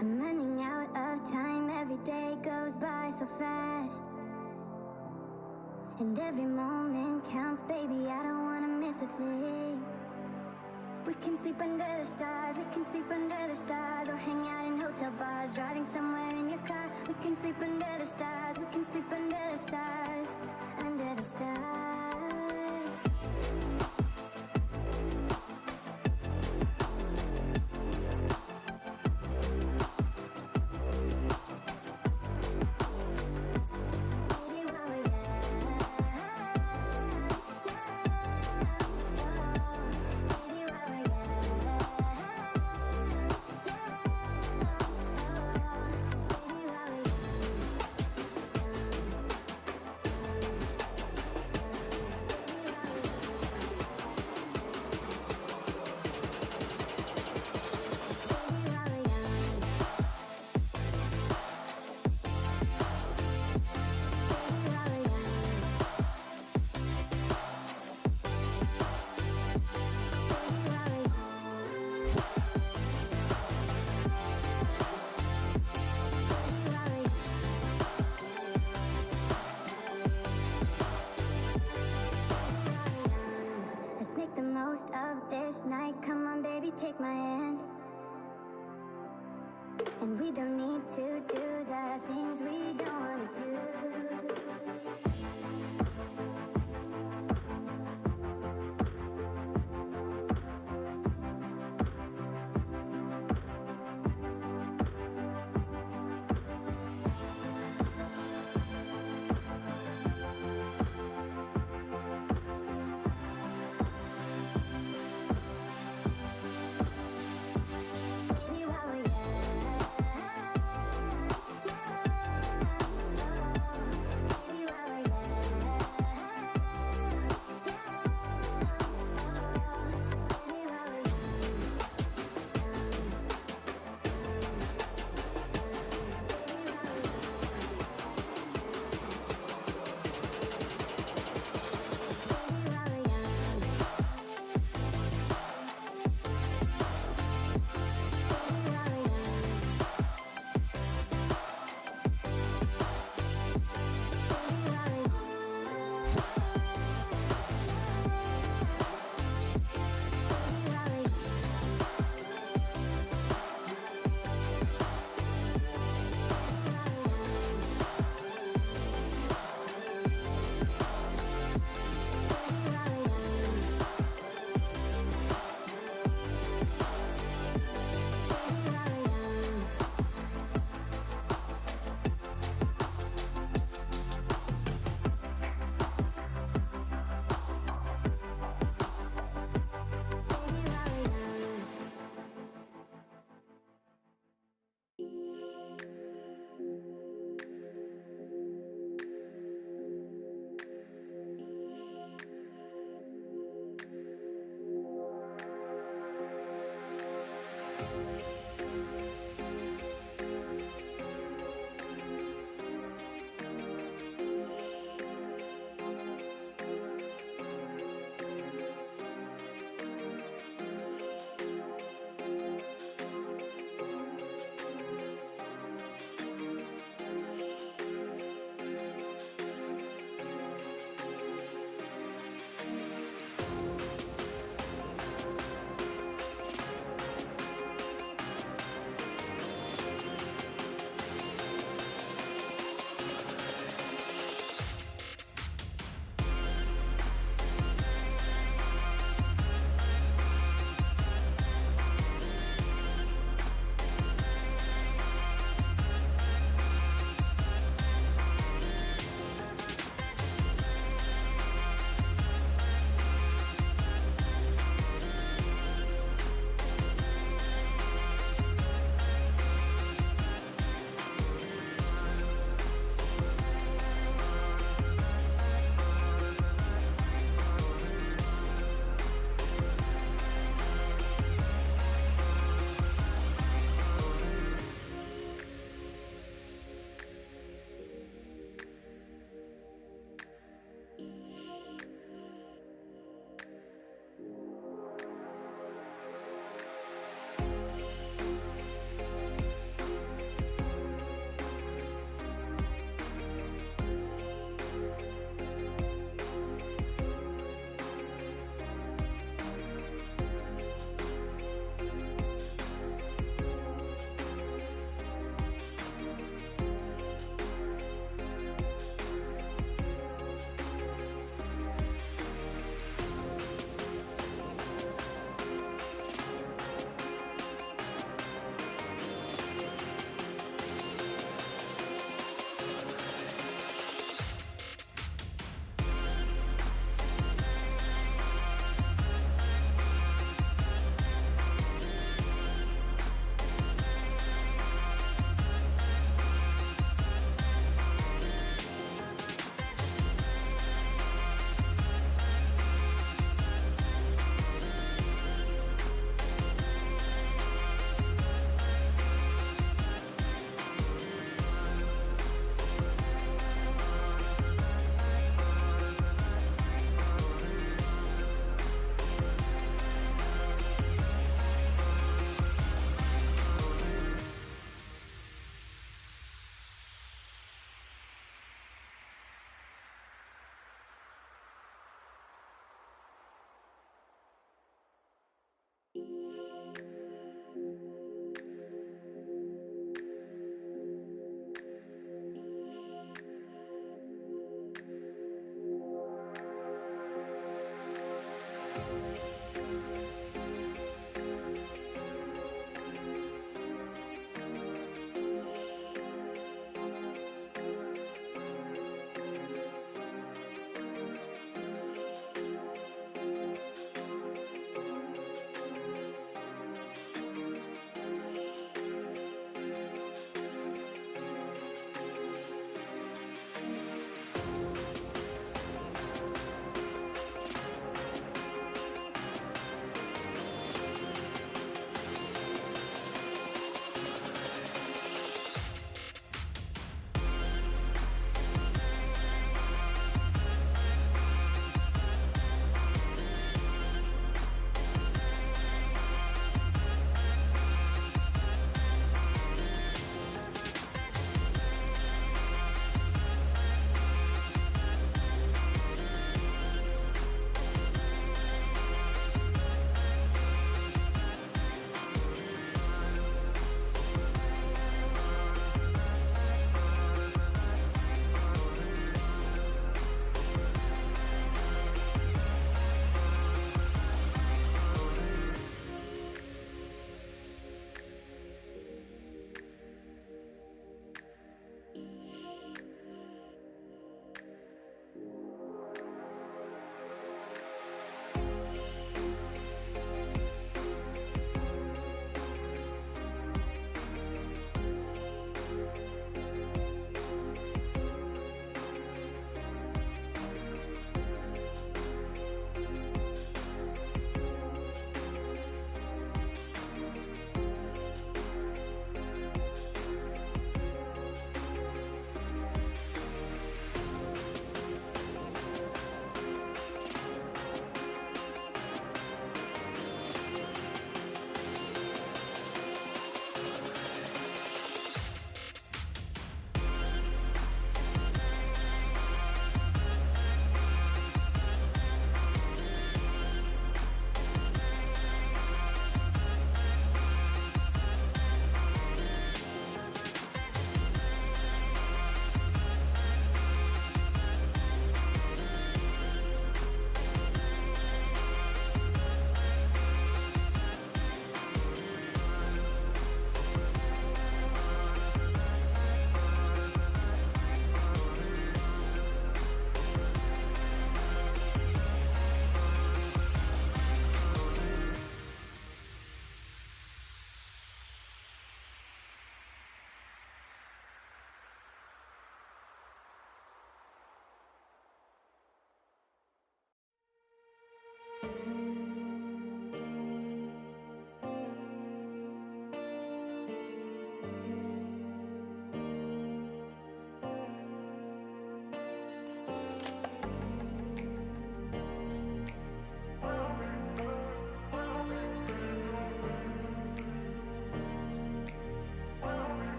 I'm running out of time, every day goes by so fast. And every moment counts, baby, I don't wanna miss a thing. We can sleep under the stars, we can sleep under the stars, or hang out in hotel bars, driving somewhere in your car. We can sleep under the stars, we can sleep under the stars, under the stars. Take my hand, and we don't need to do the things we don't want to do. Baby, while we're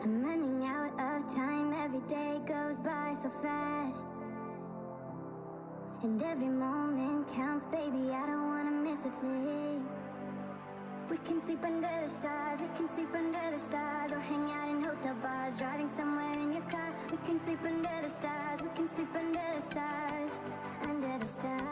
I'm running out of time, every day goes by so fast. And every moment counts, baby, I don't wanna miss a thing. We can sleep under the stars, we can sleep under the stars, or hang out in hotel bars, driving somewhere in your car. We can sleep under the stars, we can sleep under the stars, under the stars.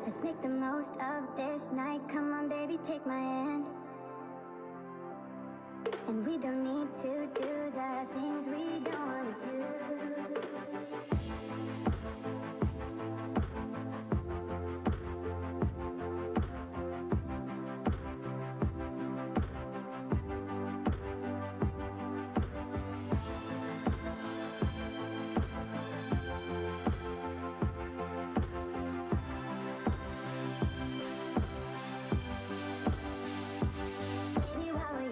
Let's make the most of this night. Come on, baby, take my hand. And we don't need to do the things we don't want to do. Baby, while we're young,